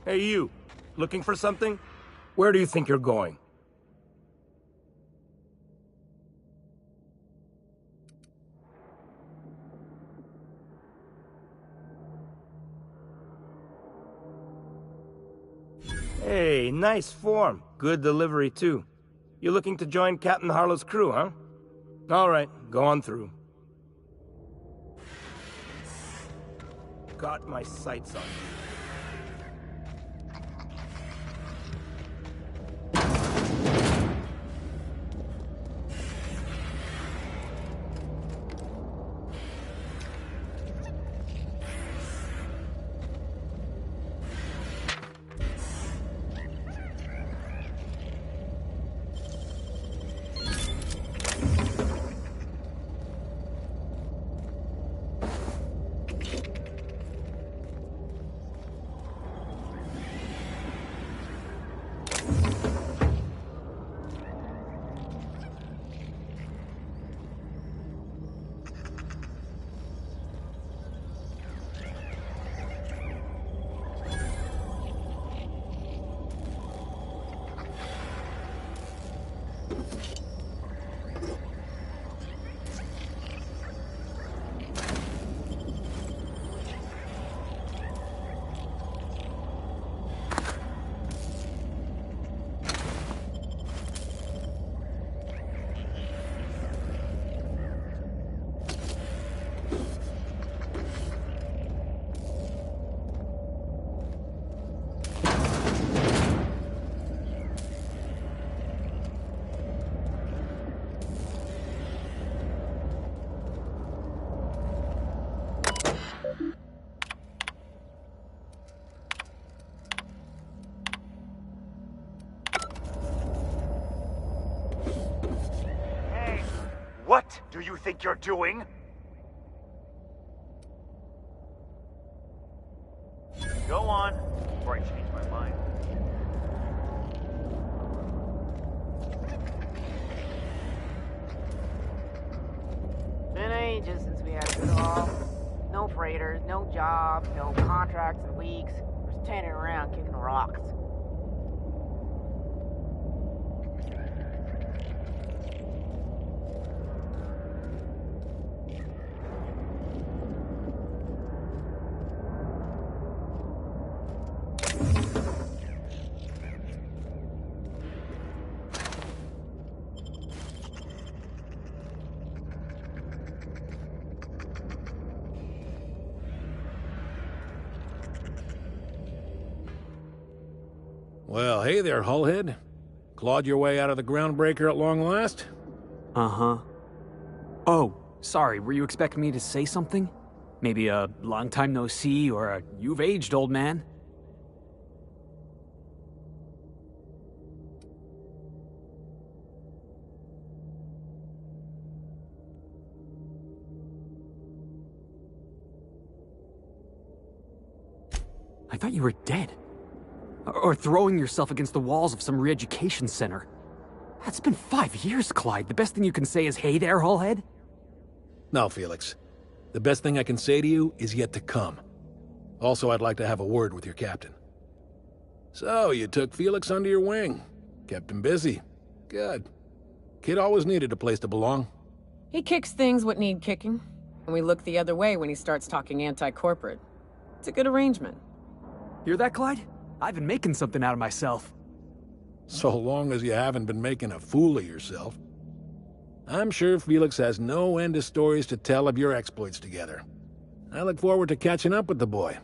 Hey, you. Looking for something? Where do you think you're going? Hey, nice form. Good delivery, too. You looking to join Captain Harlow's crew, huh? All right, go on through. Got my sights on you. What do you think you're doing? Go on, before I change my mind. Been ages since we had a good haul. No freighters, no jobs, no contracts in weeks. We're standing around kicking rocks. Well, hey there, Hullhead. Clawed your way out of the groundbreaker at long last? Uh-huh. Oh, sorry, were you expecting me to say something? Maybe a long time no see, or a you've aged, old man? I thought you were dead. Or throwing yourself against the walls of some re-education center. That's been 5 years, Clyde. The best thing you can say is, hey there, Hullhead? No, Felix. The best thing I can say to you is yet to come. Also, I'd like to have a word with your captain. So, you took Felix under your wing. Kept him busy. Good. Kid always needed a place to belong. He kicks things what need kicking, and we look the other way when he starts talking anti-corporate. It's a good arrangement. Hear that, Clyde? I've been making something out of myself. So long as you haven't been making a fool of yourself. I'm sure Felix has no end of stories to tell of your exploits together. I look forward to catching up with the boy.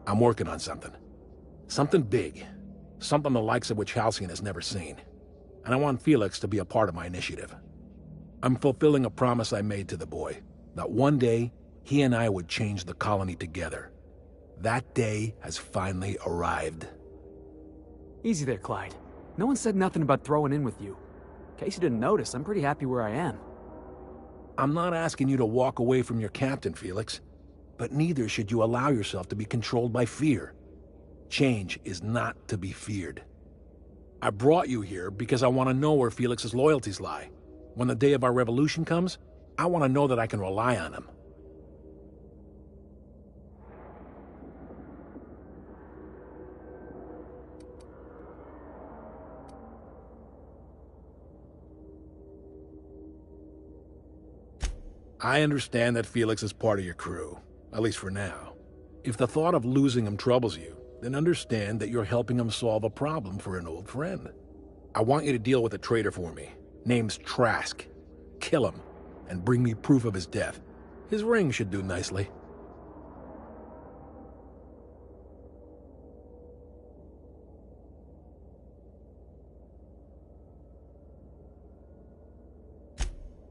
I'm working on something. Something big. Something the likes of which Halcyon has never seen. And I want Felix to be a part of my initiative. I'm fulfilling a promise I made to the boy, that one day, he and I would change the colony together. That day has finally arrived. Easy there, Clyde. No one said nothing about throwing in with you. In case you didn't notice, I'm pretty happy where I am. I'm not asking you to walk away from your captain, Felix. But neither should you allow yourself to be controlled by fear. Change is not to be feared. I brought you here because I want to know where Felix's loyalties lie. When the day of our revolution comes, I want to know that I can rely on him. I understand that Felix is part of your crew, at least for now. If the thought of losing him troubles you, then understand that you're helping him solve a problem for an old friend. I want you to deal with a traitor for me. Name's Trask. Kill him, and bring me proof of his death. His ring should do nicely.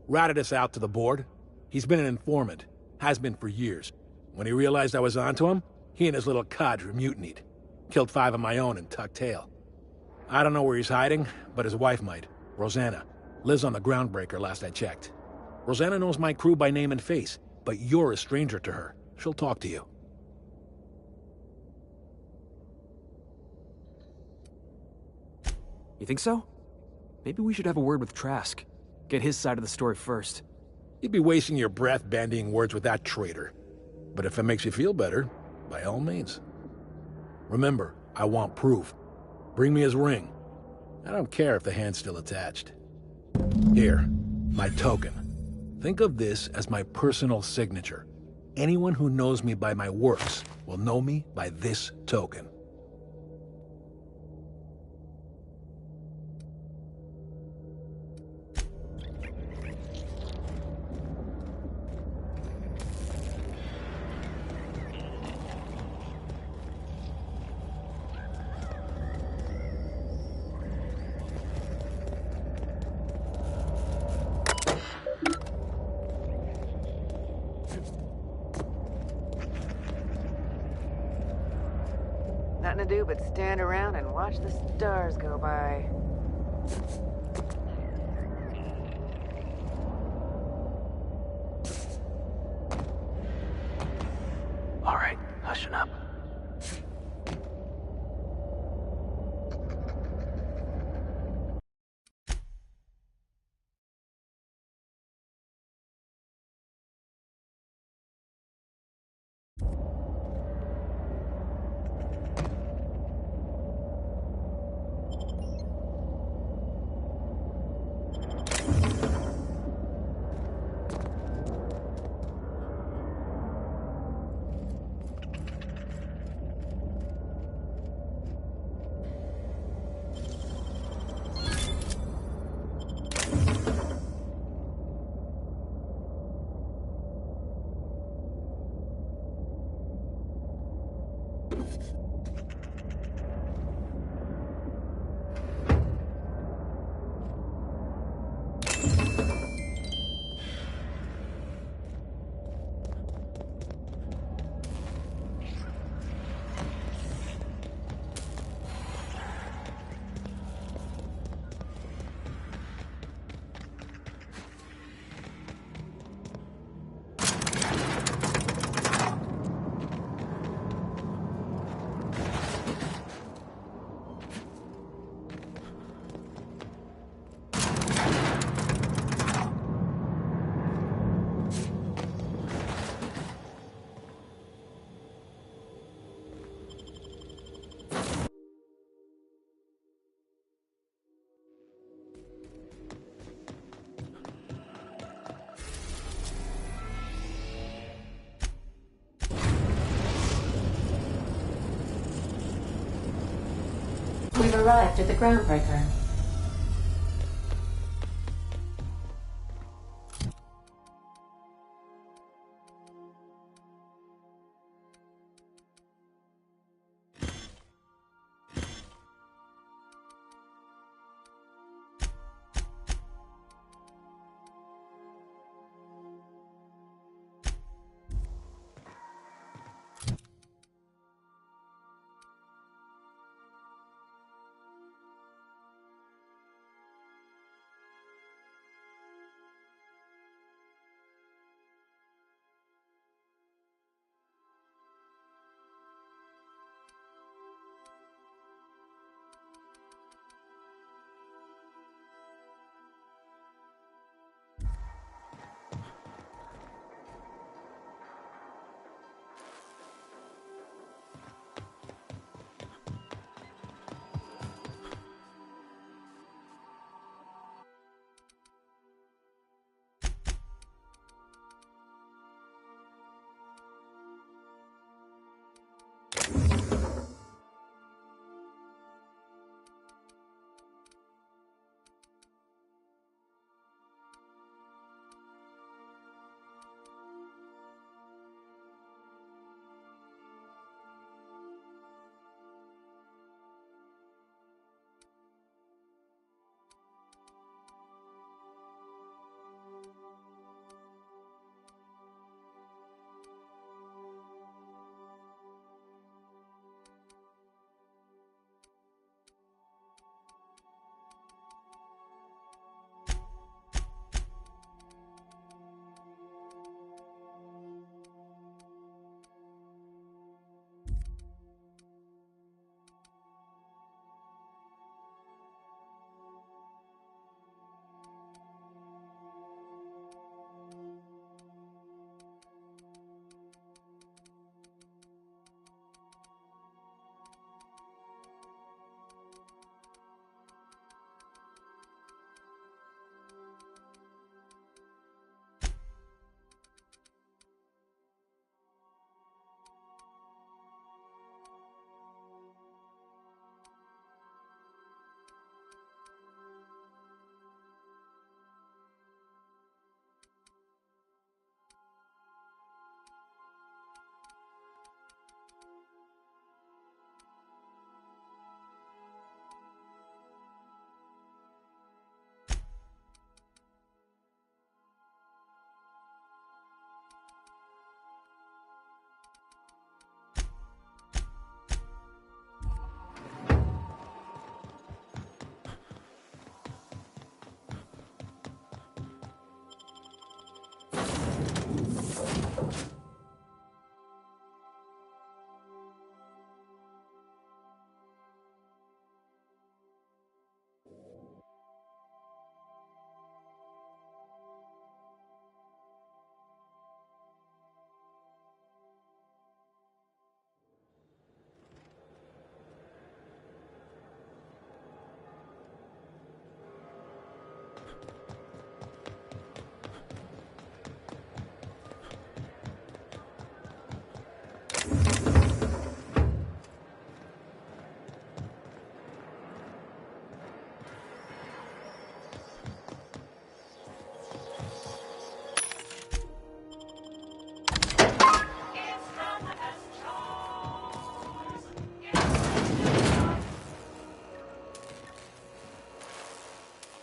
Ratted us out to the board. He's been an informant. Has been for years. When he realized I was onto him, he and his little cadre mutinied. Killed 5 of my own and tucked tail. I don't know where he's hiding, but his wife might. Rosanna. Lives on the Groundbreaker last I checked. Rosanna knows my crew by name and face, but you're a stranger to her. She'll talk to you. You think so? Maybe we should have a word with Trask. Get his side of the story first. You'd be wasting your breath bandying words with that traitor. But if it makes you feel better, by all means. Remember, I want proof. Bring me his ring. I don't care if the hand's still attached. Here, my token. Think of this as my personal signature. Anyone who knows me by my works will know me by this token. Nothing to do but stand around and watch the stars go by. All right, hushing up. We've arrived at the Groundbreaker.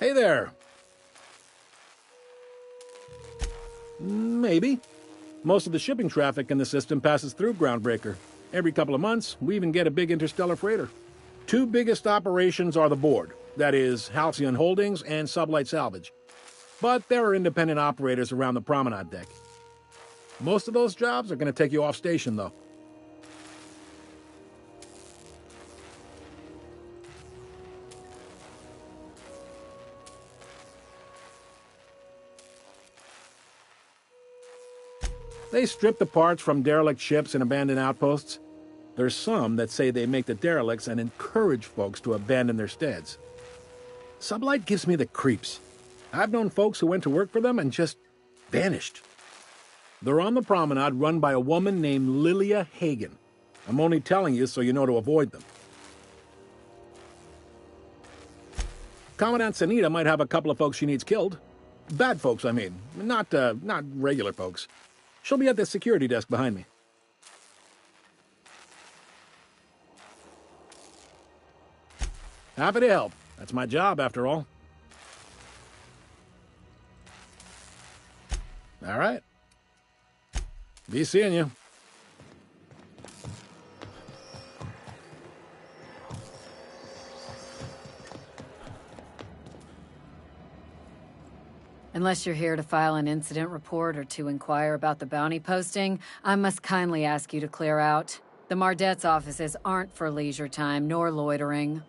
Hey there. Maybe. Most of the shipping traffic in the system passes through Groundbreaker. Every couple of months, we even get a big interstellar freighter. Two biggest operations are the board, that is, Halcyon Holdings and Sublight Salvage. But there are independent operators around the promenade deck. Most of those jobs are going to take you off station, though. They strip the parts from derelict ships and abandoned outposts. There's some that say they make the derelicts and encourage folks to abandon their steads. Sublight gives me the creeps. I've known folks who went to work for them and just vanished. They're on the promenade run by a woman named Lilia Hagen. I'm only telling you so you know to avoid them. Commandant Sanita might have a couple of folks she needs killed. Bad folks, I mean. Not regular folks. She'll be at the security desk behind me. Happy to help. That's my job, after all. All right. Be seeing you. Unless you're here to file an incident report or to inquire about the bounty posting, I must kindly ask you to clear out. The Mardet's offices aren't for leisure time nor loitering.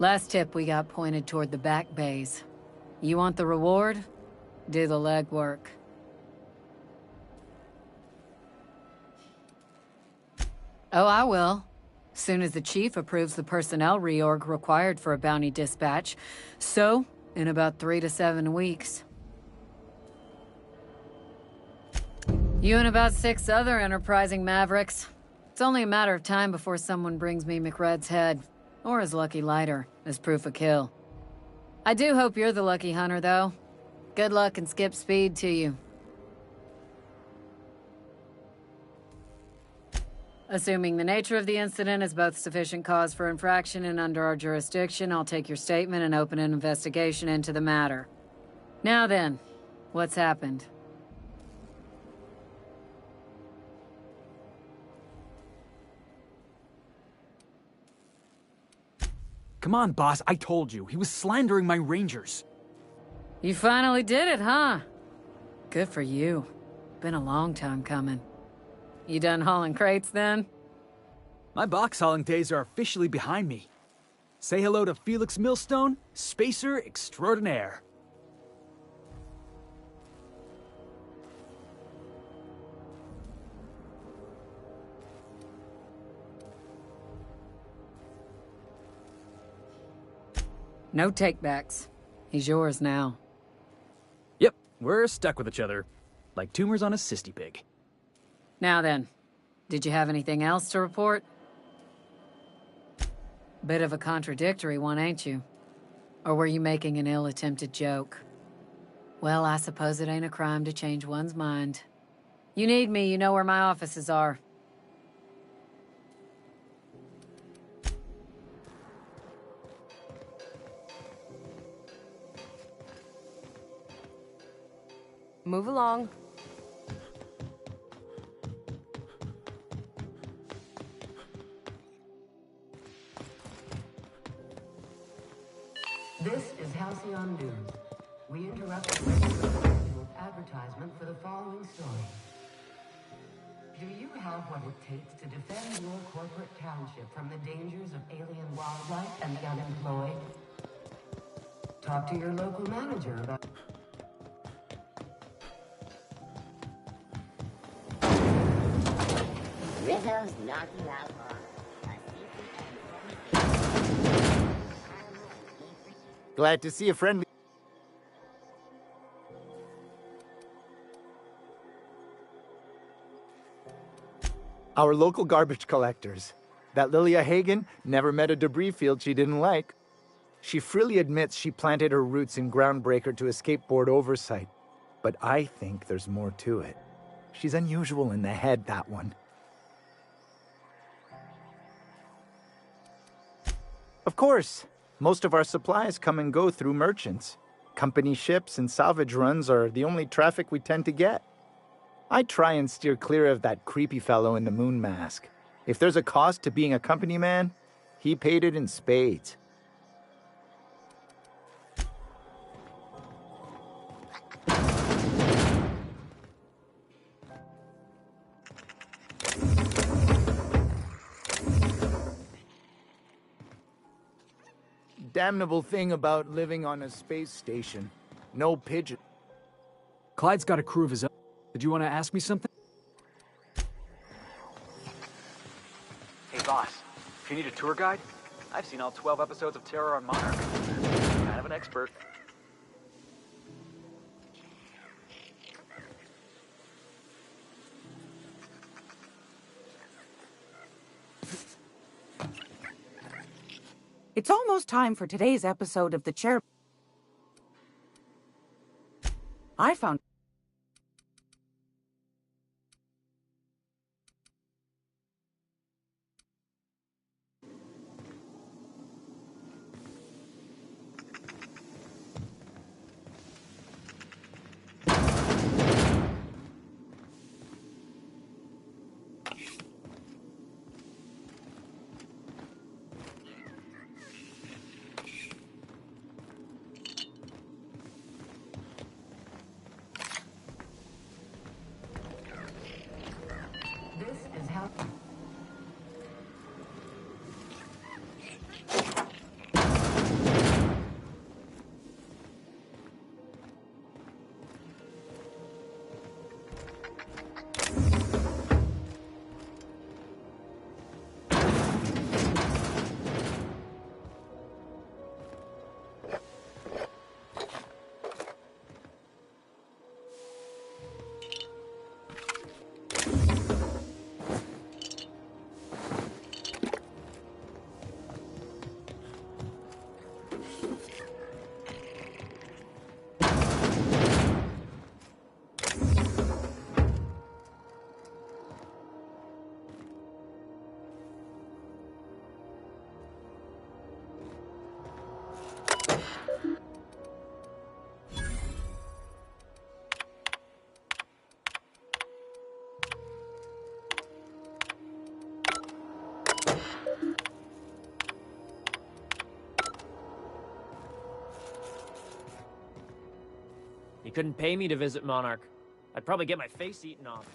Last tip we got pointed toward the back bays. You want the reward? Do the legwork. Oh, I will. Soon as the chief approves the personnel reorg required for a bounty dispatch. So, in about 3 to 7 weeks. You and about 6 other enterprising mavericks. It's only a matter of time before someone brings me McRed's head. Or his lucky lighter, as proof of kill. I do hope you're the lucky hunter, though. Good luck and skip speed to you. Assuming the nature of the incident is both sufficient cause for infraction and under our jurisdiction, I'll take your statement and open an investigation into the matter. Now then, what's happened? Come on, boss, I told you. He was slandering my rangers. You finally did it, huh? Good for you. Been a long time coming. You done hauling crates, then? My box hauling days are officially behind me. Say hello to Felix Millstone, spacer extraordinaire. No takebacks. He's yours now. Yep, we're stuck with each other. Like tumors on a cysty pig. Now then, did you have anything else to report? Bit of a contradictory one, ain't you? Or were you making an ill-attempted joke? Well, I suppose it ain't a crime to change one's mind. You need me, you know where my offices are. Move along. This is Halcyon News. We interrupt the regular advertisement for the following story. Do you have what it takes to defend your corporate township from the dangers of alien wildlife and the unemployed? Talk to your local manager about... Rizzo's knocking out Glad to see a friendly... Our local garbage collectors. That Lilia Hagen never met a debris field she didn't like. She freely admits she planted her roots in Groundbreaker to escape board oversight. But I think there's more to it. She's unusual in the head, that one. Of course, most of our supplies come and go through merchants. Company ships and salvage runs are the only traffic we tend to get. I try and steer clear of that creepy fellow in the moon mask. If there's a cost to being a company man, he paid it in spades. Damnable thing about living on a space station. No pigeon. Clyde's got a crew of his own. Did you want to ask me something? Hey, boss. If you need a tour guide, I've seen all 12 episodes of Terror on Monarch. Kind of an expert. It's almost time for today's episode of The Chair. I found... This is how... You couldn't pay me to visit Monarch. I'd probably get my face eaten off.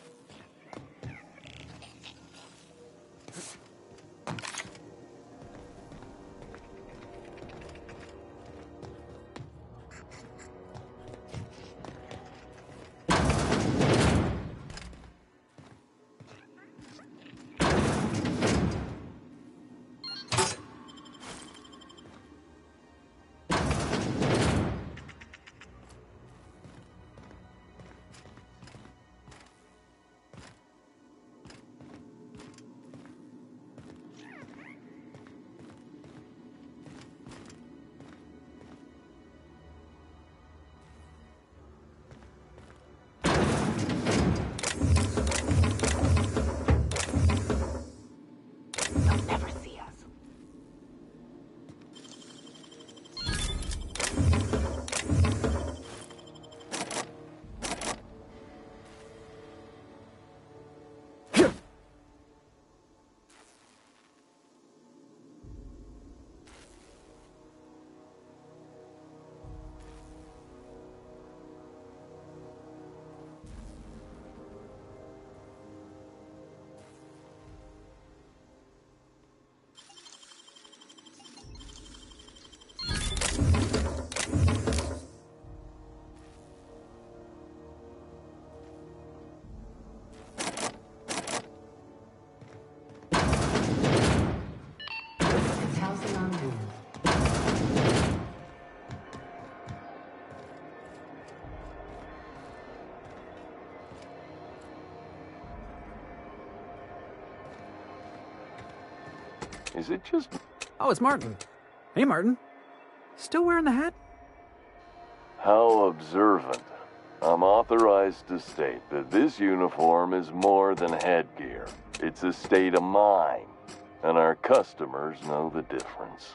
Is it just... Oh, it's Martin. Hey, Martin. Still wearing the hat? How observant. I'm authorized to state that this uniform is more than headgear. It's a state of mind, and our customers know the difference.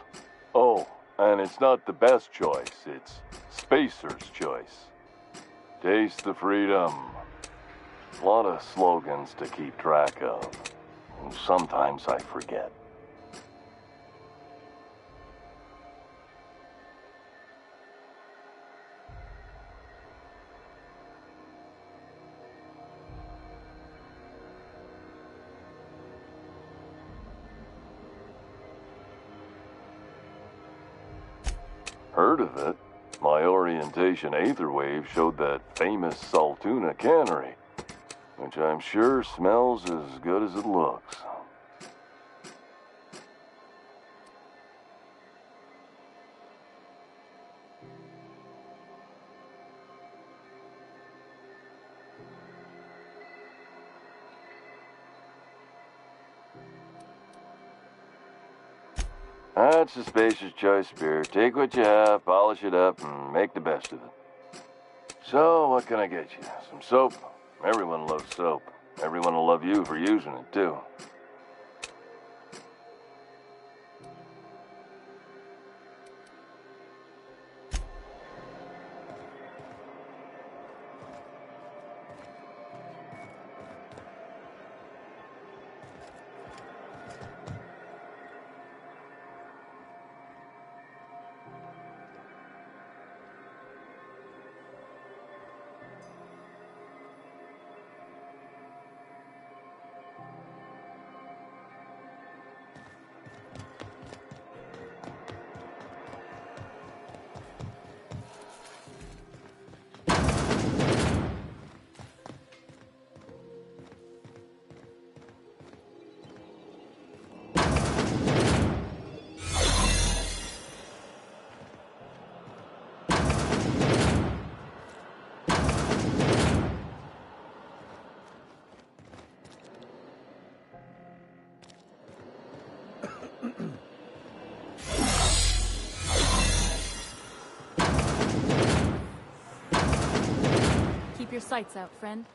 Oh, and it's not the best choice, it's Spacer's choice. Taste the freedom. A lot of slogans to keep track of. And sometimes I forget. Heard of it? My orientation aether wave showed that famous Saltuna cannery, which I'm sure smells as good as it looks. That's a Spacer's choice beer. Take what you have, polish it up, and make the best of it. So, what can I get you? Some soap? Everyone loves soap. Everyone will love you for using it, too. Keep your sights out, friend.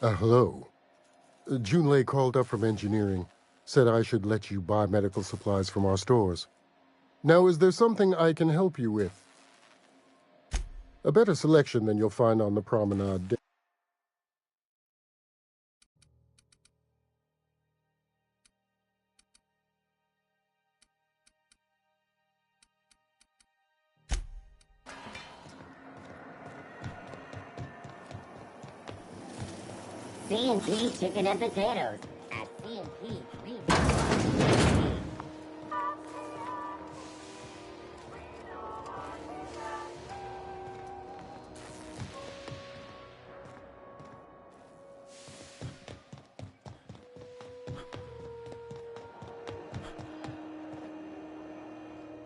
Hello. Junlei called up from engineering, said I should let you buy medical supplies from our stores. Now, is there something I can help you with? A better selection than you'll find on the promenade. C&P chicken and potatoes at C&P.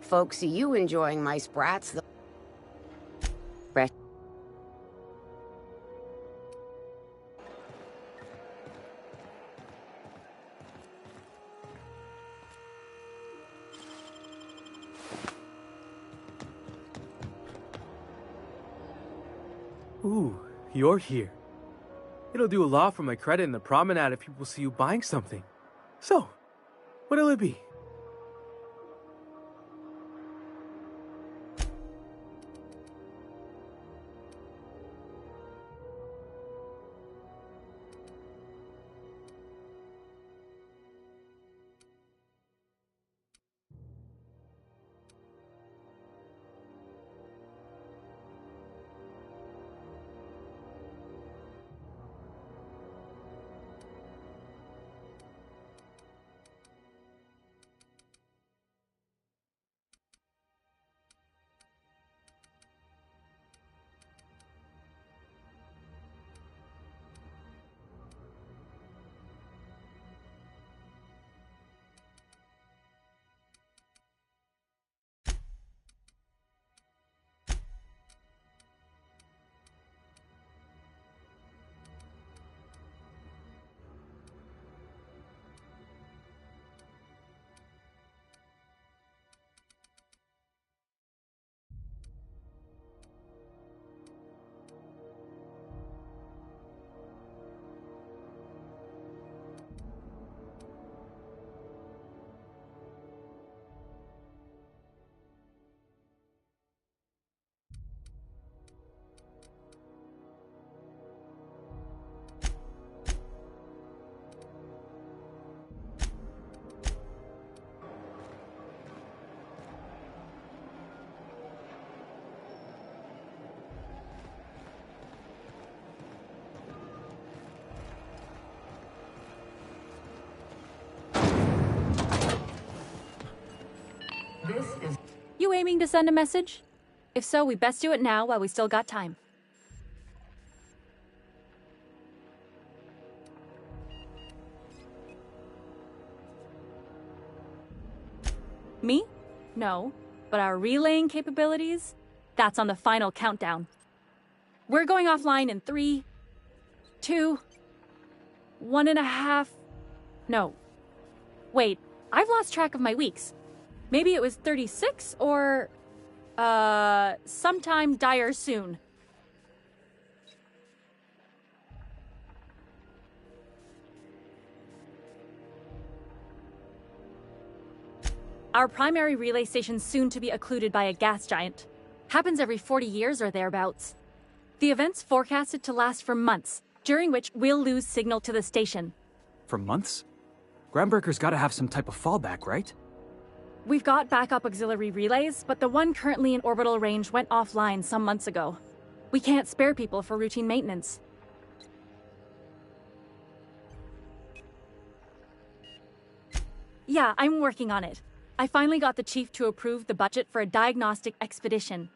Folks see you enjoying my sprats. Fresh. Ooh, you're here. It'll do a lot for my credit in the promenade if people see you buying something. So, what'll it be? You aiming to send a message? If so, we best do it now while we still got time. Me? No. But our relaying capabilities? That's on the final countdown. We're going offline in 3, 2, 1.5... No. Wait, I've lost track of my weeks. Maybe it was 36 or... sometime dire soon. Our primary relay station's soon to be occluded by a gas giant. Happens every 40 years or thereabouts. The event's forecasted to last for months, during which we'll lose signal to the station. For months? Groundbreaker's gotta have some type of fallback, right? We've got backup auxiliary relays, but the one currently in orbital range went offline some months ago. We can't spare people for routine maintenance. Yeah, I'm working on it. I finally got the chief to approve the budget for a diagnostic expedition.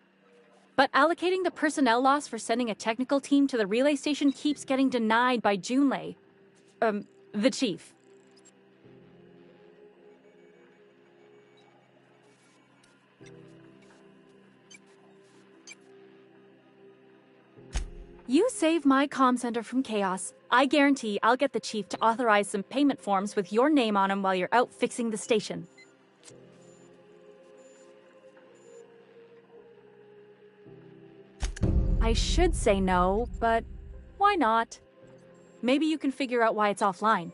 But allocating the personnel loss for sending a technical team to the relay station keeps getting denied by Junlei. The chief. You save my comm center from chaos. I guarantee I'll get the chief to authorize some payment forms with your name on them while you're out fixing the station. I should say no, but why not? Maybe you can figure out why it's offline.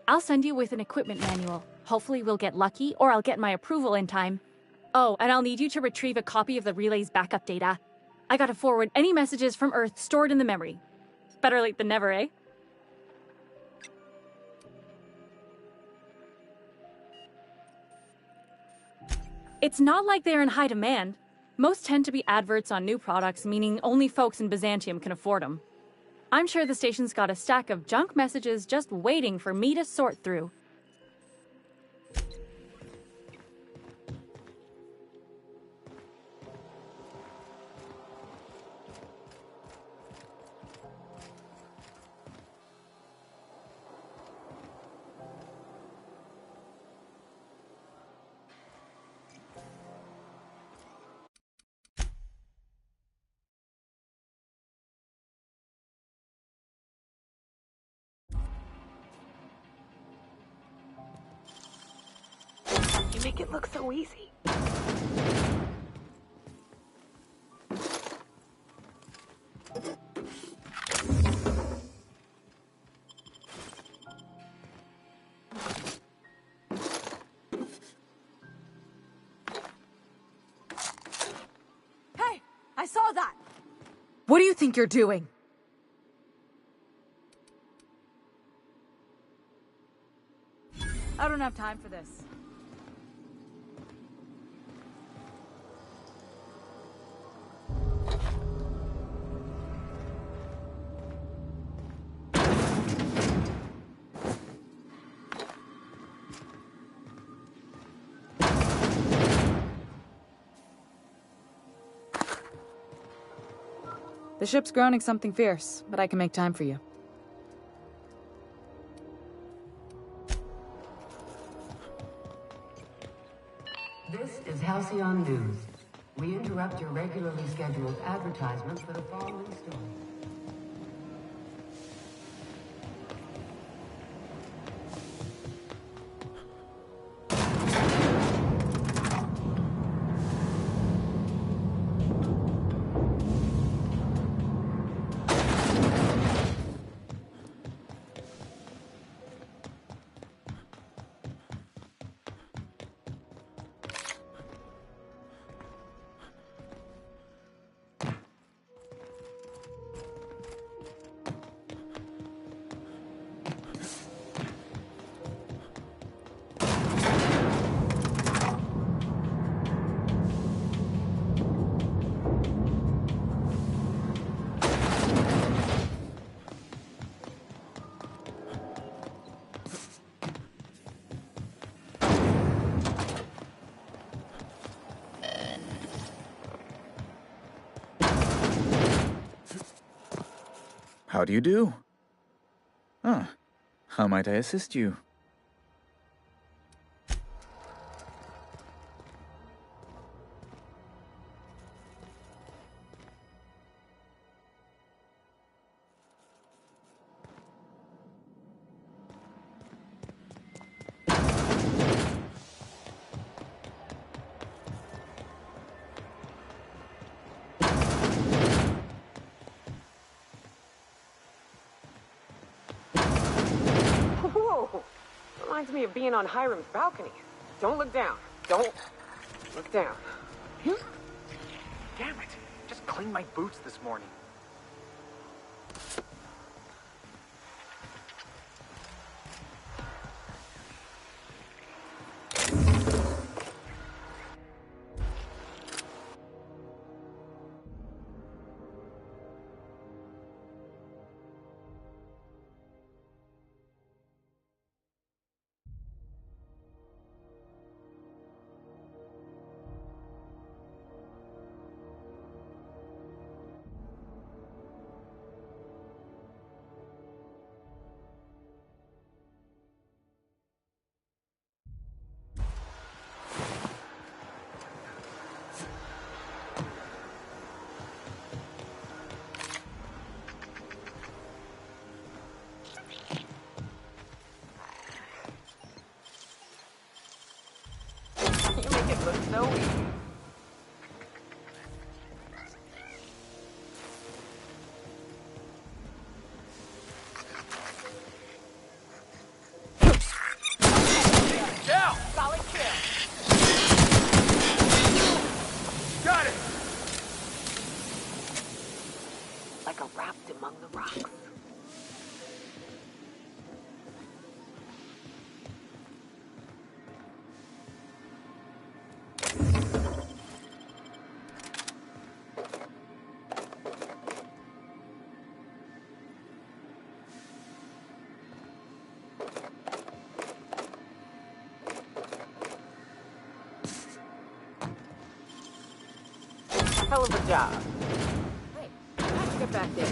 I'll send you with an equipment manual. Hopefully we'll get lucky, or I'll get my approval in time. Oh, and I'll need you to retrieve a copy of the relay's backup data. I gotta forward any messages from Earth stored in the memory. Better late than never, eh? It's not like they're in high demand. Most tend to be adverts on new products, meaning only folks in Byzantium can afford them. I'm sure the station's got a stack of junk messages just waiting for me to sort through. You make it look so easy. saw that! What do you think you're doing? I don't have time for this. The ship's groaning something fierce, but I can make time for you. This is Halcyon News. We interrupt your regularly scheduled advertisements for the following story. How do you do? Ah, how might I assist you? Whoa! Reminds me of being on Hiram's balcony. Don't look down. Don't look down. Damn it! Just cleaned my boots this morning. You make it look so easy. Down! Solid kill. Got it! Like a raft among the rocks. Hell of a job. Hey, how'd you get back there?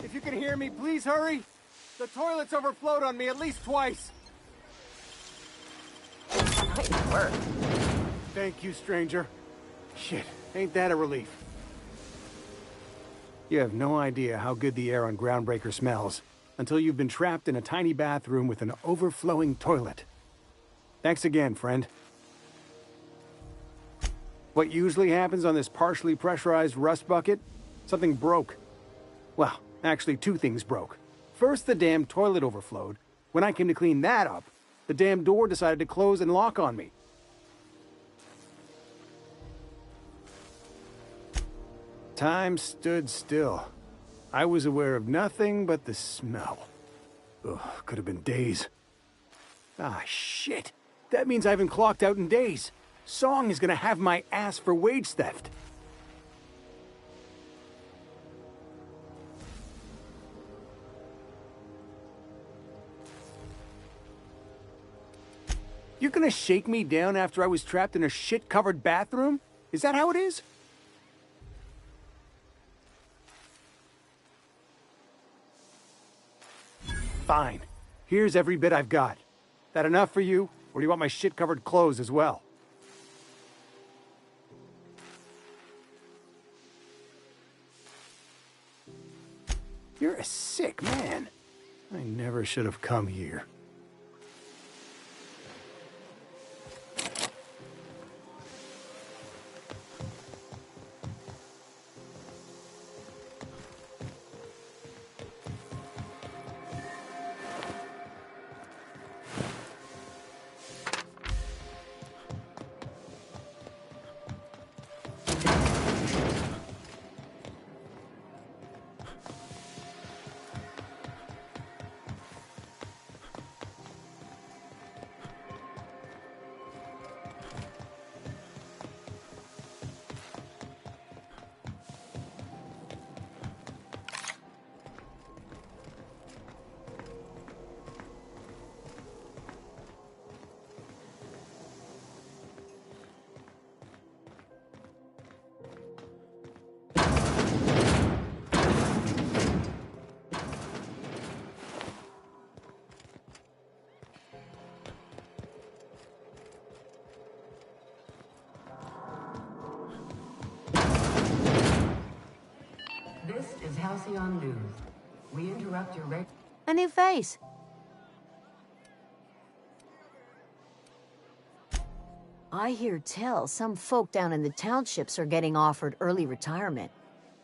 If you can hear me, please hurry. The toilets overflowed on me at least twice. work. Thank you, stranger. Shit, ain't that a relief? You have no idea how good the air on Groundbreaker smells until you've been trapped in a tiny bathroom with an overflowing toilet. Thanks again, friend. What usually happens on this partially pressurized rust bucket? Something broke. Well, actually 2 things broke. First, the damn toilet overflowed. When I came to clean that up, the damn door decided to close and lock on me. Time stood still. I was aware of nothing but the smell. Ugh, could have been days. Ah, shit. That means I haven't clocked out in days. Song is gonna have my ass for wage theft. You're gonna shake me down after I was trapped in a shit-covered bathroom? Is that how it is? Fine. Here's every bit I've got. That enough for you, or do you want my shit-covered clothes as well? You're a sick man. I never should have come here. This is Halcyon News. We interrupt your A new face. I hear tell some folk down in the townships are getting offered early retirement.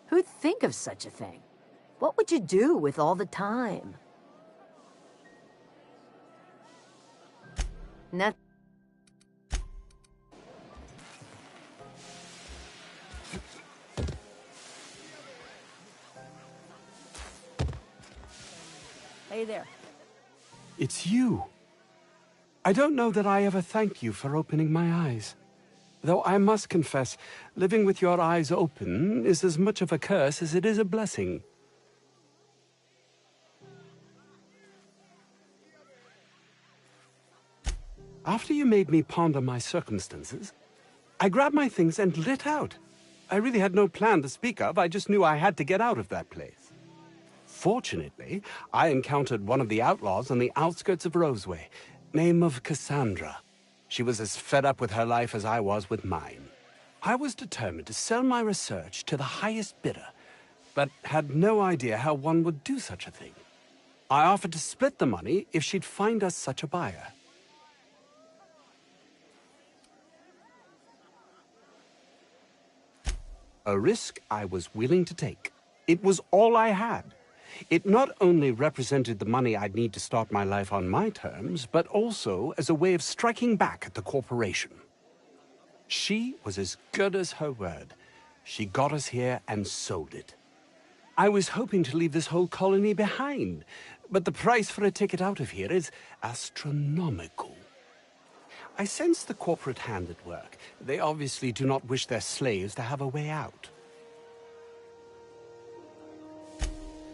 Who'd think of such a thing? What would you do with all the time? Not Hey there. It's you. I don't know that I ever thank you for opening my eyes. Though I must confess, living with your eyes open is as much of a curse as it is a blessing. After you made me ponder my circumstances, I grabbed my things and lit out. I really had no plan to speak of, I just knew I had to get out of that place. Fortunately, I encountered one of the outlaws on the outskirts of Roseway, name of Cassandra. She was as fed up with her life as I was with mine. I was determined to sell my research to the highest bidder, but had no idea how one would do such a thing. I offered to split the money if she'd find us such a buyer. A risk I was willing to take. It was all I had. It not only represented the money I'd need to start my life on my terms, but also as a way of striking back at the corporation. She was as good as her word. She got us here and sold it. I was hoping to leave this whole colony behind, but the price for a ticket out of here is astronomical. I sense the corporate hand at work. They obviously do not wish their slaves to have a way out.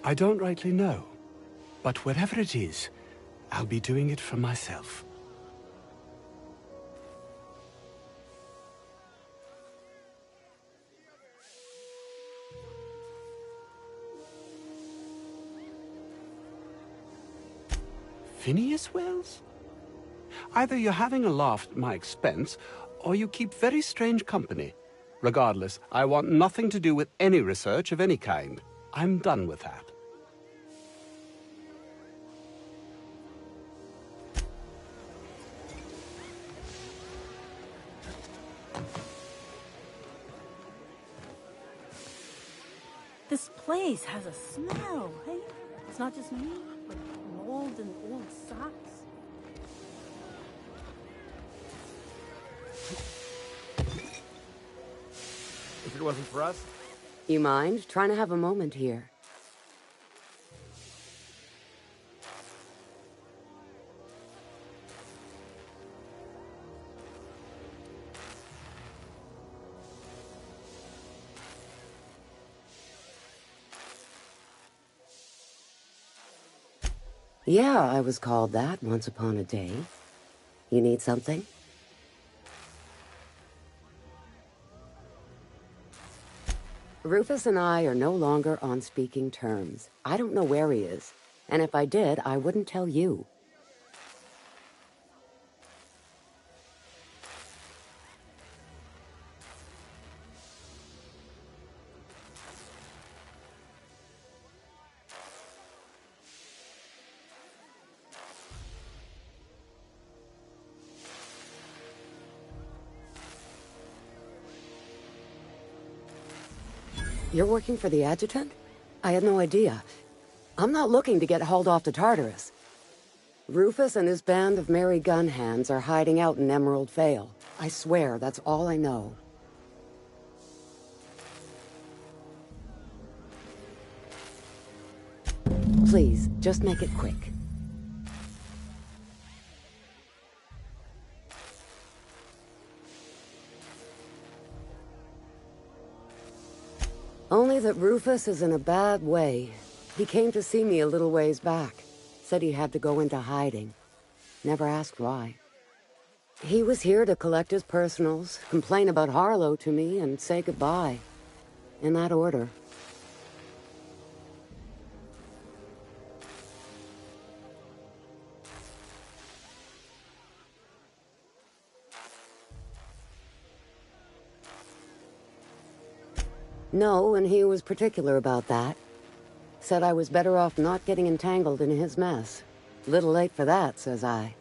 I don't rightly know, but whatever it is, I'll be doing it for myself. Phineas Wells? Either you're having a laugh at my expense, or you keep very strange company. Regardless, I want nothing to do with any research of any kind. I'm done with that. This place has a smell, hey? It's not just me, like mold and old socks. If it wasn't for us, You mind? Trying to have a moment here. Yeah, I was called that once upon a day. You need something? Rufus and I are no longer on speaking terms. I don't know where he is. And if I did, I wouldn't tell you. You're working for the adjutant? I had no idea. I'm not looking to get hauled off to Tartarus. Rufus and his band of merry gun hands are hiding out in Emerald Vale. I swear, that's all I know. Please, just make it quick. Only that Rufus is in a bad way. He came to see me a little ways back. Said he had to go into hiding. Never asked why. He was here to collect his personals, complain about Harlow to me, and say goodbye. In that order. No, and he was particular about that. Said I was better off not getting entangled in his mess. Little late for that, says I.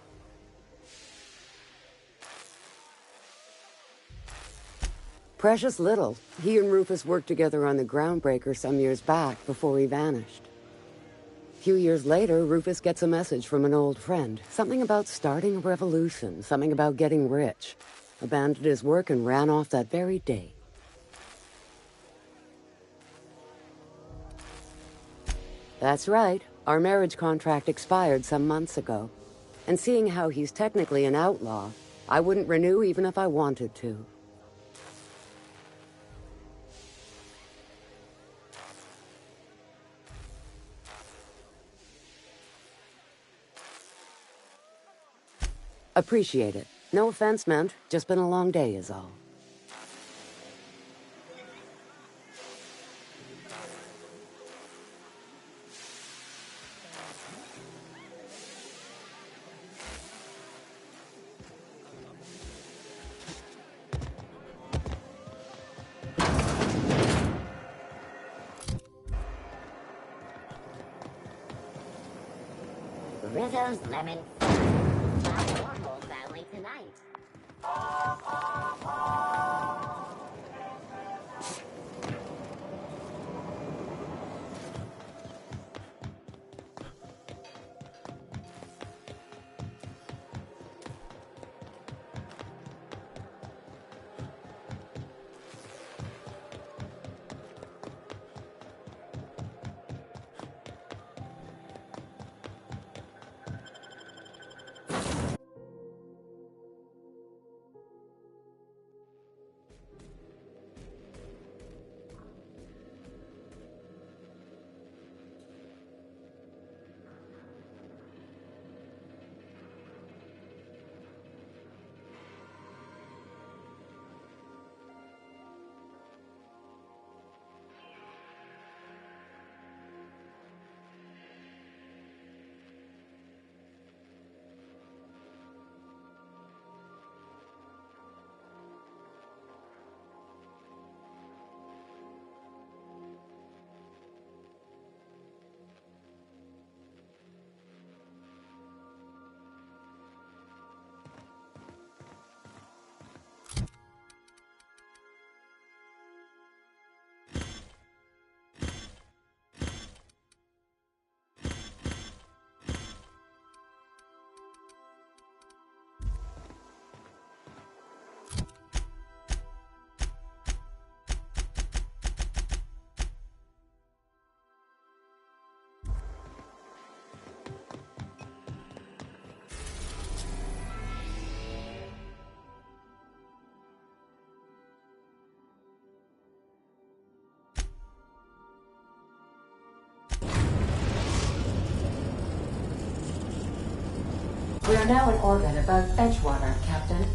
Precious little. He and Rufus worked together on the Groundbreaker some years back before he vanished. A few years later, Rufus gets a message from an old friend. Something about starting a revolution, something about getting rich. Abandoned his work and ran off that very day. That's right. Our marriage contract expired some months ago. And seeing how he's technically an outlaw, I wouldn't renew even if I wanted to. Appreciate it. No offense meant, just been a long day is all. Rizzo's lemon. Our whole family tonight. We are now in orbit above Edgewater, Captain.